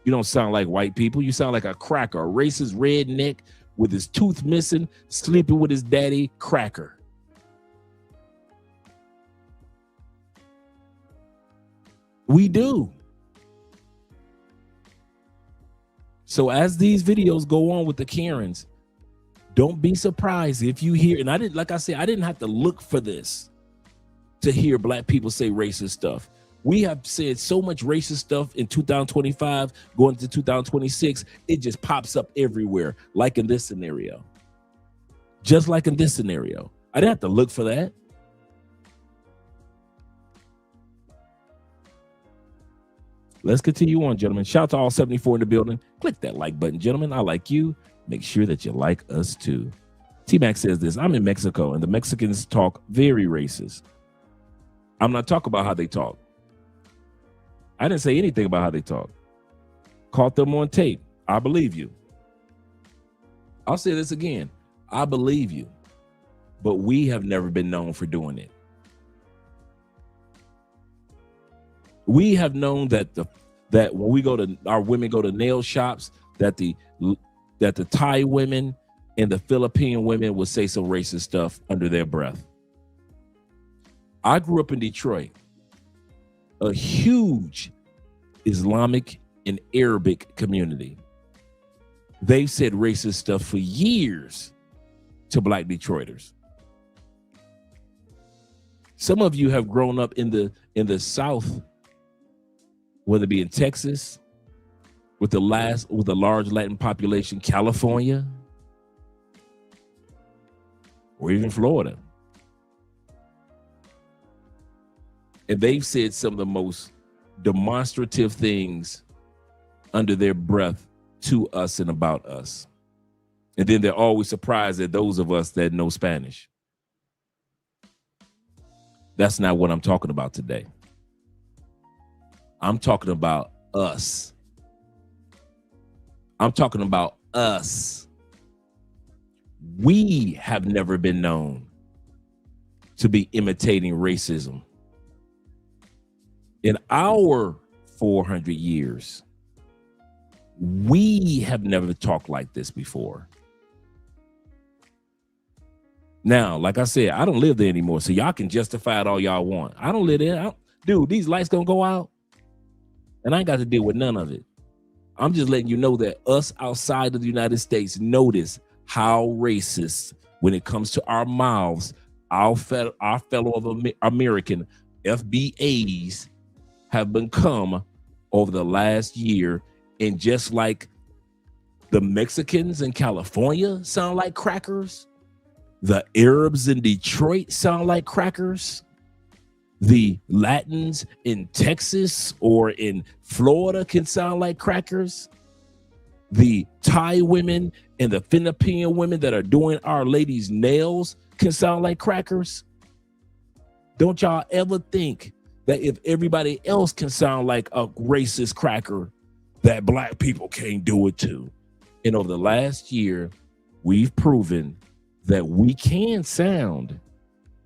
You don't sound like white people. You sound like a cracker, a racist redneck with his tooth missing, sleeping with his daddy, cracker. We do. So as these videos go on with the Karens, don't be surprised if you hear, and I didn't, like I said, I didn't have to look for this to hear black people say racist stuff. We have said so much racist stuff in 2025, going to 2026, it just pops up everywhere, like in this scenario. Just like in this scenario. I didn't have to look for that. Let's continue on, gentlemen. Shout out to all 74 in the building. Click that like button, gentlemen. I like you. Make sure that you like us too. T-Mac says this, I'm in Mexico and the Mexicans talk very racist. I'm not talking about how they talk. I didn't say anything about how they talk. Caught them on tape. I believe you. I'll say this again. I believe you. But we have never been known for doing it. We have known that when we go to, our women go to nail shops, that the Thai women and the Philippine women will say some racist stuff under their breath. I grew up in Detroit, a huge Islamic and Arabic community. They've said racist stuff for years to black Detroiters. Some of you have grown up in the South, whether it be in Texas, with a large Latin population, California, or even Florida. And they've said some of the most demonstrative things under their breath to us and about us. And then they're always surprised at those of us that know Spanish. That's not what I'm talking about today. I'm talking about us. I'm talking about us. We have never been known to be imitating racism. In our 400 years, we have never talked like this before. Now, like I said, I don't live there anymore, so y'all can justify it all y'all want. I don't live there. Dude, these lights gonna go out, and I ain't got to deal with none of it. I'm just letting you know that us outside of the United States notice how racist, when it comes to our mouths, our fellow American FBAs have become over the last year. And just like the Mexicans in California sound like crackers, The Arabs in Detroit sound like crackers. The Latins in Texas or in Florida can sound like crackers. The Thai women and the Philippine women that are doing Our Lady's nails can sound like crackers. Don't y'all ever think that if everybody else can sound like a racist cracker, that black people can't do it too. And over the last year, we've proven that we can sound,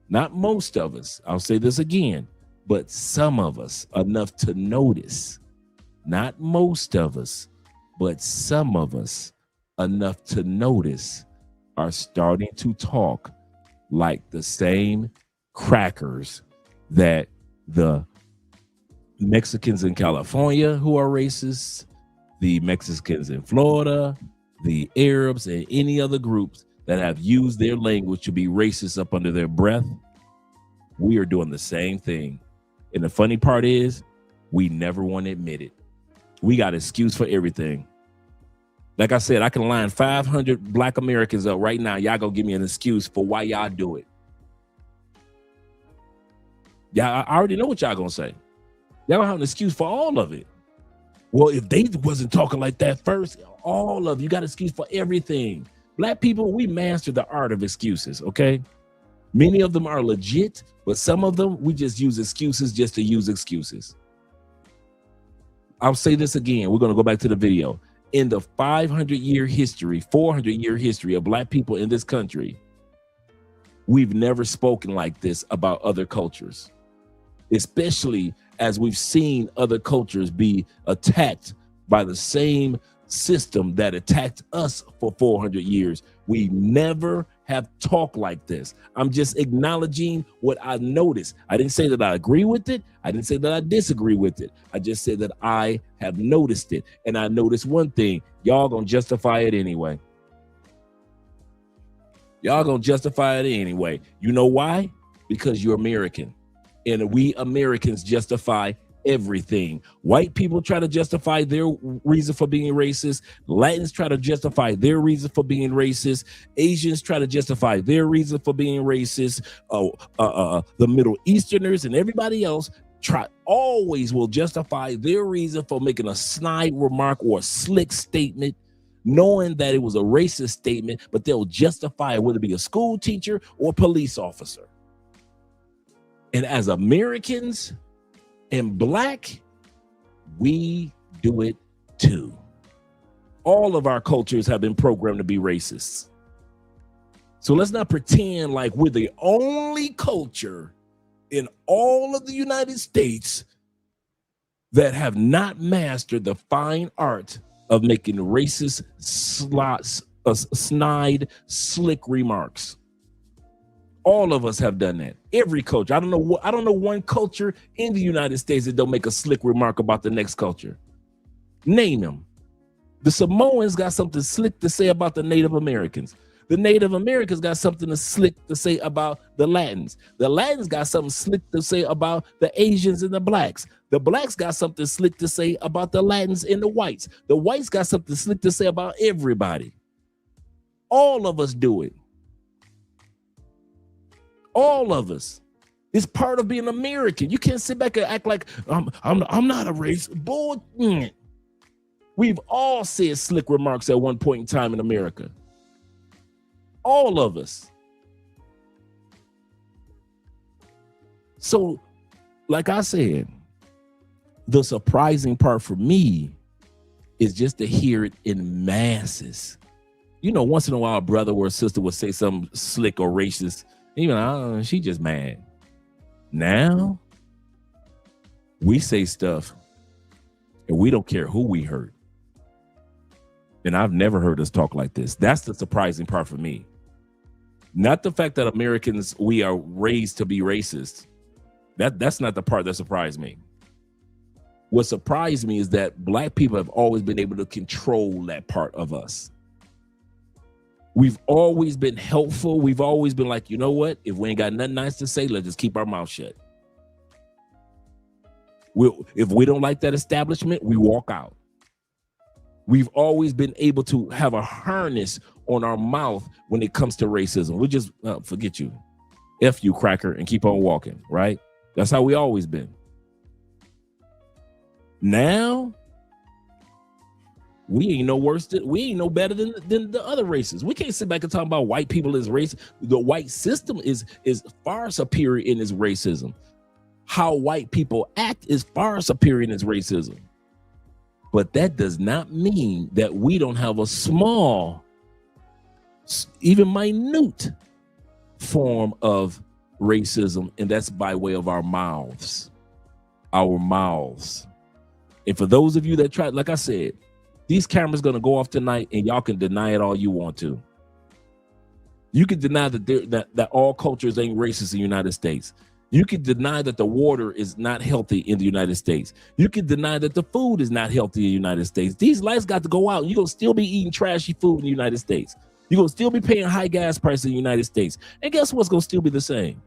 not most of us, I'll say this again, but some of us enough to notice, not most of us, but some of us enough to notice are starting to talk like the same crackers that the Mexicans in California who are racist, the Mexicans in Florida, the Arabs, and any other groups that have used their language to be racist up under their breath. We are doing the same thing. And the funny part is, we never want to admit it. We got an excuse for everything. Like I said, I can line 500 black Americans up right now. Y'all go give me an excuse for why y'all do it. Yeah, I already know what y'all gonna say. Y'all gonna have an excuse for all of it. Well, if they wasn't talking like that first, all of you got an excuse for everything. Black people, we mastered the art of excuses, okay? Many of them are legit, but some of them, we just use excuses just to use excuses. I'll say this again. We're going to go back to the video. In the 500-year history, 400-year history of black people in this country, we've never spoken like this about other cultures, especially as we've seen other cultures be attacked by the same system that attacked us for 400 years. We never have talked like this. I'm just acknowledging what I noticed. I didn't say that I agree with it. I didn't say that I disagree with it. I just said that I have noticed it. And I noticed one thing, y'all gonna justify it anyway. Y'all gonna justify it anyway. You know why? Because you're American. And we Americans justify everything. White people try to justify their reason for being racist. Latins try to justify their reason for being racist. Asians try to justify their reason for being racist. The Middle Easterners and everybody else always will justify their reason for making a snide remark or a slick statement, knowing that it was a racist statement, but they'll justify it, whether it be a school teacher or police officer. And as Americans and black, we do it too. All of our cultures have been programmed to be racists. So let's not pretend like we're the only culture in all of the United States that have not mastered the fine art of making racist, snide, slick remarks. All of us have done that. Every culture. I don't know one culture in the United States that don't make a slick remark about the next culture. Name them. The Samoans got something slick to say about the Native Americans. The Native Americans got something slick to say about the Latins. The Latins got something slick to say about the Asians and the blacks. The blacks got something slick to say about the Latins and the whites. The whites got something slick to say about everybody. All of us do it. All of us. It's part of being American. You can't sit back and act like I'm not a race. Bull. We've all said slick remarks at one point in time in America. All of us. So, like I said, the surprising part for me is just to hear it in masses. You know, once in a while, a brother or a sister would say something slick or racist. Even she just mad. Now we say stuff and we don't care who we hurt. And I've never heard us talk like this. That's the surprising part for me. Not the fact that Americans, we are raised to be racist. That's not the part that surprised me. What surprised me is that black people have always been able to control that part of us. We've always been helpful. We've always been like, you know what? If we ain't got nothing nice to say, let's just keep our mouth shut. If we don't like that establishment, we walk out. We've always been able to have a harness on our mouth when it comes to racism. We just forget you, F you, cracker, and keep on walking, right? That's how we always been. Now, we ain't no worse we ain't no better than the other races. We can't sit back and talk about white people as race. The white system is far superior in its racism. How white people act is far superior in its racism. But that does not mean that we don't have a small, even minute form of racism, and that's by way of our mouths. Our mouths. And for those of you that try, like I said, these cameras gonna go off tonight, and y'all can deny it all you want to. You can deny that all cultures ain't racist in the United States. You can deny that the water is not healthy in the United States. You can deny that the food is not healthy in the United States. These lights got to go out. You're gonna still be eating trashy food in the United States. You're gonna still be paying high gas prices in the United States. And guess what's gonna still be the same?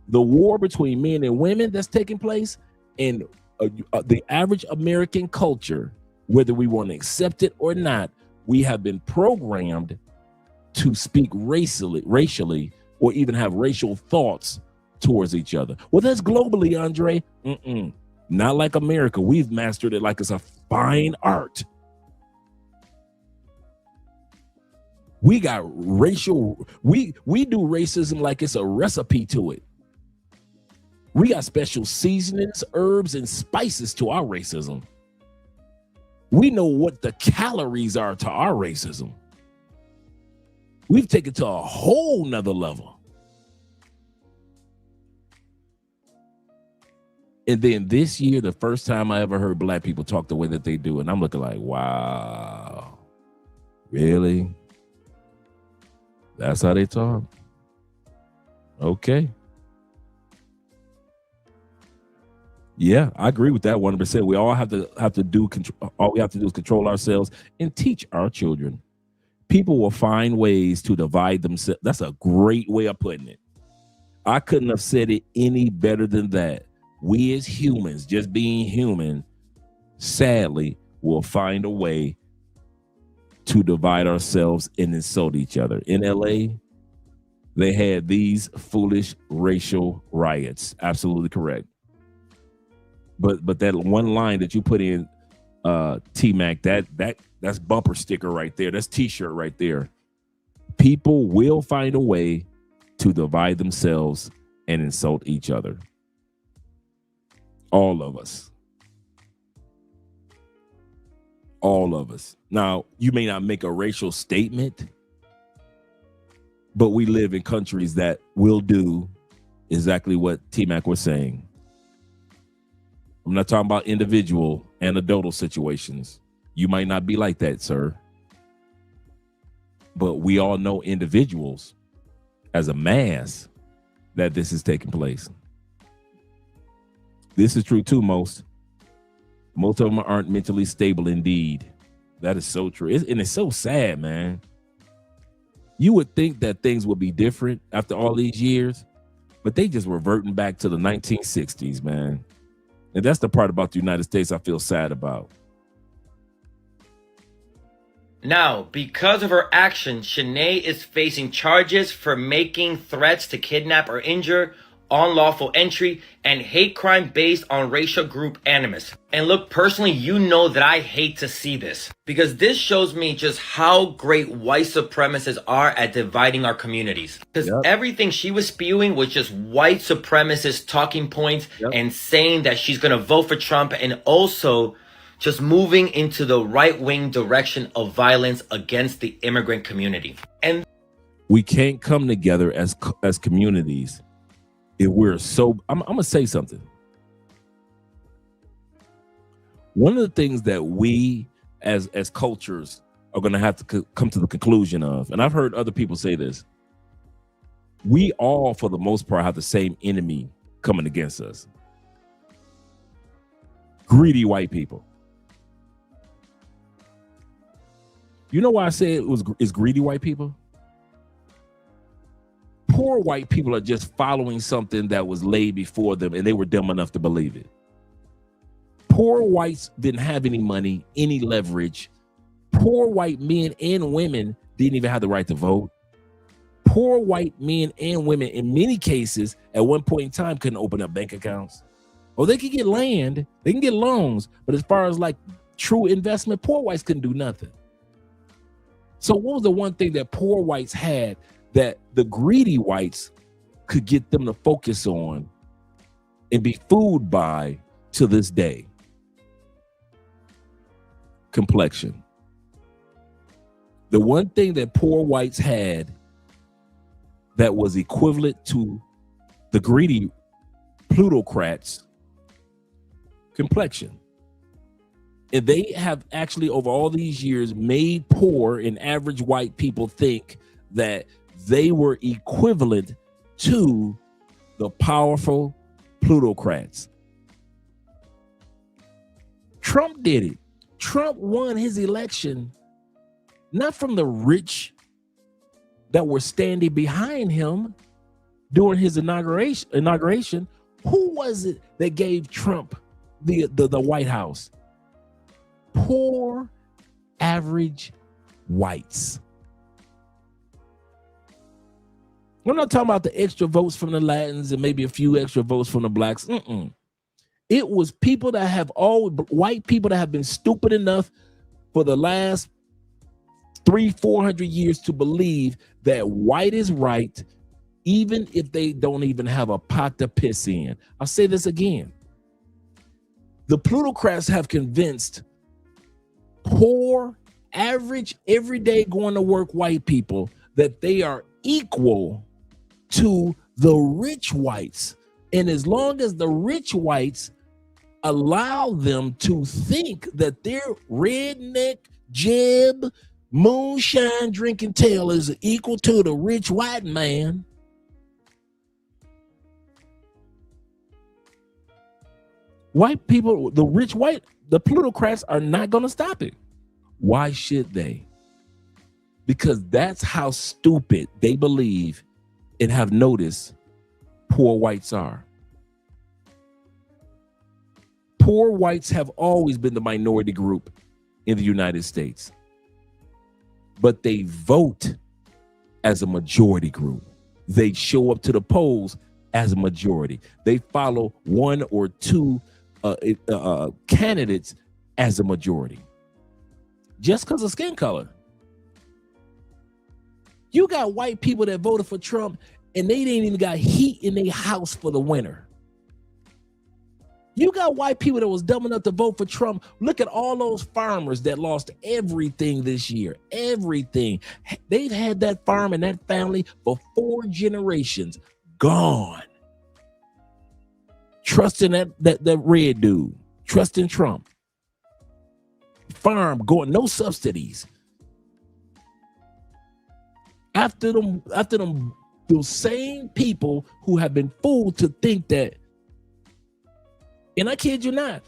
The war between men and women that's taking place, and the average American culture, whether we want to accept it or not, we have been programmed to speak racially, or even have racial thoughts towards each other. Well, that's globally, Andre. Not like America. We've mastered it like it's a fine art. We got racial, we do racism like it's a recipe to it. We got special seasonings, herbs, and spices to our racism. We know what the calories are to our racism. We've taken it to a whole nother level. And then this year, the first time I ever heard black people talk the way that they do, and I'm looking like, wow, really? That's how they talk? Okay. Yeah, I agree with that 100%. We all have to do all we have to do is control ourselves and teach our children. People will find ways to divide themselves. That's a great way of putting it. I couldn't have said it any better than that. We as humans, just being human, sadly, will find a way to divide ourselves and insult each other. In LA, they had these foolish racial riots. Absolutely correct. But that one line that you put in, T-Mac, that's bumper sticker right there. That's t-shirt right there. People will find a way to divide themselves and insult each other. All of us. All of us. Now, you may not make a racial statement, but we live in countries that will do exactly what T-Mac was saying. I'm not talking about individual, anecdotal situations. You might not be like that, sir. But we all know individuals as a mass that this is taking place. This is true too, most. Most of them aren't mentally stable indeed. That is so true. And it's so sad, man. You would think that things would be different after all these years, but they just reverting back to the 1960s, man. And that's the part about the United States I feel sad about. Now, because of her actions, Shanae is facing charges for making threats to kidnap or injure, unlawful entry, and hate crime based on racial group animus. And look, personally, you know that I hate to see this, because this shows me just how great white supremacists are at dividing our communities. Because everything she was spewing was just white supremacist talking points and saying that she's going to vote for Trump, and also just moving into the right-wing direction of violence against the immigrant community. And we can't come together as communities if we're so... I'm going to say something. One of the things that we as cultures are going to have to come to the conclusion of, and I've heard other people say this, we all, for the most part, have the same enemy coming against us. Greedy white people. You know why I say it's greedy white people? Poor white people are just following something that was laid before them, and they were dumb enough to believe it. Poor whites didn't have any money, any leverage, Poor white men and women didn't even have the right to vote. Poor white men and women, in many cases, at one point in time, couldn't open up bank accounts. Or they could get land, they can get loans, but as far as like true investment, poor whites couldn't do nothing. So what was the one thing that poor whites had that the greedy whites could get them to focus on and be fooled by to this day? Complexion. The one thing that poor whites had that was equivalent to the greedy plutocrats, complexion. And they have actually over all these years made poor and average white people think that they were equivalent to the powerful plutocrats. Trump did it. Trump won his election not from the rich that were standing behind him during his inauguration. Who was it that gave Trump the White House? Poor, average whites. I'm not talking about the extra votes from the Latins and maybe a few extra votes from the blacks. It was people that have white people that have been stupid enough for the last 300-400 years to believe that white is right, even if they don't even have a pot to piss in. I'll say this again. The plutocrats have convinced poor, average, everyday going to work white people that they are equal to the rich whites. And as long as the rich whites allow them to think that their redneck, jib, moonshine drinking tail is equal to the rich white man, white people, the plutocrats are not going to stop it. Why should they? Because that's how stupid they believe and have noticed poor whites are. Poor whites have always been the minority group in the United States, but they vote as a majority group. They show up to the polls as a majority. They follow one or two candidates as a majority. Just because of skin color. You got white people that voted for Trump and they didn't even got heat in their house for the winter. You got white people that was dumb enough to vote for Trump. Look at all those farmers that lost everything this year. Everything. They've had that farm and that family for 4 generations. Gone. Trusting that red dude. Trusting Trump. Farm going, no subsidies. After them, those same people who have been fooled to think that, and I kid you not,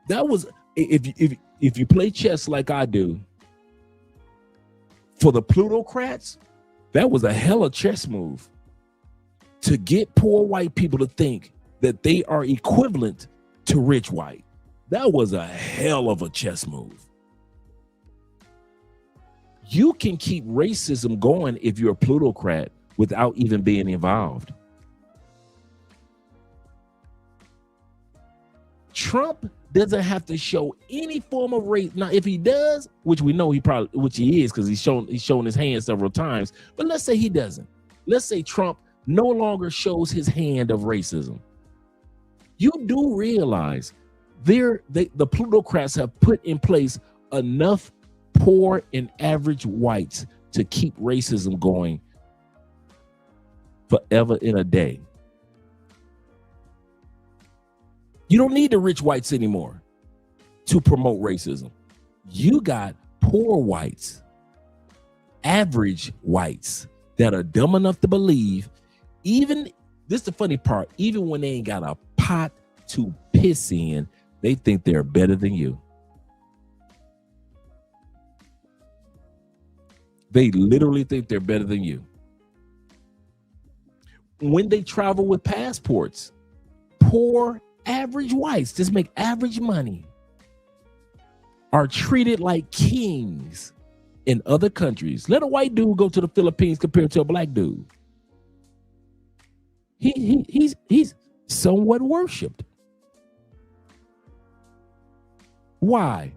that was, if you play chess like I do, for the plutocrats, that was a hella chess move to get poor white people to think that they are equivalent to rich white. That was a hell of a chess move. You can keep racism going if you're a plutocrat without even being involved. Trump doesn't have to show any form of race. Now, if he does, which we know which he is, because he's shown his hand several times. But let's say he doesn't. Let's say Trump no longer shows his hand of racism. You do realize the plutocrats have put in place enough poor and average whites to keep racism going forever in a day. You don't need the rich whites anymore to promote racism. You got poor whites, average whites that are dumb enough to believe, even, this is the funny part, even when they ain't got a pot to piss in, they think they're better than you. They literally think they're better than you. When they travel with passports, poor average whites just make average money. are treated like kings in other countries. Let a white dude go to the Philippines compared to a black dude. He's somewhat worshipped. Why?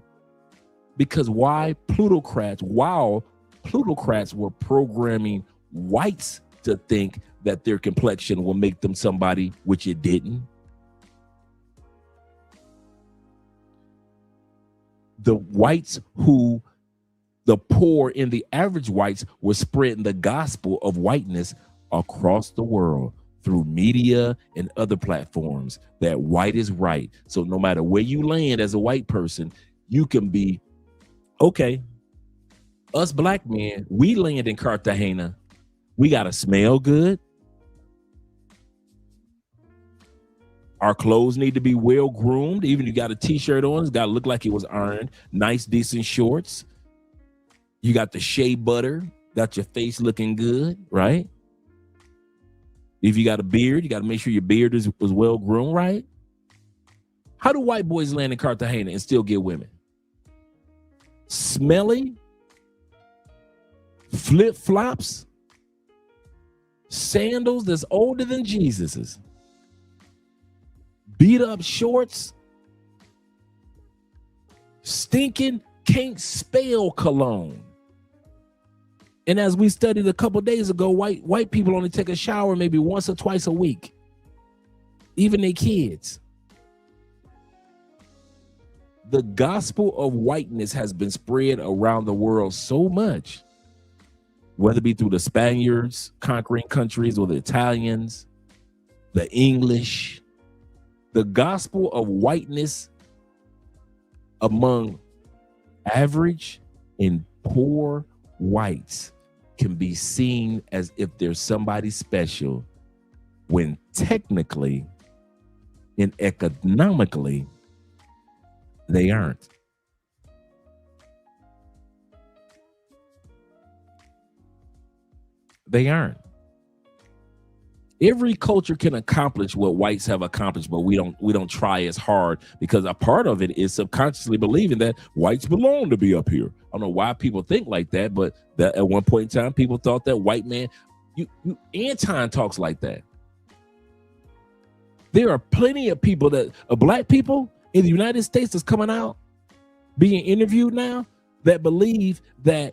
Because while plutocrats were programming whites to think that their complexion will make them somebody, which it didn't. The poor and the average whites were spreading the gospel of whiteness across the world through media and other platforms, that white is right. So no matter where you land as a white person, you can be, okay, us black men, we land in Cartagena. We got to smell good. Our clothes need to be well groomed. Even if you got a t-shirt on, it's got to look like it was ironed. Nice, decent shorts. You got the shea butter, got your face looking good, right? If you got a beard, you got to make sure your beard was well groomed, right? How do white boys land in Cartagena and still get women? Smelly, flip-flops, sandals that's older than Jesus's, beat up shorts, stinking can't spell cologne. And as we studied a couple days ago, white people only take a shower maybe once or twice a week, even their kids. The gospel of whiteness has been spread around the world so much, whether it be through the Spaniards conquering countries or the Italians, the English. The gospel of whiteness among average and poor whites can be seen as if there's somebody special, when technically and economically they aren't. They aren't. Every culture can accomplish what whites have accomplished, but we don't try as hard, because a part of it is subconsciously believing that whites belong to be up here. I don't know why people think like that, but that at one point in time, people thought that white man, Anton talks like that. There are plenty of people black people in the United States that's coming out, being interviewed now, that believe that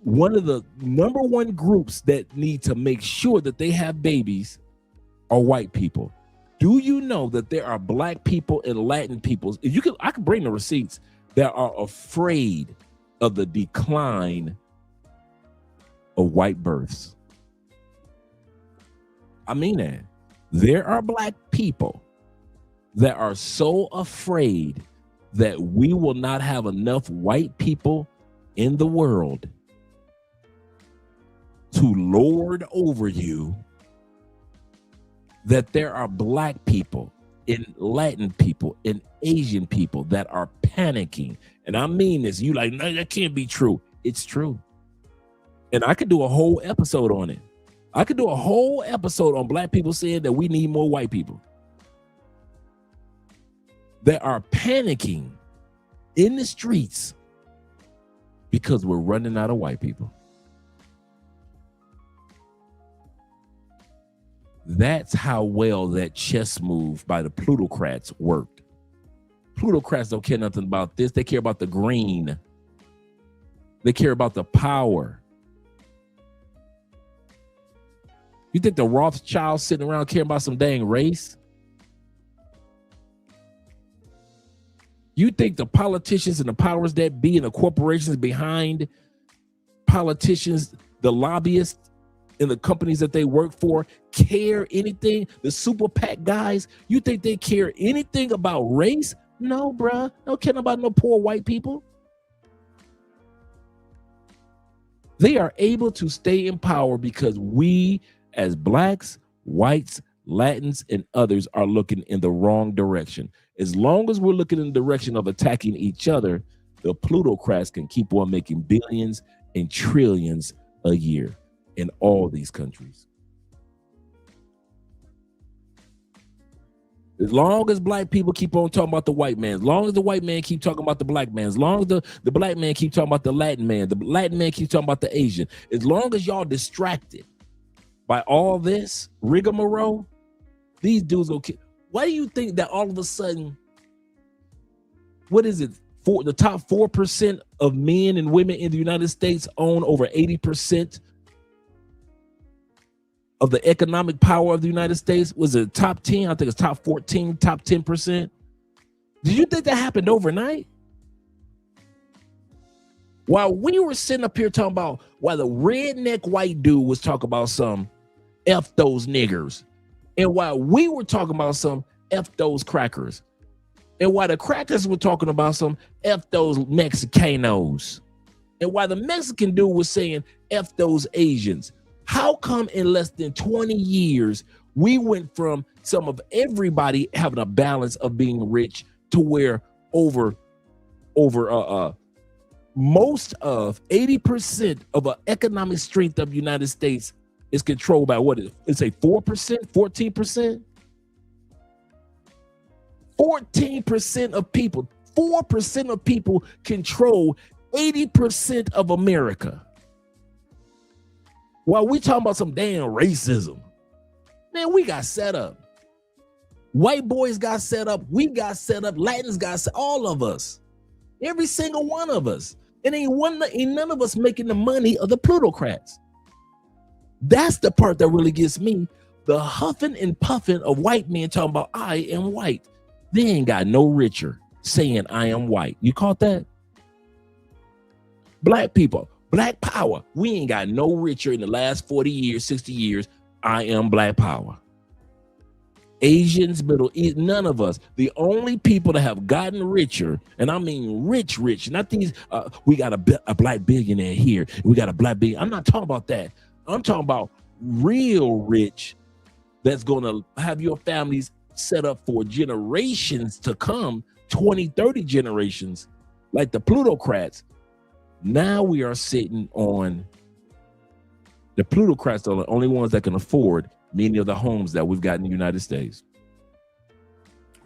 one of the number one groups that need to make sure that they have babies are white people. Do you know that there are black people and Latin peoples? I can bring the receipts, that are afraid of the decline of white births. I mean that. There are black people that are so afraid that we will not have enough white people in the world to lord over you, that there are black people and Latin people and Asian people that are panicking. And I mean this, you like, no, that can't be true. It's true. And I could do a whole episode on it. I could do a whole episode on black people saying that we need more white people, that are panicking in the streets because we're running out of white people. That's how well that chess move by the plutocrats worked. Plutocrats don't care nothing about this. They care about the green. They care about the power. You think the Rothschilds sitting around caring about some dang race? You think the politicians and the powers that be and the corporations behind politicians, the lobbyists and the companies that they work for, care anything? The super PAC guys, you think they care anything about race? No, bruh. They don't care about no poor white people. They are able to stay in power because we, as blacks, whites, Latins, and others, are looking in the wrong direction. As long as we're looking in the direction of attacking each other, the plutocrats can keep on making billions and trillions a year in all these countries. As long as black people keep on talking about the white man, as long as the white man keep talking about the black man, as long as the black man keep talking about the Latin man keep talking about the Asian, as long as y'all distracted by all this rigmarole, these dudes will kill. Why do you think that all of a sudden, what is it, the top 4% of men and women in the United States own over 80% of the economic power of the United States? Was it top 10? I think it's top 14, top 10%. Did you think that happened overnight? While we were sitting up here talking about, while the redneck white dude was talking about some F those niggers, and while we were talking about some F those crackers, and while the crackers were talking about some F those Mexicanos, and while the Mexican dude was saying F those Asians, how come in less than 20 years, we went from some of everybody having a balance of being rich to where over most of 80% of the economic strength of the United States is controlled by what is a 4%, 14%? 14% of people, 4% of people control 80% of America. While we talking about some damn racism, man, we got set up. White boys got set up. We got set up. Latins got set up. All of us. Every single one of us. And ain't none of us making the money of the plutocrats. That's the part that really gets me. The huffing and puffing of white men talking about I am white. They ain't got no richer saying I am white. You caught that? Black people, black power. We ain't got no richer in the last 40 years, 60 years. I am black power. Asians, Middle East, none of us. The only people that have gotten richer, and I mean rich, not these, we got a black billionaire here. We got a black billionaire. I'm not talking about that. I'm talking about real rich that's going to have your families set up for generations to come, 20, 30 generations, like the plutocrats. Now we are sitting on, the plutocrats are the only ones that can afford many of the homes that we've got in the United States.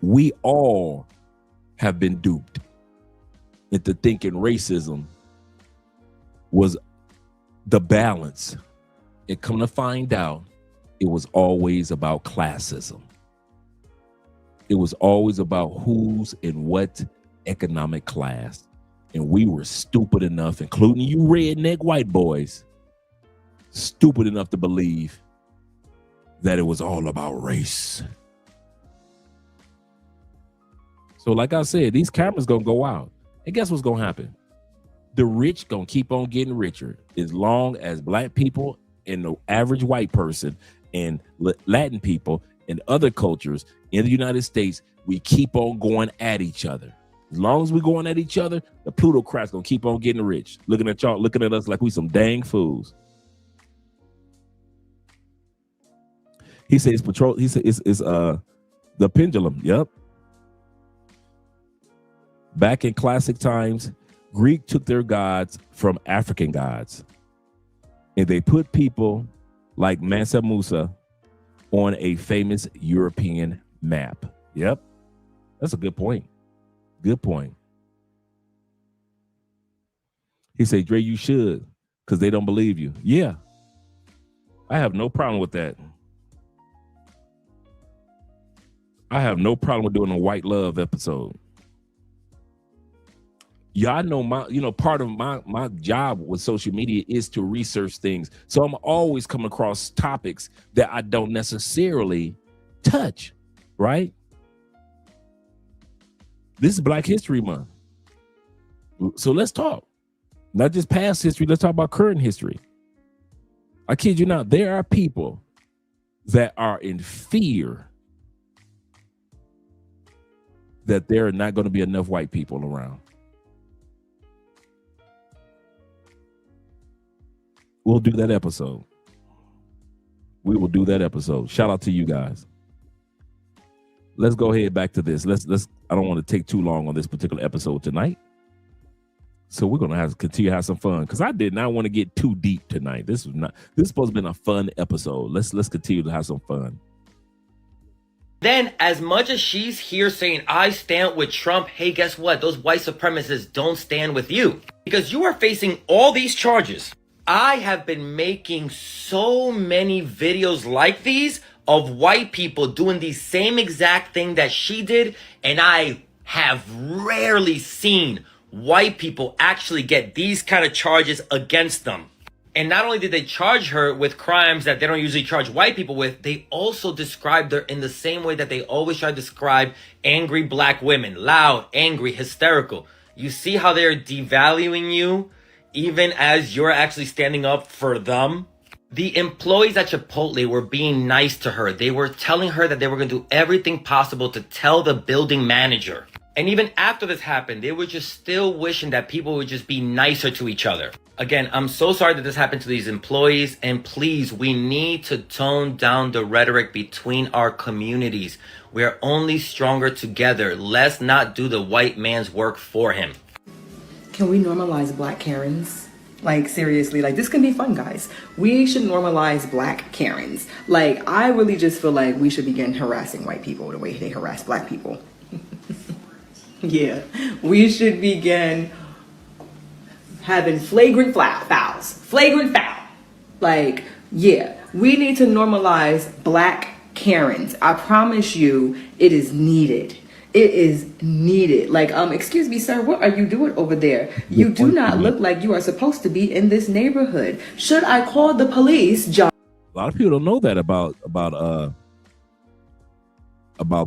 We all have been duped into thinking racism was the balance. And come to find out, it was always about classism. It was always about who's in what economic class. And we were stupid enough, including you redneck white boys, stupid enough to believe that it was all about race. So like I said, these cameras gonna go out. And guess what's gonna happen? The rich gonna keep on getting richer as long as black people and the average white person and Latin people and other cultures in the United States, we keep on going at each other. As long as we're going at each other, the plutocrats gonna keep on getting rich. Looking at y'all, looking at us like we some dang fools. He says patrol. He said it's the pendulum. Yep. Back in classic times, Greek took their gods from African gods, and they put people like Mansa Musa on a famous European map. Yep, that's a good point. Good point. He said, Dre, you should, because they don't believe you. Yeah, I have no problem with that. I have no problem with doing a white love episode. Y'all know part of my job with social media is to research things. So I'm always coming across topics that I don't necessarily touch, right? This is Black History Month. So let's talk. Not just past history, let's talk about current history. I kid you not, there are people that are in fear that there are not going to be enough white people around. We'll do that episode. We will do that episode. Shout out to you guys. Let's go ahead back to this. Let's I don't want to take too long on this particular episode tonight. So we're gonna have to continue to have some fun because I did not want to get too deep tonight. This is supposed to be a fun episode. Let's continue to have some fun. Then, as much as she's here saying, I stand with Trump, hey, guess what? Those white supremacists don't stand with you. Because you are facing all these charges. I have been making so many videos like these of white people doing the same exact thing that she did. And I have rarely seen white people actually get these kind of charges against them. And not only did they charge her with crimes that they don't usually charge white people with, they also described her in the same way that they always try to describe angry black women. Loud, angry, hysterical. You see how they're devaluing you even as you're actually standing up for them? The employees at Chipotle were being nice to her. They were telling her that they were going to do everything possible to tell the building manager. And even after this happened, they were just still wishing that people would just be nicer to each other. Again, I'm so sorry that this happened to these employees. And please, we need to tone down the rhetoric between our communities. We are only stronger together. Let's not do the white man's work for him. Can we normalize black Karens? Like, seriously, like, this can be fun, guys. We should normalize black Karens. Like, I really just feel like we should begin harassing white people the way they harass black people. Yeah, we should begin having flagrant fouls. Flagrant foul. Like, yeah, we need to normalize black Karens. I promise you, it is needed. It is needed. Like, excuse me, sir, what are you doing over there? You do not look like you are supposed to be in this neighborhood. Should I call the police, John? A lot of people don't know that about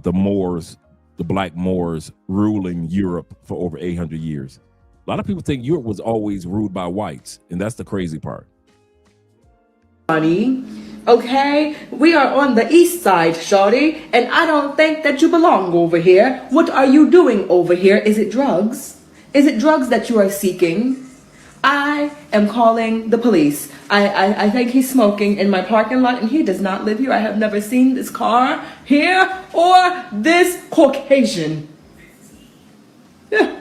the Moors, the black Moors ruling Europe for over 800 years. A lot of people think Europe was always ruled by whites, and that's the crazy part. Shawty, okay? We are on the east side, shawty, and I don't think that you belong over here. What are you doing over here? Is it drugs? Is it drugs that you are seeking? I am calling the police. I think he's smoking in my parking lot and he does not live here. I have never seen this car here or this Caucasian. Yeah,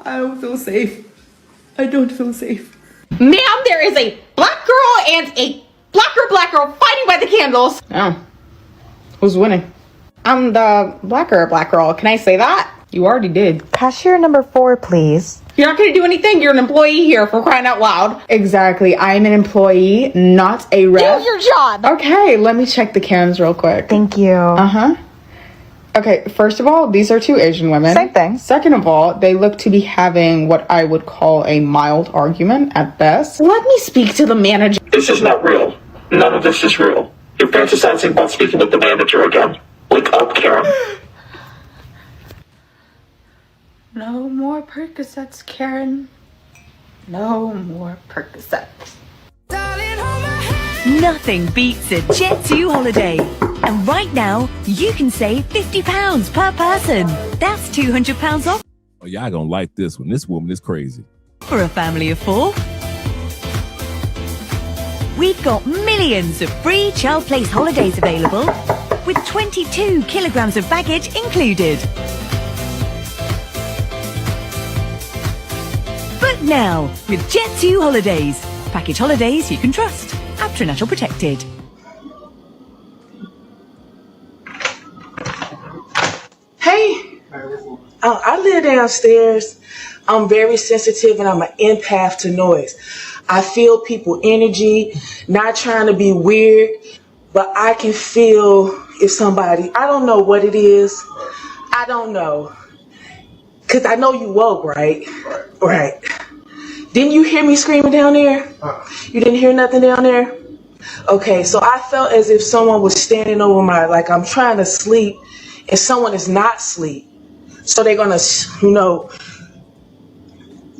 I don't feel safe. I don't feel safe. Ma'am, there is a black girl and a black girl fighting by the candles. Oh, who's winning? I'm the black girl. Can I say that? You already did. Cashier number 4, please. You're not going to do anything. You're an employee here, for crying out loud. Exactly. I'm an employee, not a rep. Do your job. Okay, let me check the cans real quick. Thank you. Uh-huh. Okay, first of all, these are 2 Asian women. Same thing. Second of all, they look to be having what I would call a mild argument at best. Let me speak to the manager. This is not real. None of this is real. You're fantasizing about speaking with the manager again. Wake up, Karen. No more Percocets, Karen. No more Percocets. Nothing beats a Jet2 holiday. And right now, you can save £50 per person. That's £200 off. Oh, y'all gonna like this one. This woman is crazy. For a family of 4. We've got millions of free child place holidays available with 22 kilograms of baggage included. But now, with Jet2 holidays. Package holidays you can trust. Aptronatural protected. Hey, I live downstairs. I'm very sensitive and I'm an empath to noise. I feel people energy, not trying to be weird, but I can feel if somebody, I don't know what it is. I don't know. Cause I know you woke, right? Right. Didn't you hear me screaming down there? You didn't hear nothing down there? Okay, so I felt as if someone was standing over my, like I'm trying to sleep and someone is not asleep. So they're gonna, you know,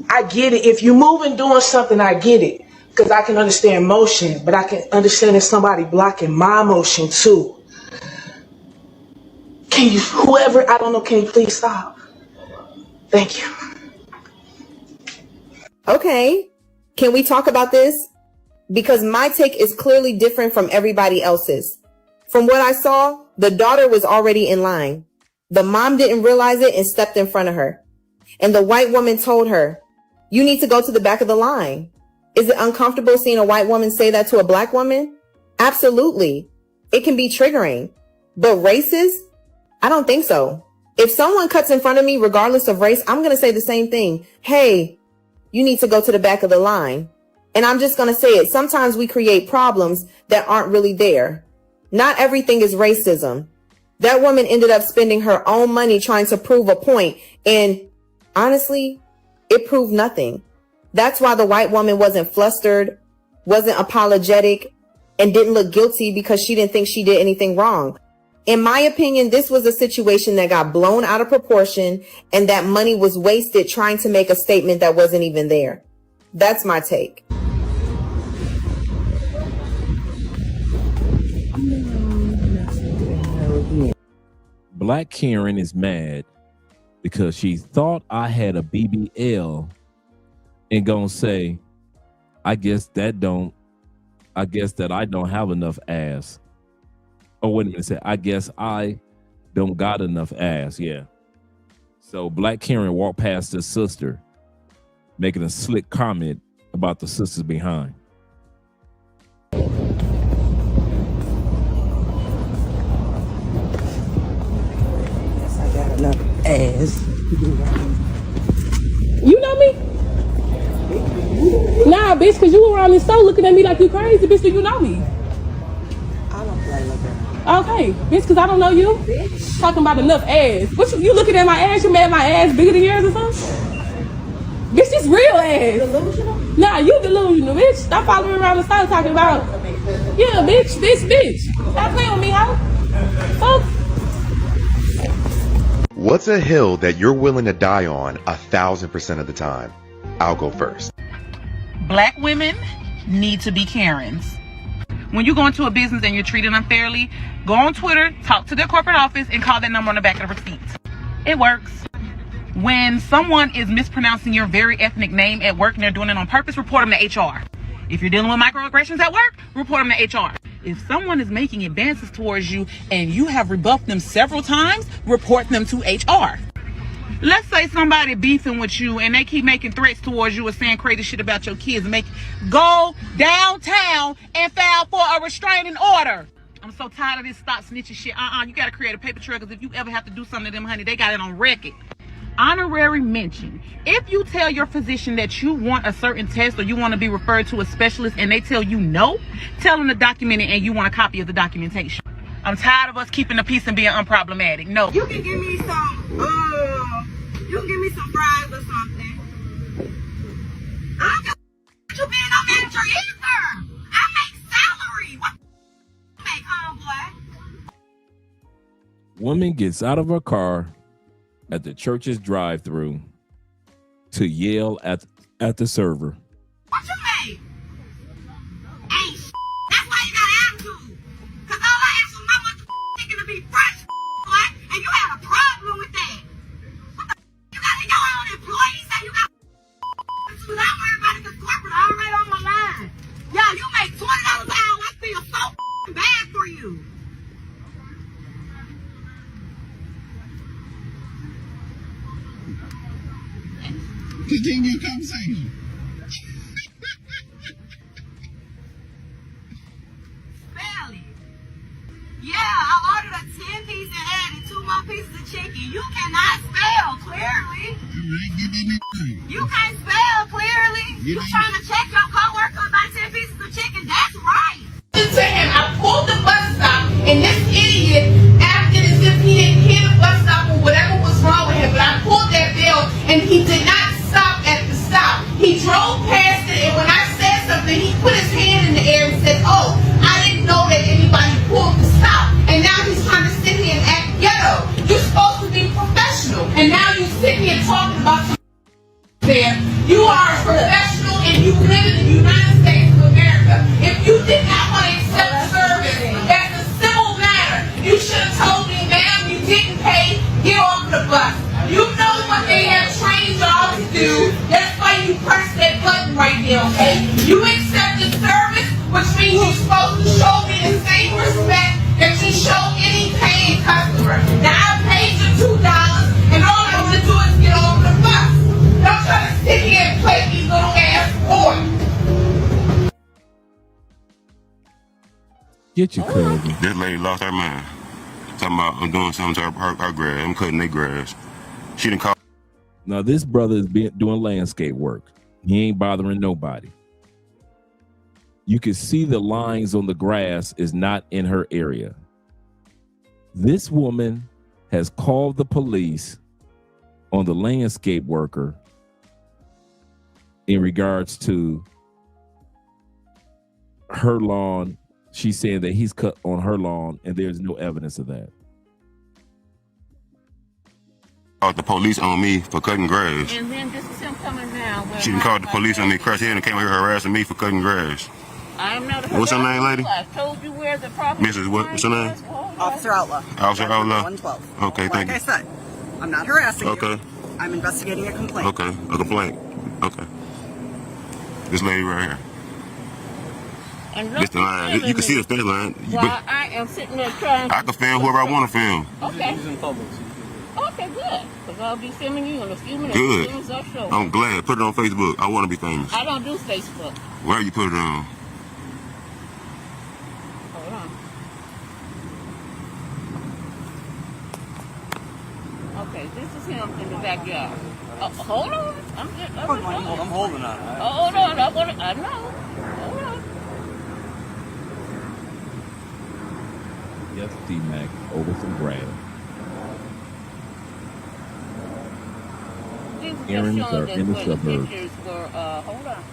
I get it. If you're moving, doing something, I get it. Because I can understand motion, but I can understand if somebody blocking my motion too. Can you, whoever, I don't know, can you please stop? Thank you. Okay, can we talk about this? Because my take is clearly different from everybody else's. From what I saw, the daughter was already in line. The mom didn't realize it and stepped in front of her. And the white woman told her, you need to go to the back of the line. Is it uncomfortable seeing a white woman say that to a black woman? Absolutely. It can be triggering. But racist? I don't think so. If someone cuts in front of me, regardless of race, I'm going to say the same thing. Hey, you need to go to the back of the line. And I'm just going to say it. Sometimes we create problems that aren't really there. Not everything is racism. That woman ended up spending her own money trying to prove a point. And honestly, it proved nothing. That's why the white woman wasn't flustered, wasn't apologetic, and didn't look guilty because she didn't think she did anything wrong. In my opinion, this was a situation that got blown out of proportion and that money was wasted trying to make a statement that wasn't even there. That's my take. Black Karen is mad because she thought I had a BBL and gonna say, I guess that I don't have enough ass. Oh, wait a minute, say, I guess I don't got enough ass. Yeah. So Black Karen walked past her sister, making a slick comment about the sisters behind. Ass. You know me? Nah, bitch, cause you around this store looking at me like you crazy, bitch. Do you know me? I don't play like that. Okay, bitch, cause I don't know you. Bitch. Talking about enough ass. What you looking at my ass? You mad my ass bigger than yours or something? Bitch, this real ass. Delusional? Nah, you delusional, bitch. Stop following me around the store talking about. Yeah, bitch, bitch. Stop playing with me, hoe. Fuck. What's a hill that you're willing to die on 1,000% of the time? I'll go first. Black women need to be Karens. When you go into a business and you're treated unfairly, go on Twitter, talk to their corporate office, and call that number on the back of the receipt. It works. When someone is mispronouncing your very ethnic name at work and they're doing it on purpose, report them to HR. If you're dealing with microaggressions at work, report them to HR. If someone is making advances towards you and you have rebuffed them several times, report them to HR. Let's say somebody beefing with you and they keep making threats towards you or saying crazy shit about your kids. Go downtown and file for a restraining order. I'm so tired of this stop snitching shit. You gotta create a paper trail, because if you ever have to do something to them, honey, they got it on record. Honorary mention. If you tell your physician that you want a certain test or you want to be referred to a specialist and they tell you no, tell them to document it and you want a copy of the documentation. I'm tired of us keeping the peace and being unproblematic. No. You can give me some fries or something. I don't care you being no manager either. I make salary. What you make, homeboy? Woman gets out of her car at the church's drive-thru to yell at the server. What you make? Ain't shit. That's why you got attitude. Cause all I asked was how much thinking to be fresh, boy, and you had a problem with that. What the you got your own employees and you got but I'm worried about it because corporate already on my line. Yeah, you make $20 an hour. I feel so bad for you. Continue conversation. Belly. Yeah, I ordered a 10-piece and added 2 more pieces of chicken. You cannot spell clearly. You can't spell clearly. You trying to check your coworker about 10 pieces of chicken? That's right. To him, I pulled the bus stop, and this idiot acted as if he didn't hear the bus stop or whatever was wrong with him. But I pulled that bell, and he did not stop at the stop. He drove past it, and when I said something, he put his hand in the air and said, "Oh, I didn't know that anybody pulled the stop." And now he's trying to sit here and act ghetto. You're supposed to be professional, and now you sit here talking about there. You are a professional, and you live in the United States of America. If you did not want to accept service, that's a civil matter. You should have told me, ma'am, you didn't pay. Get off the bus. You know what they have trained y'all to do. That's why you press that button right there, okay? You accepted service, which means you're supposed to show me the same respect that you show any paying customer. Now I paid you $2, and all I want to do is get off the bus. Don't try to sit here and play these little ass boys. Get your cousin. That lady lost her mind. talking about I'm doing something to her grass. I'm cutting their grass. She didn't call. Now this brother is doing landscape work. He ain't bothering nobody. You can see the lines on the grass is not in her area. This woman has called the police on the landscape worker in regards to her lawn. She's saying that he's cut on her lawn and there's no evidence of that. Called the police on me for cutting grass. And then this is him coming now. She done called the police on me, crashed here and came here harassing me for cutting grass. I am not. What's her name, lady? I told you where the property. Mrs. What? What's her name? Officer Outlaw. Officer Outlaw. 112. Okay, thank Like you. I said, I'm not harassing Okay. you. I'm investigating a complaint. Okay, a complaint. Okay. This lady right here. And This the line. You can see the fence line. While I am sitting there trying. I can film whoever I want to film. Okay. Okay, good. Because I'll be filming you in a few minutes. Good. As soon as I show. I'm glad. Put it on Facebook. I want to be famous. I don't do Facebook. Where you put it on? Hold on. Okay, this is him in the backyard. Hold on. I'm holding on. Hold on. I know. Hold on. Yes, D-Mac over some grass. Errands are in the suburbs. Hold on.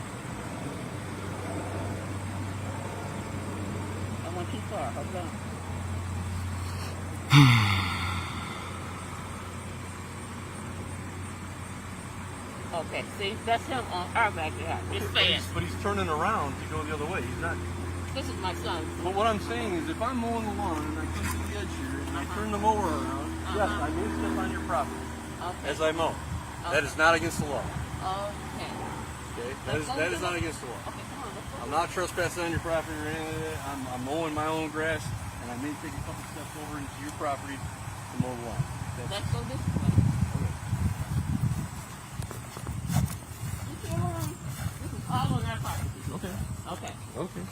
I went too far. Hold on. Okay, see, that's him on our backyard. It's fast. But he's turning around to go the other way. He's not. This is my son. But what I'm saying is, if I'm mowing the lawn and I come to the edge here and I turn the mower around, yes, I may step on your property as I mow. That is not against the law. Okay. Okay. That is not against the law. Okay, come on. I'm not trespassing on your property or anything like that. I'm mowing my own grass, and I may take a couple steps over into your property to mow the lawn. Let's go this way. This is all on our property. Okay. Okay. Okay.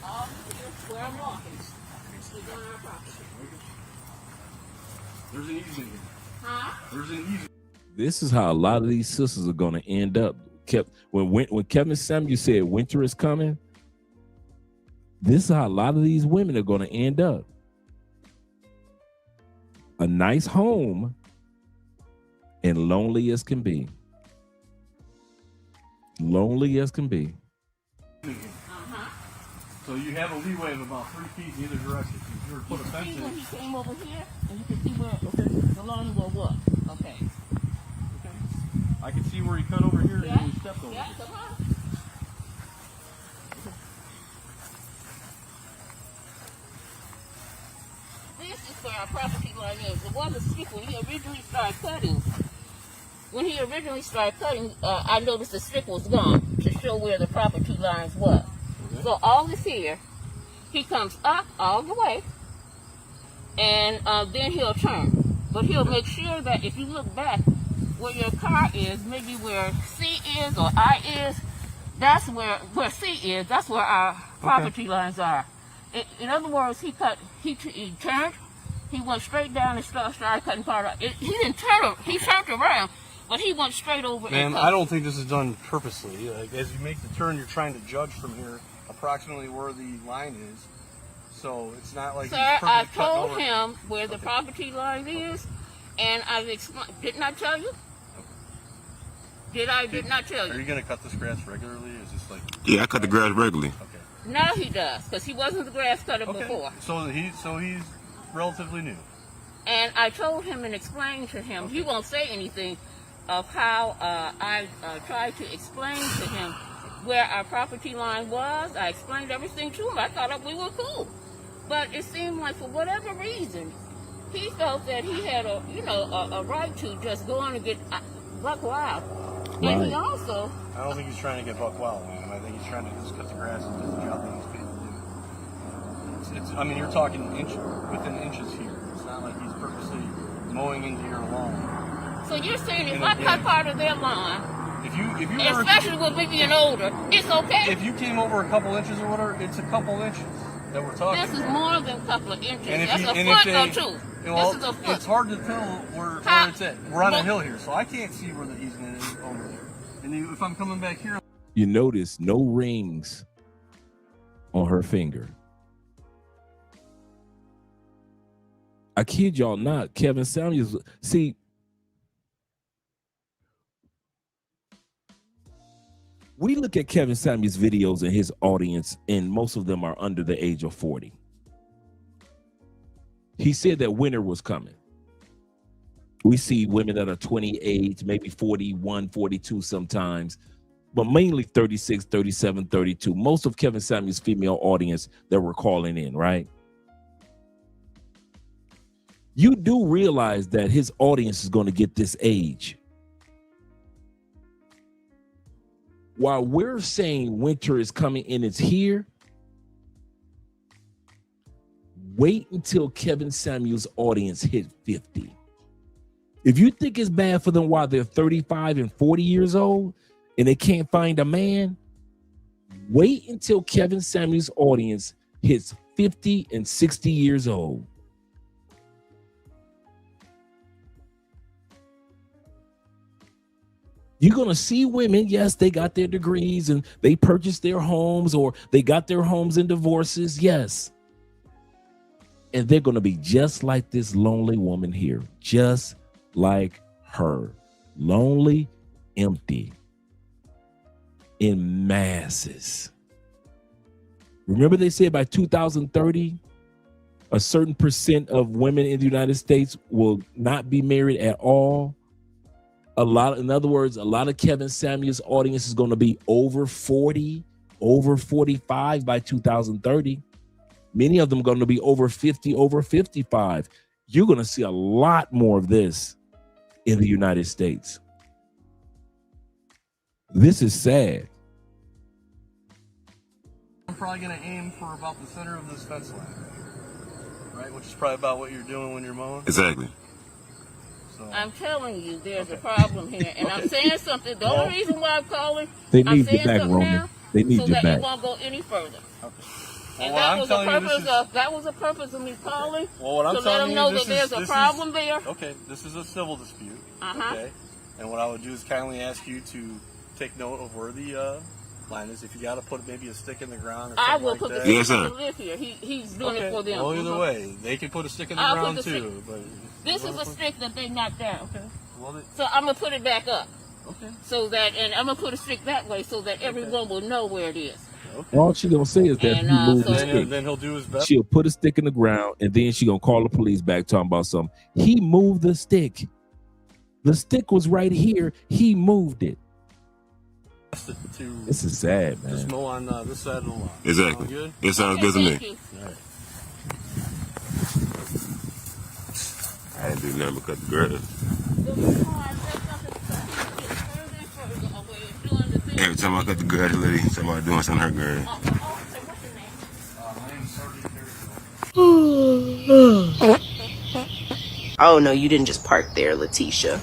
All here where I'm walking. This is on our property. There's an easement here. Huh? There's an easement. This is how a lot of these sisters are going to end up. When Kevin Samuel said winter is coming, this is how a lot of these women are going to end up. A nice home and lonely as can be. Lonely as can be. So you have a leeway of about 3 feet in either direction. If you were to put a fence in. When he came over here, and you can see where the lawn will what? Okay. I can see where he cut over here and then he stepped over. Yeah, come on. This is where our property line is. It wasn't strip when he originally started cutting. When he originally started cutting, I noticed the strip was gone to show where the property lines was. So all this here, he comes up all the way, and then he'll turn. But he'll make sure that if you look back where your car is, maybe where C is or I is, that's where C is, that's where our property lines are. In other words, he turned, he went straight down and started cutting part of it. He didn't turn, he turned around, but he went straight over and cut. I don't think this is done purposely. Like, as you make the turn, you're trying to judge from here approximately where the line is. So it's not like Sir, I told him where the property line is, and I've explained. Didn't I tell you? Did not tell you? Are you going to cut this grass regularly? Is this like? Yeah, I cut the grass regularly. Okay. Now he does, because he wasn't the grass cutter before. So he's relatively new. And I told him and explained to him. He won't say anything of how I tried to explain to him where our property line was. I explained everything to him. I thought we were cool. But it seemed like for whatever reason, he felt that he had a right to just go on and get buck wild. Right. And he also... I don't think he's trying to get buck wild, man. I think he's trying to just cut the grass and do the job that he's paid to do. I mean, you're talking within inches here. It's not like he's purposely mowing into your lawn. So you're saying if I cut part of their lawn, if you especially with me being older, it's okay? If you came over a couple inches or whatever, it's a couple inches. that we're talking This is about. more than a couple of inches. And if That's you- a and foot if or they- two. Well, This is a foot. it's hard to tell where it's at. We're on a hill here, so I can't see where the easement is over there. And if I'm coming back here, You notice no rings on her finger. I kid y'all not. Kevin Samuels. See, we look at Kevin Samuels' videos and his audience, and most of them are under the age of 40. He said that winter was coming. We see women that are 28, maybe 41, 42 sometimes, but mainly 36, 37, 32. Most of Kevin Samuels' female audience that were calling in, right? You do realize that his audience is going to get this age. While we're saying winter is coming and it's here, wait until Kevin Samuels' audience hit 50. If you think it's bad for them while they're 35 and 40 years old and they can't find a man, wait until Kevin Samuels' audience hits 50 and 60 years old. You're going to see women, yes, they got their degrees and they purchased their homes or they got their homes in divorces, yes. And they're going to be just like this lonely woman here, just like her. Lonely, empty, in masses. Remember they said by 2030, a certain percent of women in the United States will not be married at all. In other words, a lot of Kevin Samuels' audience is going to be over 40, over 45 by 2030. Many of them are going to be over 50, over 55. You're going to see a lot more of this in the United States. This is sad. I'm probably going to aim for about the center of this fence line, right? Which is probably about what you're doing when you're mowing. Exactly. So. I'm telling you, there's a problem here, and I'm saying something. The only reason why I'm calling, They I'm need you saying back, something Roman. now, They need so you that back. it won't go any further. Okay. And Well, that was the purpose of me calling. Well, what I'm to let telling them you, know this that there's is, a problem there. Okay, this is a civil dispute. Uh-huh. Okay, and what I would do is kindly ask you to take note of where the line is. If you got to put maybe a stick in the ground or something I will like put that. the stick to live here. He's doing it for them. Well, either way, they can put a stick in the I'll ground put the too. But this is a stick that they knocked down. Okay. Well, so I'm gonna put it back up. Okay. So that, and I'm gonna put a stick that way so that everyone will know where it is. Okay. All she gonna say is that And, he moved so the stick. Then he'll do his best. She'll put a stick in the ground and then she gonna call the police back talking about something. He moved the stick. The stick was right here. He moved it. This is sad, man. Just mow on this side of the line. Exactly. Sound good? It sounds good to me. All right. I didn't do nothing but cut the grass. Every time I cut the grass, the lady somebody doing something to her grass. Oh no, you didn't just park there, Letitia.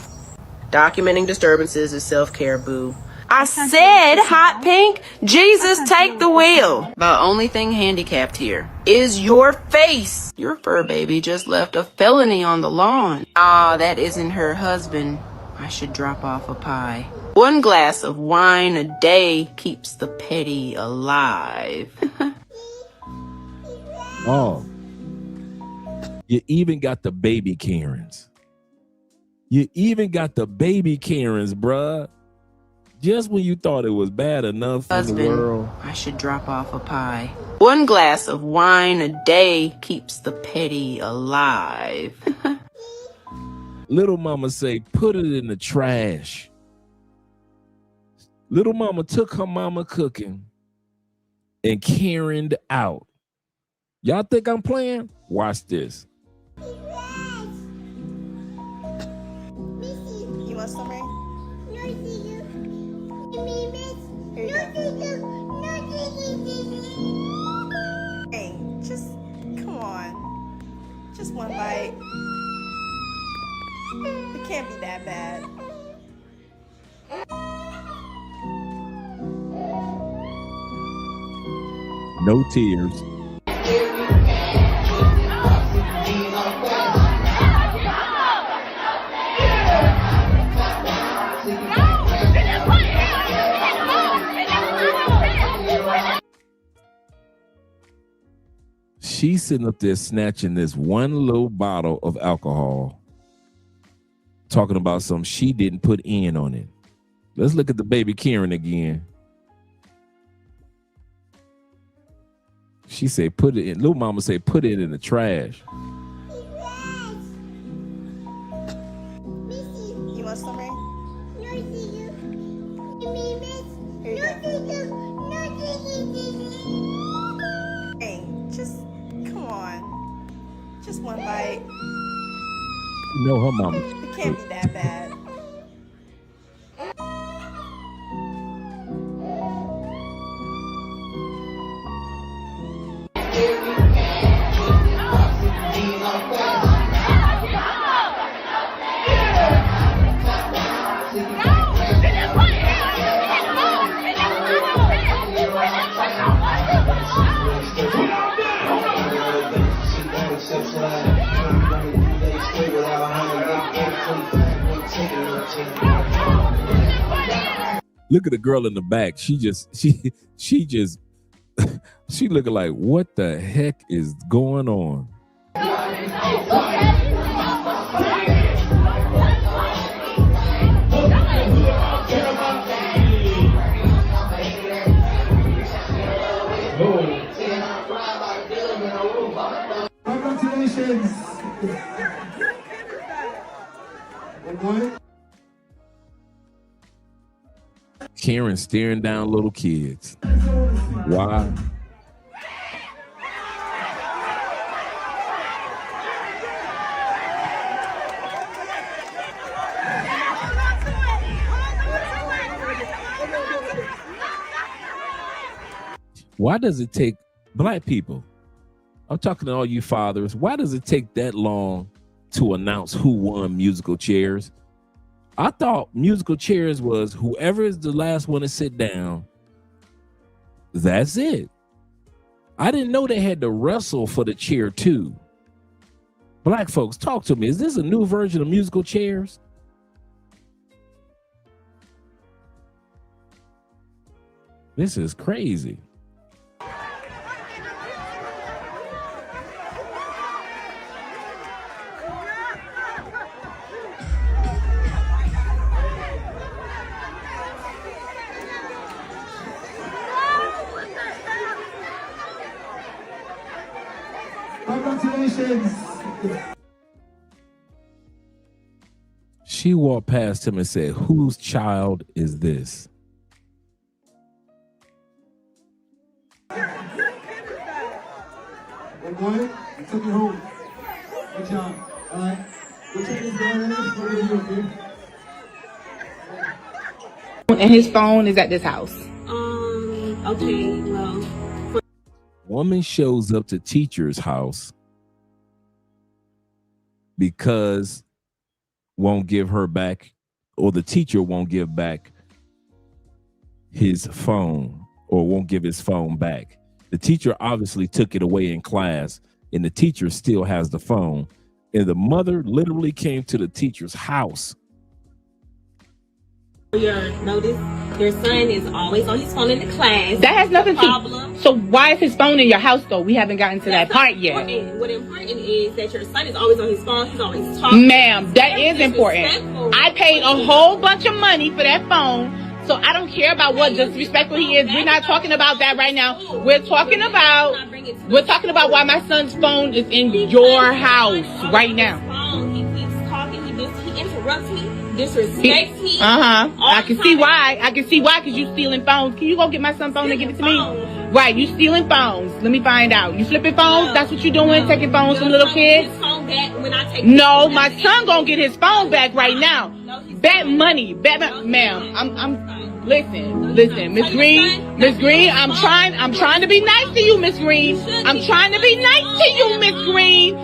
Documenting disturbances is self-care, boo. I said, hot pink, Jesus, take the wheel. The only thing handicapped here is your face. Your fur baby just left a felony on the lawn. Ah, that isn't her husband. I should drop off a pie. 1 glass of wine a day keeps the petty alive. Oh. You even got the baby Karens. You even got the baby Karens, bruh. Just when you thought it was bad enough in the world. I should drop off a pie. 1 glass of wine a day keeps the petty alive. Little mama say, put it in the trash. Little mama took her mama cooking and Karen'd out. Y'all think I'm playing? Watch this. You want some rain? Here you go. Hey, just come on. Just 1 bite. It can't be that bad. No tears. She's sitting up there snatching this one little bottle of alcohol, talking about something she didn't put in on it. Let's look at the baby Karen again. She said, put it in. Little mama said, put it in the trash. You want some rain? Here you go. Hey, just come on. Just one bite. You know her mama. It can't be that bad. Look at the girl in the back. She looking like, what the heck is going on? Congratulations. Karen staring down little kids. Why? Why does it take black people? I'm talking to all you fathers. Why does it take that long to announce who won musical chairs? I thought musical chairs was whoever is the last one to sit down. That's it. I didn't know they had to wrestle for the chair too. Black folks, talk to me. Is this a new version of musical chairs? This is crazy. Congratulations. She walked past him and said, whose child is this? Good boy, I took you home. Good job. All right. We'll take this down there. And his phone is at this house. Okay, well. Woman shows up to teacher's house because won't give her back, or the teacher won't give back his phone, or won't give his phone back. The teacher obviously took it away in class, and the teacher still has the phone. And the mother literally came to the teacher's house. Your notice, your son is always on his phone in the class. That has nothing to. So why is his phone in your house though? We haven't gotten to that part yet. What important is that your son is always on his phone. He's always talking. Ma'am, that is important. I paid a whole bunch of money for that phone. So I don't care about what disrespectful he is. We're not talking about that right now. We're talking about why my son's phone is in your house right now. He keeps talking. He interrupts me, disrespects me. I can see why. Because you stealing phones. Can you go get my son's phone and give it to me? Right, you stealing phones. Let me find out. You flipping phones? That's what you doing? Taking phones from little kids? No, my son gonna get his phone back right now. Bet money. Ma'am, I'm listen, Miss Green, I'm trying to be nice to you, Miss Green. I'm trying to be nice to you, Miss Green.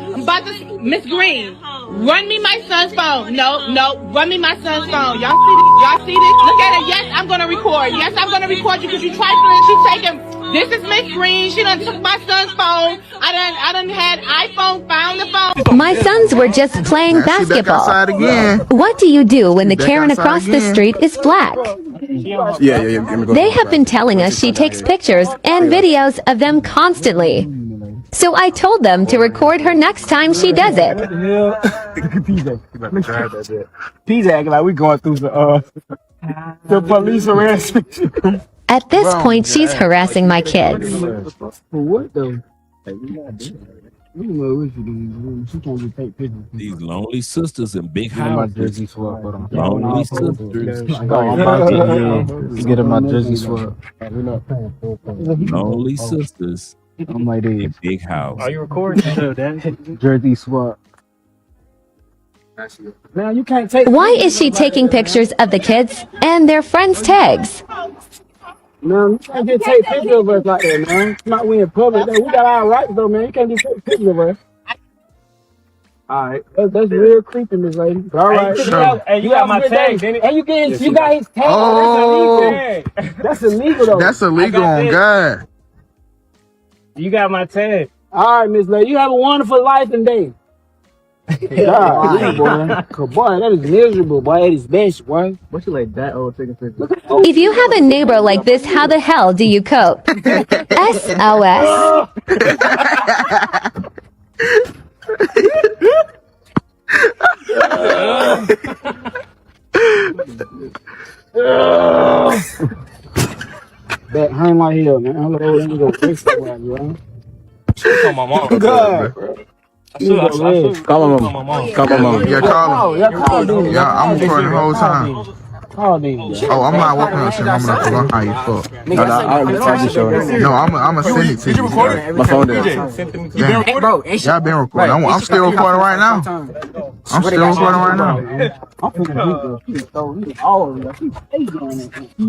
Miss Green, run me my son's phone. No, run me my son's phone. Y'all see this? Look at it. Yes, I'm gonna record. Yes, I'm gonna record you because you trifling. She's taking. This is Miss Green. She done took my son's phone. I done had iPhone, found the phone. My sons were just playing basketball. What do you do when the Karen across the street is black? Yeah. They have been telling us she takes pictures and videos of them constantly. So I told them to record her next time she does it. What the hell? P's acting like we going through the police harassment. At this point, she's harassing my kids. For what though? These lonely sisters in big Get in my jersey houses. swap, hold on. Lonely sisters. Get in my jersey swap. Lonely sisters I'm like in this. big house. Are you recording? Jersey swap. Now you can't take. Why is she taking pictures of the kids and their friends' tags? No, you can't just take pictures of us like that, man. It's not we in public though. We got our rights though, man. You can't just take pictures of us. Alright, that's real creepy, Miss Lady. Alright, Hey, you got my tag, didn't it? And you got his tag. Oh. That's illegal though. That's illegal on God. You got my tag. Alright, Miss Lady, you have a wonderful life and day. God, yeah, boy. Boy, that is miserable, boy. At its best, boy. What's you like that old taking pictures? If you have a neighbor like this, how the hell do you cope? SOS. That hang right here, man. I'm gonna go fix that one, bro. Call my mom. God, bro. Call my mom. Call my mom. Yeah, call him. Yeah, I'm recording the whole time. Call these. Oh, I'm not working on shit. I'm not going how you fuck. No, I'ma send it to you. My phone did. Yeah. Y'all been recording. I'm still recording right now. I'm still recording right now.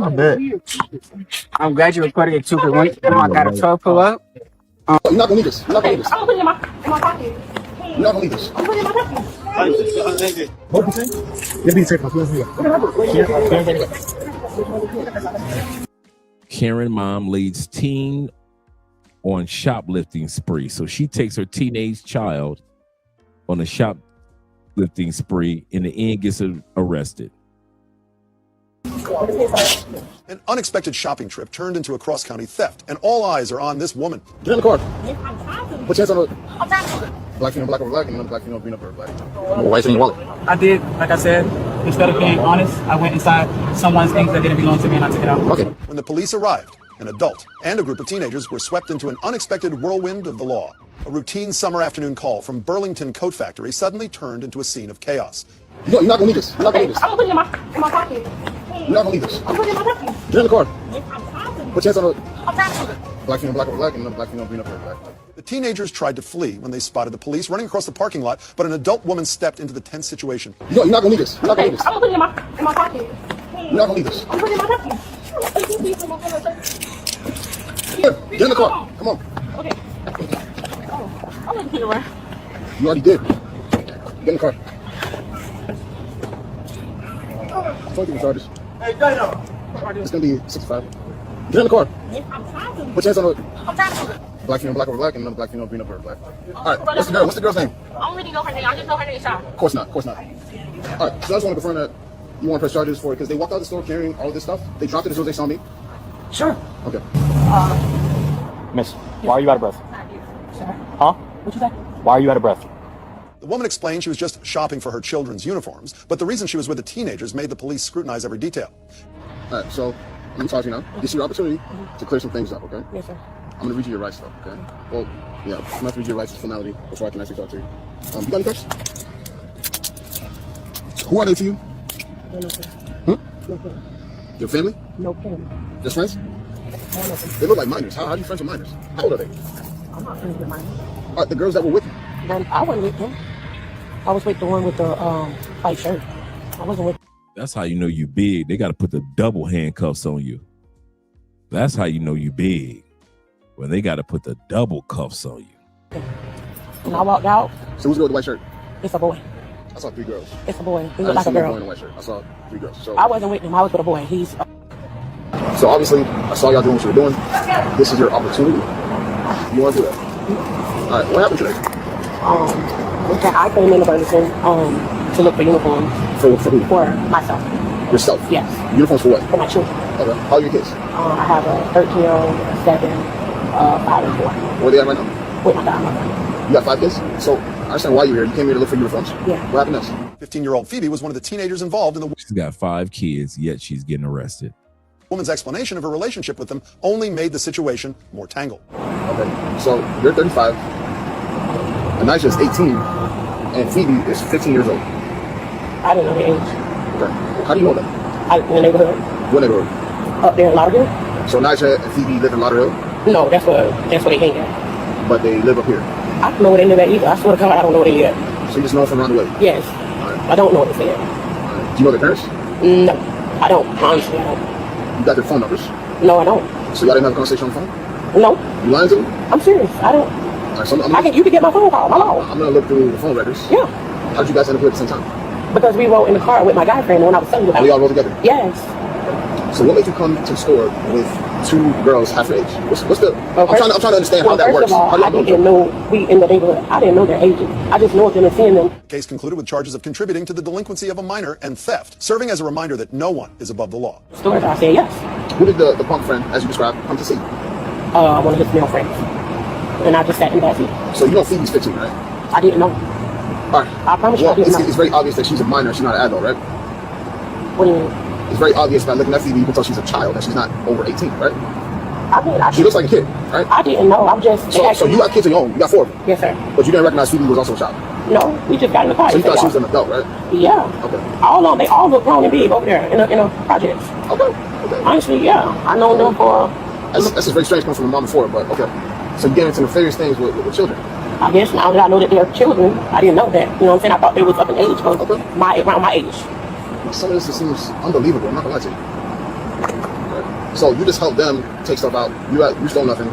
I bet. I'm glad you recorded it too, because when I got a truck pull up. You're not gonna need this. You're not gonna need this. I'm putting it in my pocket. You're not gonna need this. I'm putting it in my pocket. Karen mom leads teen on shoplifting spree. So she takes her teenage child on a shoplifting spree. In the end, gets arrested. An unexpected shopping trip turned into a cross-county theft, and all eyes are on this woman. Get in the car. Put your hands on the black female, black over black, and another black female, green over black. Why is it in your wallet? I did, like I said, instead of being honest, I went inside someone's things that didn't belong to me and I took it out. Okay. When the police arrived, an adult and a group of teenagers were swept into an unexpected whirlwind of the law. A routine summer afternoon call from Burlington Coat Factory suddenly turned into a scene of chaos. You're not gonna need this. You're not gonna need this. I'm putting it in my pocket. You're not gonna need this. I'm putting it in my pocket. Get in the car. Put your hands on the black female, black over black, and another black female, green over black. The teenagers tried to flee when they spotted the police running across the parking lot, but an adult woman stepped into the tense situation. You're not gonna need this. You're not gonna need this. I'm putting it in my pocket. You're not gonna need this. I'm putting it in my pocket. Here, get in the car. Come on. Okay. I'm gonna put it around. You already did. Get in the car. Fuck the charges. Hey, Dino. It's gonna be 65. Get in the car. Put your hands on the black female, black over black, and another black female, green over black. All right. What's the girl's name? I don't really know her name. I just know her name, Sean. Of course not. Of course not. All right. So I just want to confirm that you want to press charges for it because they walked out of the store carrying all of this stuff. They dropped it as soon as they saw me. Sure. Okay. Miss, why are you out of breath? Sir? Huh? What you say? Why are you out of breath? The woman explained she was just shopping for her children's uniforms, but the reason she was with the teenagers made the police scrutinize every detail. All right. So let me talk to you now. This is your opportunity to clear some things up, okay? Yes, sir. I'm going to read you your rights, though, okay? Well, yeah, I'm going to have to read your rights as formality before I can actually talk to you. You got any questions? Who are they to you? No, sir. Hmm? No, sir. Your family? No family. Just friends? No, nothing. They look like minors. How are you friends with minors? How old are they? I'm not friends with mine. All right, the girls that were with you. Then I wasn't with him. I was with the one with the white shirt. I wasn't with. That's how you know you big. They got to put the double handcuffs on you. That's how you know you big. When they got to put the double cuffs on you. When I walked out. So who's the girl with the white shirt? It's a boy. I saw 3 girls. It's a boy. He I looked like a didn't see no girl. boy in a white shirt. I saw 3 girls. So I wasn't with him. I was with a boy. He's. So obviously, I saw y'all doing what you were doing. This is your opportunity. You want to do that? All right. What happened today? I came into Burlington to look for uniforms. For who? For myself. Yourself? Yes. Uniforms for what? For my children. Okay. How are your kids? I have a 13-year-old, 7, 5, and 4. Where are they at right now? with my godmother. You got 5 kids? So I understand why you're here. You came here to look for uniforms? Yeah. What happened next? 15-year-old Phoebe was one of the teenagers involved in the She's got 5 kids, yet she's getting arrested. woman's explanation of her relationship with them only made the situation more tangled. Okay, so you're 35, Anaisha is 18, and Phoebe is 15 years old. I didn't know the age. Okay, how do you know that? In the neighborhood. What neighborhood? Up there in Lauderhill. So Anaisha and Phoebe live in Lauderhill? No, that's where they hang at. But they live up here? I don't know where they live at either. I swear to God, I don't know where they live. So you just know from around the way? Yes. I don't know what they said. Do you know their parents? No, I don't. Honestly, I don't. You got their phone numbers? No, I don't. So y'all didn't have a conversation on the phone? No. You lying to me? I'm serious. I don't. All right, so you can get my phone call. Hello. I'm going to look through the phone records. Yeah. How did you guys end up here at the same time? Because we rode in the car with my guy friend when I was telling you about it. We all rode together? Yes. So what made you come to the store with 2 girls half your age? What's the? I'm trying to understand how that works. First of all, I didn't know we in the neighborhood. I didn't know their ages. I just know them and seeing them. Case concluded with charges of contributing to the delinquency of a minor and theft, serving as a reminder that no one is above the law. Stores, I said yes. Who did the punk friend, as you described, come to see? One of his male friends. And I just sat in that seat. So you know Phoebe's 15, right? I didn't know. All right. I promise you I didn't know. It's very obvious that she's a minor, she's not an adult, right? What do you mean? It's very obvious by looking at Phoebe, you can tell she's a child, that she's not over 18, right? I mean, she looks like a kid, right? I didn't know. I'm just. So you got kids of your own. You got 4 of them. Yes, sir. But you didn't recognize Phoebe was also a child. No, we just got in the car. So you thought she was an adult, right? Yeah. Okay. They all look grown and big over there in a project. Okay. Honestly, yeah. I know them for. That's just very strange coming from a mom before, but okay. So you get into nefarious things with children. I guess now that I know that they're children, I didn't know that. You know what I'm saying? I thought they was up in age, because around my age. Some of this just seems unbelievable. I'm not gonna lie to you. So you just help them take stuff out. You stole nothing.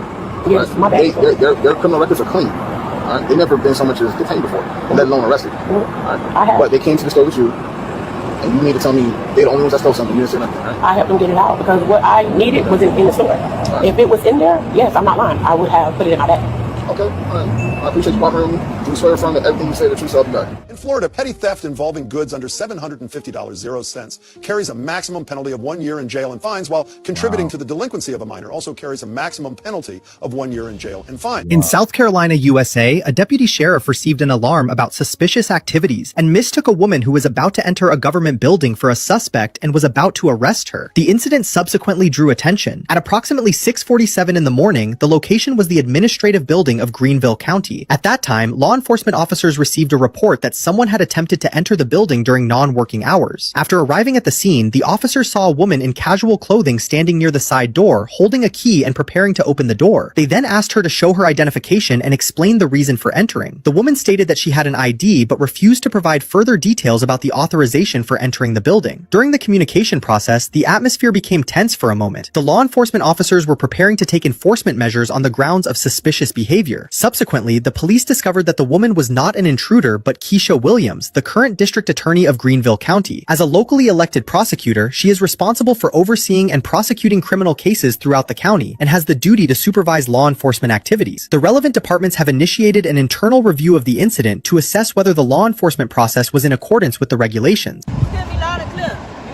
Yes, right? my bad. Their criminal records are clean. All right? They've never been so much as detained before, let alone arrested. All right? I have. But they came to the store with you, and you need to tell me they're the only ones that stole something. You didn't say nothing, right? I helped them get it out because what I needed was in the store. Right. If it was in there, yes, I'm not lying. I would have put it in my bag. Okay, all right. I appreciate you partnering with me. You swear from that everything you say the truth, so I'll be back. In Florida, petty theft involving goods under $750.00 carries a maximum penalty of 1 year in jail and fines, while contributing to the delinquency of a minor also carries a maximum penalty of 1 year in jail and fines. In South Carolina, USA, a deputy sheriff received an alarm about suspicious activities and mistook a woman who was about to enter a government building for a suspect and was about to arrest her. The incident subsequently drew attention. At approximately 6:47 in the morning, the location was the administrative building of Greenville County. At that time, law enforcement officers received a report that someone had attempted to enter the building during non-working hours. After arriving at the scene, the officers saw a woman in casual clothing standing near the side door, holding a key and preparing to open the door. They then asked her to show her identification and explain the reason for entering. The woman stated that she had an ID but refused to provide further details about the authorization for entering the building. During the communication process, the atmosphere became tense for a moment. The law enforcement officers were preparing to take enforcement measures on the grounds of suspicious behavior. Subsequently, the police discovered that the woman was not an intruder but Keisha Williams, the current district attorney of Greenville County. As a locally elected prosecutor, she is responsible for overseeing and prosecuting criminal cases throughout the county and has the duty to supervise law enforcement activities. The relevant departments have initiated an internal review of the incident to assess whether the law enforcement process was in accordance with the regulations. You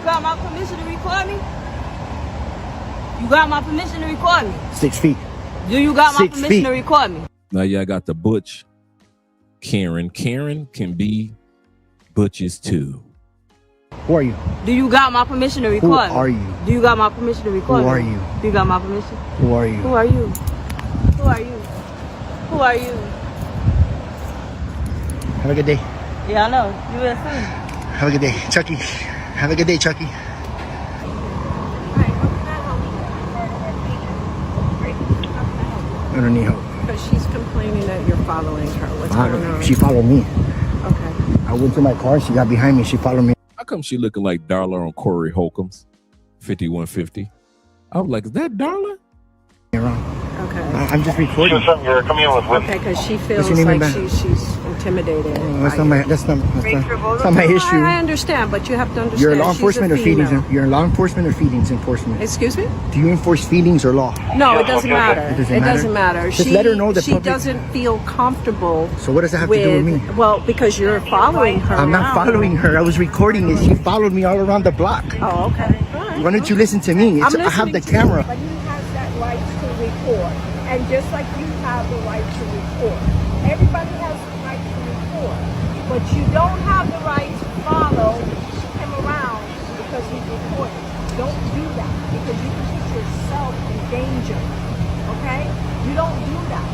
got my permission to record me? You got my permission to record me? 6 feet. Do you got my permission to record me? Now y'all got the Butch, Karen. Karen can be Butches too. Who are you? Do you got my permission to record me? Who are you? Do you got my permission to record me? Who are you? Do you got my permission? Who are you? Who are you? Who are you? Who are you? Have a good day. Yeah, I know. You will soon. Have a good day, Chucky. Have a good day, Chucky. I don't need help. Because she's complaining that you're following her. What's going on? She followed me. Okay. I went to my car. She got behind me. She followed me. How come she looking like Darla on Corey Holcomb's 5150? I was like, is that Darla? You're wrong. Okay. I'm just recording. Okay, because she feels like she's intimidated. That's not my issue. I understand, but you have to understand. You're law enforcement or feelings? You're law enforcement or feelings enforcement? Excuse me? Do you enforce feelings or law? No, it doesn't matter. It doesn't matter. Just let her know that she doesn't feel comfortable. So what does that have to do with me? Well, because you're following her. I'm not following her. I was recording it. She followed me all around the block. Oh, okay. Why don't you listen to me? I have the camera. But he has that right to record. And just like you have the right to record. report. Everybody has the right to report, but you don't have the right to follow him around because he's reporting. Don't do that because you can put yourself in danger. Okay? You don't do that.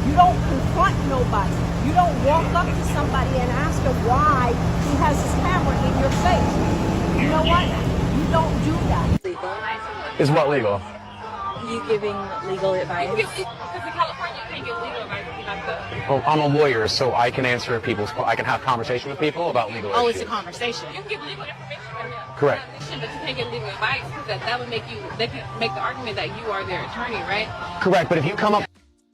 You don't confront nobody. You don't walk up to somebody and ask him why he has his camera in your face. You know what? You don't do that. Is what legal? You giving legal advice? Because in California, you can't get legal advice if you're not the. Well, I'm a lawyer, so I can answer people's. I can have conversation with people about legal Oh, issues. it's a conversation. You can give legal information. Correct. But you can't get legal advice because that would make you. They can make the argument that you are their attorney, right? Correct. But if you come up.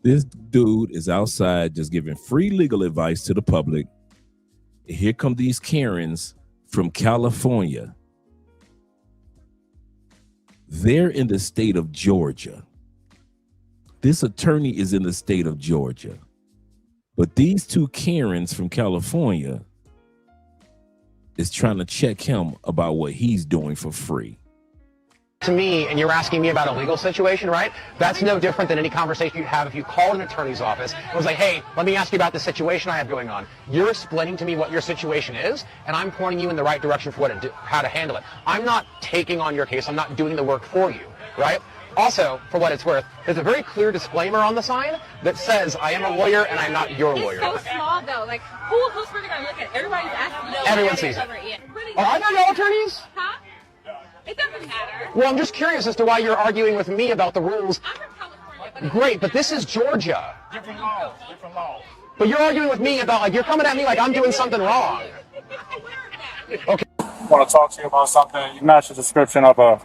This dude is outside just giving free legal advice to the public. Here come these Karens from California. They're in the state of Georgia. This attorney is in the state of Georgia. But these two Karens from California is trying to check him about what he's doing for free. To me, and you're asking me about a legal situation, right? That's no different than any conversation you'd have if you called an attorney's office and was like, hey, let me ask you about the situation I have going on. You're explaining to me what your situation is, and I'm pointing you in the right direction for how to handle it. I'm not taking on your case. I'm not doing the work for you, right? Also, for what it's worth, there's a very clear disclaimer on the sign that says, I am a lawyer and I'm not your lawyer. It's so small, though. Like, who's really going to look at it? Everybody's asking. No, Everyone sees it. Yeah. Really, Are there no attorneys? Huh? It doesn't matter. Well, I'm just curious as to why you're arguing with me about the rules. I'm from California. But Great, but this is Georgia. Different laws, different laws. But you're arguing with me about, like, you're coming at me like I'm doing something wrong. Okay. I want to talk to you about something. You match the description of a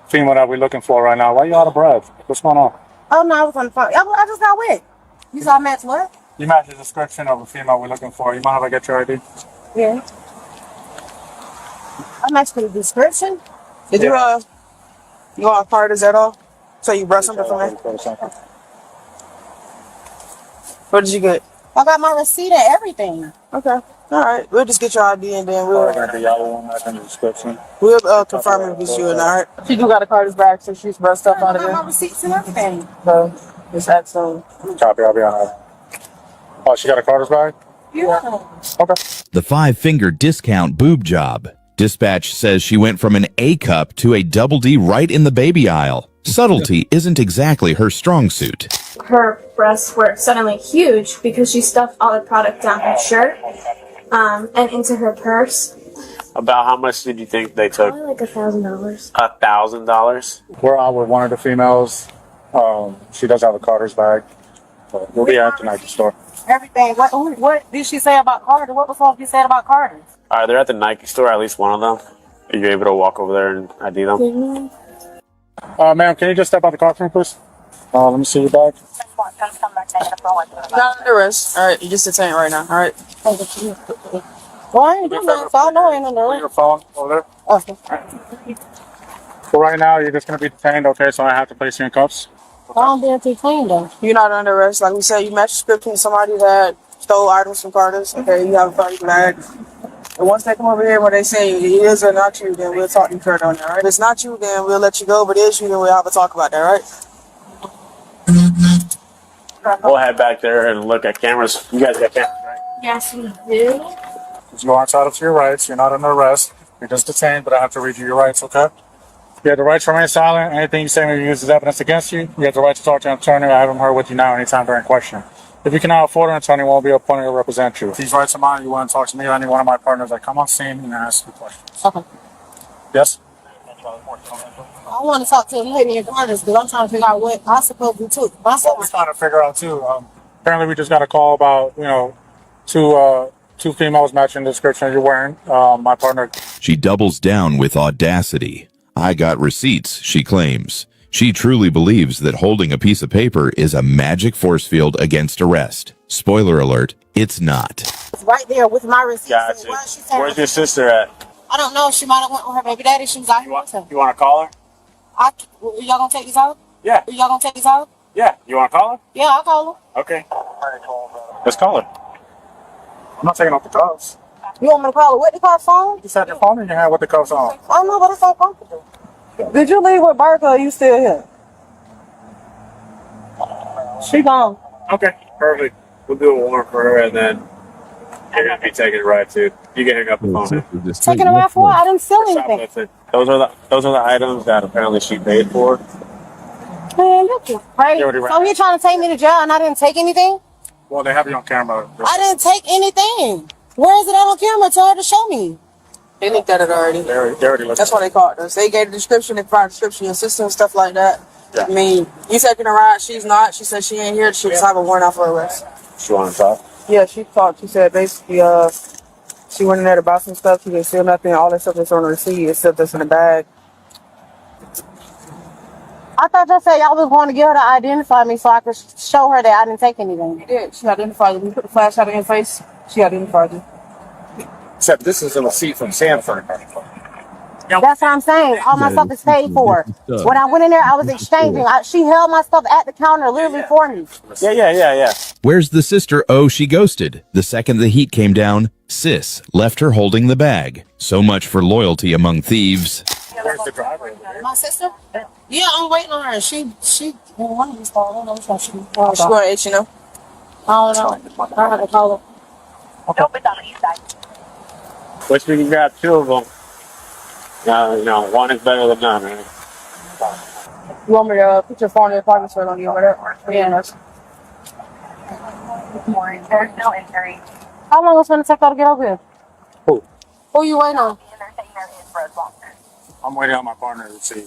female that we're looking for right now. Why you out of breath? What's going on? Oh, no, I was on the phone. I just got wet. You saw match what? You match the description of a female we're looking for. You mind if I get your ID? Yeah. I matched the description. Did you go on Carter's at all? So you brought something from me? What did you get? I got my receipt and everything. Okay. All right. We'll just get your ID and then we'll The yellow one that's in the description. we'll confirm if it's you or not. All right. She do got a Carter's bag, so she's brought stuff out of I got my there. receipts and everything. So just act soon. Copy, I'll be on that. Oh, she got a Carter's bag? Yeah. Okay. The 5-finger discount boob job. Dispatch says she went from an A cup to a double D right in the baby aisle. Subtlety isn't exactly her strong suit. Her breasts were suddenly huge because she stuffed all the product down her shirt and into her purse. About how much did you think they took? Probably like $1,000. $1,000? We're out with one of the females. She does have a Carter's bag. So we'll be at the Nike store. Everything. What did she say about Carter? What the fuck you said about Carter? All right, they're at the Nike store, at least one of them. Are you able to walk over there and ID them? Ma'am, can you just step out the car for me, please? Let me see your bag. Not under arrest. All right. You just detained right now. All right. Well, I ain't doing nothing, so I know I ain't under Put arrest. your phone over there. Okay. So right now, you're just going to be detained, okay? So I have to place you in cuffs. I don't be detained though. You're not under arrest. Like we said, you match description to somebody that stole items from Carter's. Okay. You have a Carter's bag. And once they come over here, when they say it is or not you, then we'll talk to you further on that, right? If it's not you, then we'll let you go. But it is you, then we'll have a talk about that, right? We'll head back there and look at cameras. You guys got cameras, right? Yes, we do. You are entitled to your rights. You're not under arrest. You're just detained, but I have to read you your rights, okay? You have the right to remain silent. Anything you say may be used as evidence against you. You have the right to talk to an attorney. I have him here with you now anytime during question. If you cannot afford an attorney, won't be appointed to represent you. If these rights are mine, you want to talk to me or any one of my partners that come on scene and ask you questions. Okay. Yes? I want to talk to the lady in Carter's because I'm trying to figure out what I'm supposed to do. What we're trying to figure out too. Apparently, we just got a call about two females matching the description you're wearing. My partner. She doubles down with audacity. I got receipts, she claims. She truly believes that holding a piece of paper is a magic force field against arrest. Spoiler alert, it's not. It's right there with my receipt. Gotcha. Where's your sister at? I don't know. She might have went with her baby daddy. She was out here with him. You want to call her? Y'all gonna take these out? Yeah. Y'all gonna take these out? Yeah. You want to call her? Yeah, I'll call her. Okay. Let's call her. I'm not taking off the cuffs. You want me to call her with the cuffs on? You just had your phone in your hand with the cuffs on. I know, but it's so comfortable. Did you leave with Barker or are you still here? She gone. Okay. Perfect. We'll do a warrant for her, and then you're gonna be taking a ride too. You can hang up the phone. Taking a ride for what? I didn't steal anything. Those are the items that apparently she paid for. Man, look, right? So you're trying to take me to jail and I didn't take anything? Well, they have you on camera. I didn't take anything. Where is it on camera? Tell her to show me. They looked at it already. They already looked. That's why they called us. They gave the description, they provided description, your sister and stuff like that. Yeah. I mean, you taking a ride, she's not. She said she ain't here. She was have a warrant out for arrest. She want to talk? Yeah, she talked. She said basically, she went in there to buy some stuff. She didn't steal nothing. All that stuff that's on the receipt is stuff that's in the bag. I thought y'all said y'all was going to get her to identify me so I could show her that I didn't take anything. You did. She identified you. We put the flashlight in your face. She identified you. Except this is a receipt from Sanford. That's what I'm saying. All my stuff is paid for. When I went in there, I was exchanging. She held my stuff at the counter literally for me. Yeah. Where's the sister? Oh, she ghosted. The second the heat came down, Sis left her holding the bag. So much for loyalty among thieves. Where's the driver? My sister? Yeah, I'm waiting on her. She one of these calls. I don't know which one she She going to H&M? I don't know. I have to call her. Okay. Nope, it's on the east side. Which we can grab two of them. One is better than none, right? You want me to put your phone in your pocket so I don't need over there? Yeah, that's. There's no injury. How long is it going to take her to get over here? Who you waiting on? I'm waiting on my partner to see.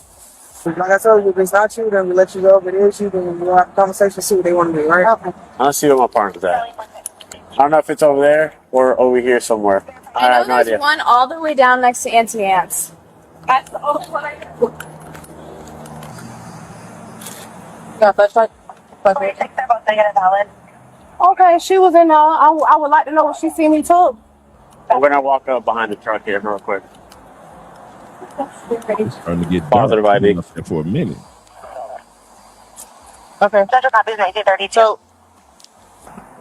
Like I told you, if it's not you, then we let you go. If it is you, then we'll have a conversation, see what they want to do, right? Okay. I'll see what my partner's at. I don't know if it's over there or over here somewhere. I have no idea. There's one all the way down next to Auntie Anne's. That's the only one I know. Yeah, flashlight. Okay, she was in there. I would like to know what she seen me took. I'm gonna walk up behind the truck here real quick. Starting to get Positive dark ID for a minute. Okay. So,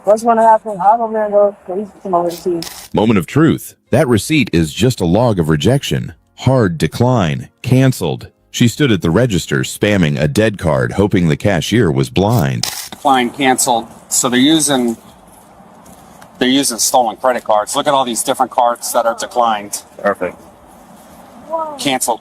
what's going to happen? I'll go there and go. Please come over to see. Moment of truth. That receipt is just a log of rejection. Hard decline. Canceled. She stood at the register spamming a dead card, hoping the cashier was blind. Decline, canceled. So they're using stolen credit cards. Look at all these different cards that are declined. Perfect. Canceled.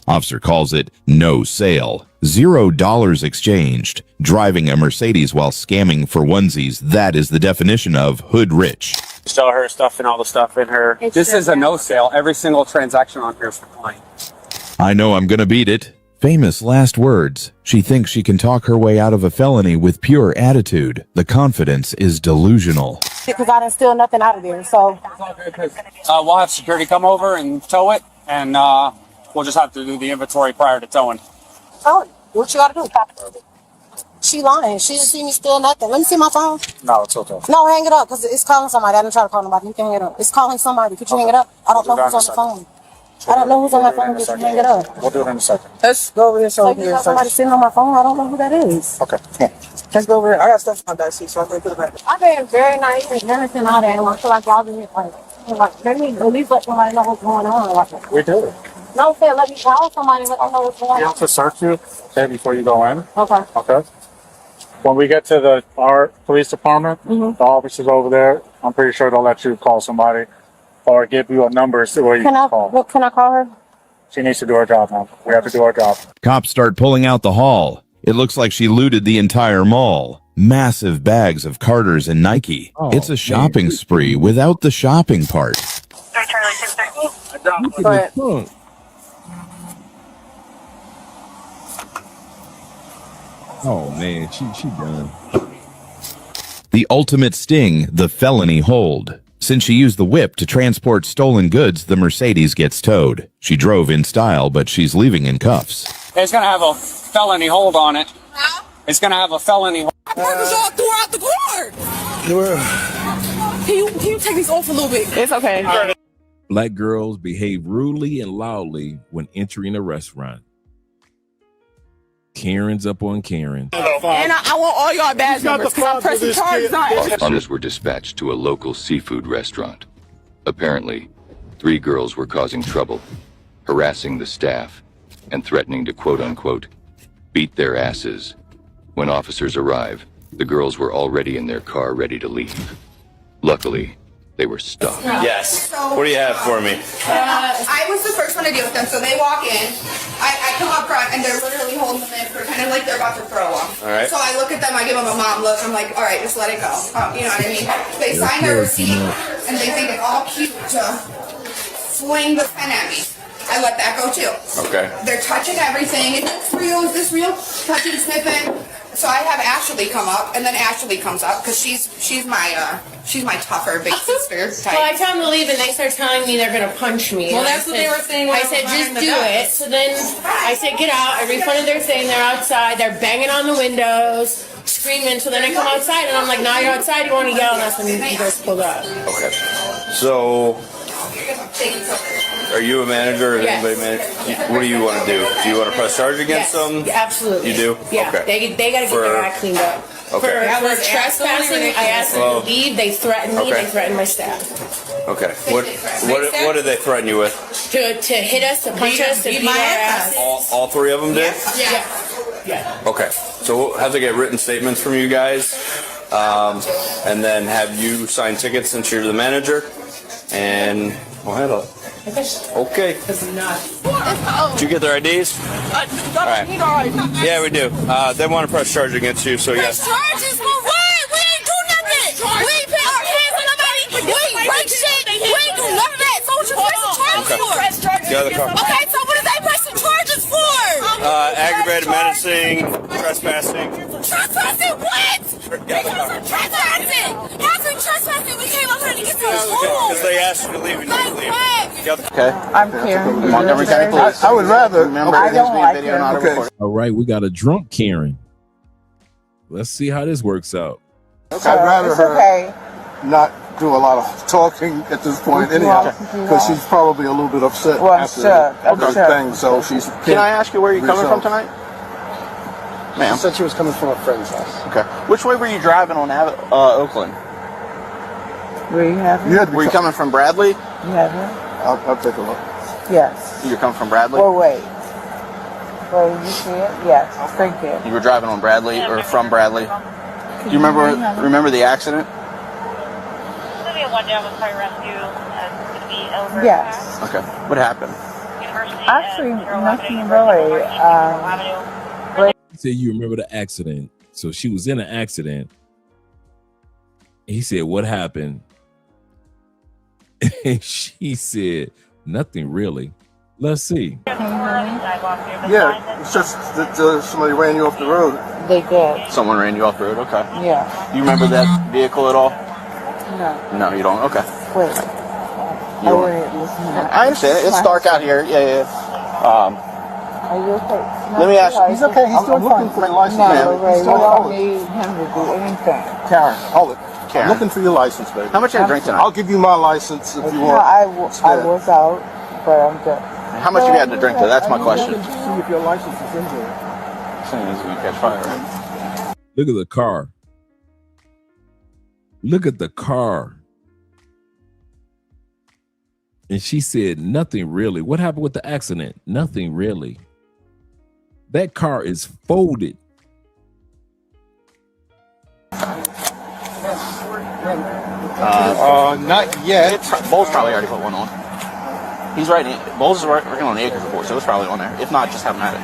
Officer calls it no sale. $0 exchanged. Driving a Mercedes while scamming for onesies. That is the definition of hood rich. Show her stuff and all the stuff in her. This is a no sale. Every single transaction on here is declined. I know I'm gonna beat it. Famous last words. She thinks she can talk her way out of a felony with pure attitude. The confidence is delusional. Because I didn't steal nothing out of there, so. We'll have security come over and tow it, and we'll just have to do the inventory prior to towing. Oh, what you gotta do? She lying. She didn't see me steal nothing. Let me see my phone. No, it's okay. No, hang it up, because it's calling somebody. I didn't try to call nobody. You can hang it up. It's calling somebody. Could you hang it up? I don't know who's on the phone. I don't know who's on my phone. Could you hang it up? We'll do it in a second. Let's go over here. So Like, you got somebody sitting on my phone. I don't know who that is. Okay, come on. Let's go over here. I got stuff in my back seat, so I can put it back. I've been very nice and innocent and all that, and I feel like y'all been like, let me at least let somebody know what's going on. Like, We do. no, say let me call somebody and let them know what's going We on. have to search you before you go in. Okay. Okay. When we get to our police department, the officers over there, I'm pretty sure they'll let you call somebody or give you a number where you can call. What can I call her? She needs to do her job now. We have to do our job. Cops start pulling out the haul. It looks like she looted the entire mall. Massive bags of Carter's and Nike. It's a shopping spree without the shopping part. Go ahead. Oh man, she done. The ultimate sting, the felony hold. Since she used the whip to transport stolen goods, the Mercedes gets towed. She drove in style, but she's leaving in cuffs. It's going to have a felony hold on it. It's going to have a felony hold. Purpose all throughout the court. Can you take these off a little bit? It's okay. Black girls behave rudely and loudly when entering a restaurant. Karen's up on Karen. And I want all y'all badge numbers because I'm pressing charges on it. Officers were dispatched to a local seafood restaurant. Apparently, 3 girls were causing trouble, harassing the staff, and threatening to quote-unquote, beat their asses. When officers arrive, The girls were already in their car ready to leave. Luckily, they were stopped. Yes. What do you have for me? I was the first one to deal with them, so they walk in. I come up front, and they're literally holding them in for kind of like they're about to throw them. All right. So I look at them, I give them a mom look. I'm like, all right, just let it go. You know what I mean? They sign their receipt, and they think it's all cute to fling the pen at me. I let that go too. Okay. They're touching everything. Is this real? Is this real? Touching, sniffing. So I have Ashley come up, and then Ashley comes up because she's my tougher big sister type. Well, I tell them to leave, and they start telling me they're gonna punch me. Well, And that's what they were saying when I I said, was just buying do the it. guns. So then I said, get out. I refunded their thing. They're outside. They're banging on the windows, screaming. So then I come outside, and I'm like, now you're outside. You want to yell? And that's when you guys pulled up. Okay. So, are you a manager or is Yes. anybody manage? What do you want to do? Do you want to press charge against them? Yeah, absolutely. You do? Yeah. Okay. They got to get their act cleaned up. Okay. For trespassing, I asked them to leave. They threatened me. Okay. They threatened my staff. Okay. What did they threaten you with? To hit us, to punch us, to beat our asses. All three of them did? Yeah. Okay. So we'll have to get written statements from you guys, and then have you sign tickets since you're the manager, and we'll handle it. Okay. Did you get their IDs? All right. Yeah, we do. They want to press charge against you, so yes. Charges for what? We ain't do nothing. We ain't pay our hands on nobody. We ain't break shit. We ain't do none of that. So what you pressing charges for? Get out of the car. Okay, so what are they pressing charges for? Aggravated menacing, trespassing. Trespassing what? Trespassing. How's we trespassing? We came up here to get some food. Because they asked you to leave and you didn't leave. Okay. I'm Karen. Montgomery County Police. I would rather. Remember, I don't like video, not Karen. recording. All right, we got a drunk Karen. Let's see how this works out. I'd rather It's her okay. not do a lot of talking at this point, anyhow, because she's probably a little bit upset Well, I'm after shook. I'm the shook. thing. So she's. Can I ask you where you're coming from tonight? Ma'am. She said she was coming from a friend's house. Okay. Which way were you driving on Oakland? Where you have You were you coming from Bradley? You have it? I'll take a look. Yes. You're coming from Bradley? Well, wait. Well, you see it? Yes. Thank you. You were driving on Bradley or from Bradley? Do you remember the accident? Yes. Okay. What happened? Actually, nothing really. He said, you remember the accident. So she was in an accident. He said, what happened? And she said, nothing really. Let's see. Yeah, it's just that somebody ran you off the road. They did. Someone ran you off the road? Okay. Yeah. You remember that vehicle at all? No. No, you don't? Okay. Wait. You don't- I understand. It's dark out here. Yeah. Are you okay? Let me ask you. He's okay. He's doing fine. For your license, No, ma'am. Ray, we Hold don't it. need him to do anything. Karen, hold it. Karen. I'm looking for your license, baby. How much you drink tonight? I'll give you my license if you No, want. I was out, but I'm good. How much you had to drink though? That's my question. See if your license is in there. Saying is we catch fire. Right? Look at the car. Look at the car. And she said, nothing really. What happened with the accident? Nothing really. That car is folded. Not yet. Bowles probably already put one on. He's writing. Bowles is working on the acres report, so it's probably on there. If not, just have him add it.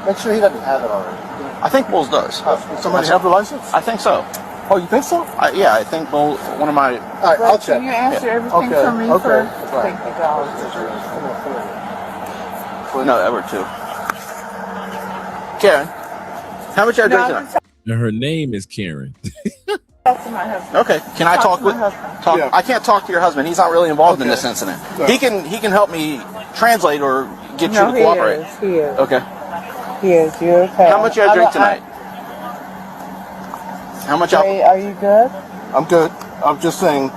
Make sure he doesn't have it already. I think Bowles does. Somebody have the license? I think so. Oh, you think so? Yeah, I think Bowles. One of my. All right, I'll check. Can you answer everything Okay, for me okay. first? Right. Thank you, God. No, Edward too. Karen, how much are you drinking tonight? And her name is Karen. Talk to my husband. Okay, can I talk with? Talk. Yeah. I can't talk to your husband. He's not really involved in this incident. Right. He can help me translate or get No, you to cooperate. He is. Okay. He is. You okay? How much you drink tonight? How much alcohol? Ray, are you good? I'm good. I'm just saying,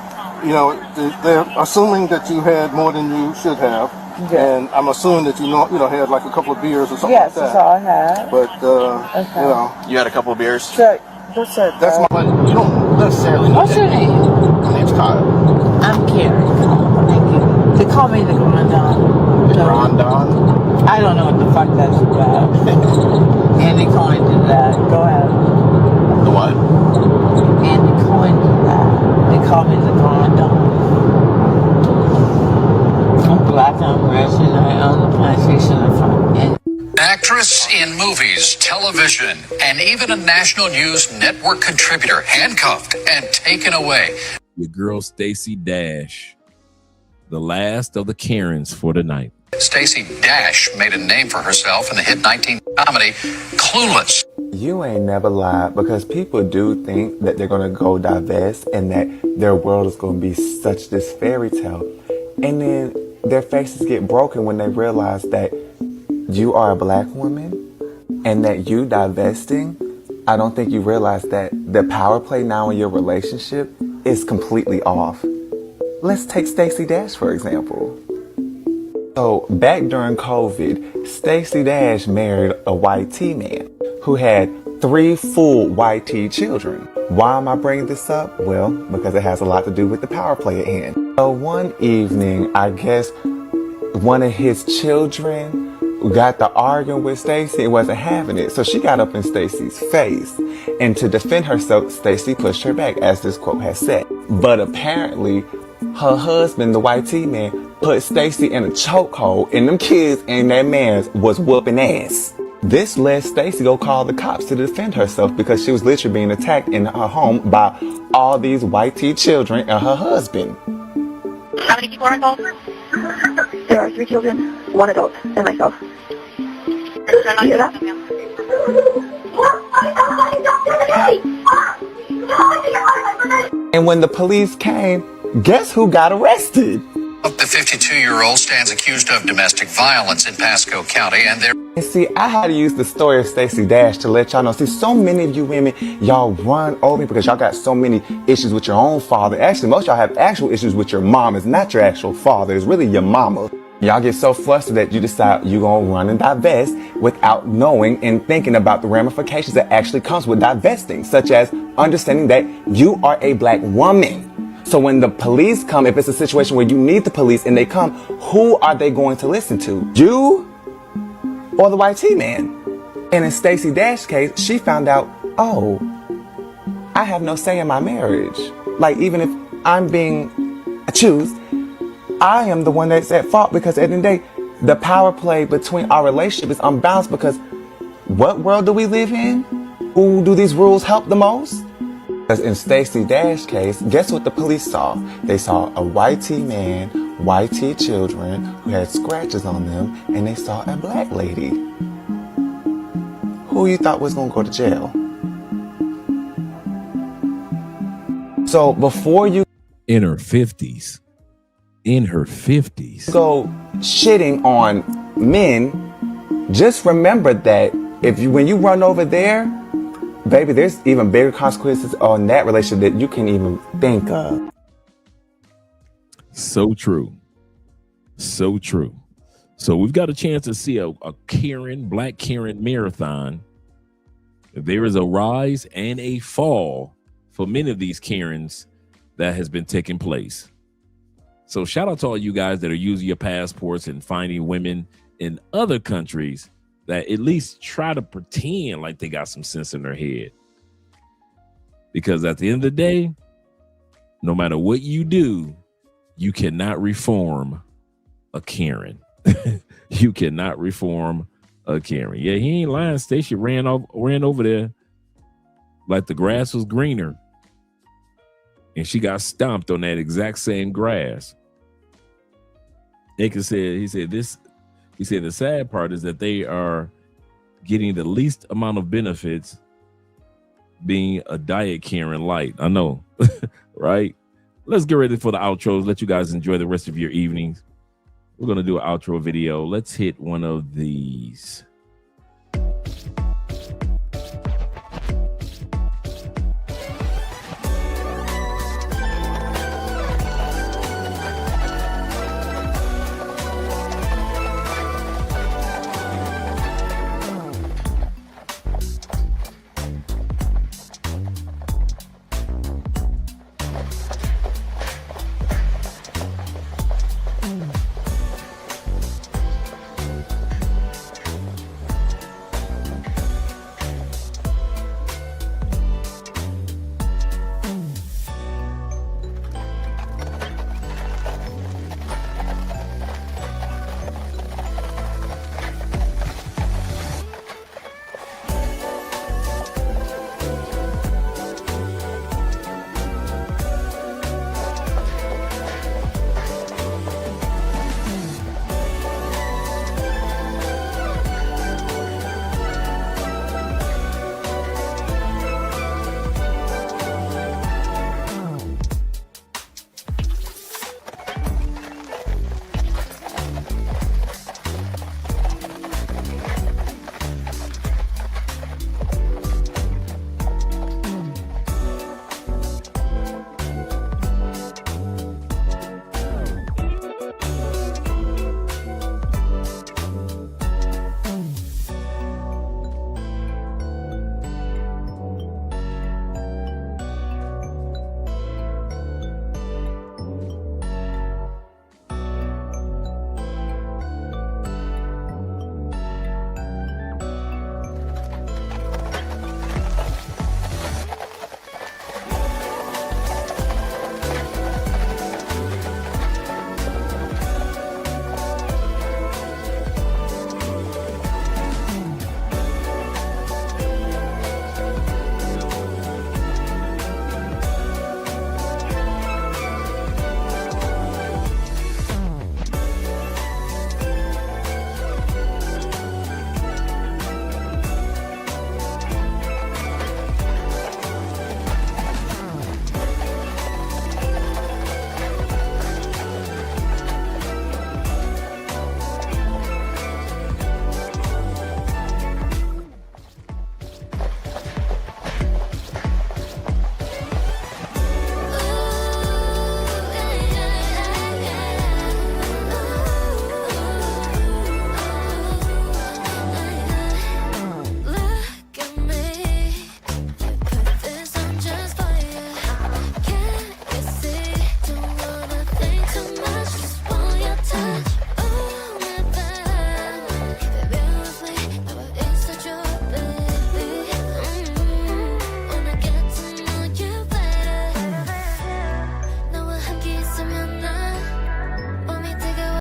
you know, they're assuming that you had more than you should have. Yeah. And I'm assuming that you had like a couple of beers or something Yes, like that. that's all I had. But, Okay. you know. You had a couple of beers? Sure. What's up, That's bro? my, you don't necessarily need What's your that. name? My name's Kyle. I'm Karen. Thank you. They call me the Grandon. Rondon. I don't know what the fuck that's about. And they call me that. somewhere tonight on the PlayStation. Actress in movies, television, and even a national news network contributor handcuffed and taken away. Your girl Stacey Dash, the last of the Karens for the night. Stacey Dash made a name for herself in the hit 19 comedy Clueless. You ain't never lied, because people do think that they're going to go divest and that their world is going to be such this fairy tale. And then their faces get broken when they realize that you are a black woman and that you divesting. I don't think you realize that the power play now in your relationship is completely off. Let's take Stacey Dash, for example. So back during COVID, Stacey Dash married a white tea man who had 3 full white tea children. Why am I bringing this up? Well, because it has a lot to do with the power play at hand. So one evening, I guess one of his children got to arguing with Stacey and wasn't having it. So she got up in Stacey's face. And to defend herself, Stacey pushed her back, as this quote has said. But apparently, her husband, the white tea man, put Stacey in a chokehold, and them kids and that man was whooping ass. This led Stacey to go call the cops to defend herself, because she was literally being attacked in her home by all these white tea children and her husband. How many people are involved? There are 3 children, 1 adult, and myself. You hear that? And when the police came, guess who got arrested? The 52-year-old stands accused of domestic violence in Pasco County, and there. And see, I had to use the story of Stacey Dash to let y'all know. See, so many of you women, y'all run over me because y'all got so many issues with your own father. Actually, most of y'all have actual issues with your mom. It's not your actual father. It's really your mama. Y'all get so flustered that you decide you're going to run and divest without knowing and thinking about the ramifications that actually comes with divesting, such as understanding that you are a black woman. So when the police come, if it's a situation where you need the police and they come, who are they going to listen to? You or the white tea man? And in Stacey Dash's case, she found out, oh, I have no say in my marriage. Like, even if I'm being accused, I am the one that's at fault, because at the end of the day, the power play between our relationship is unbalanced, because what world do we live in? Who do these rules help the most? Because in Stacey Dash's case, guess what the police saw? They saw a white tea man, white tea children who had scratches on them, and they saw a black lady. Who you thought was going to go to jail? So before you... In her 50s. In her 50s. Go shitting on men, just remember that when you run over there, baby, there's even bigger consequences on that relationship that you can't even think of. So true. So true. So we've got a chance to see a Karen, Black Karen marathon. There is a rise and a fall for many of these Karens that has been taking place. So shout out to all you guys that are using your passports and finding women in other countries that at least try to pretend like they got some sense in their head. Because at the end of the day, no matter what you do, you cannot reform a Karen. You cannot reform a Karen. Yeah, he ain't lying. Stacey ran over there like the grass was greener. And she got stomped on that exact same grass. He said the sad part is that they are getting the least amount of benefits being a diet Karen light. I know, right? Let's get ready for the outros. Let you guys enjoy the rest of your evenings. We're going to do an outro video. Let's hit one of these.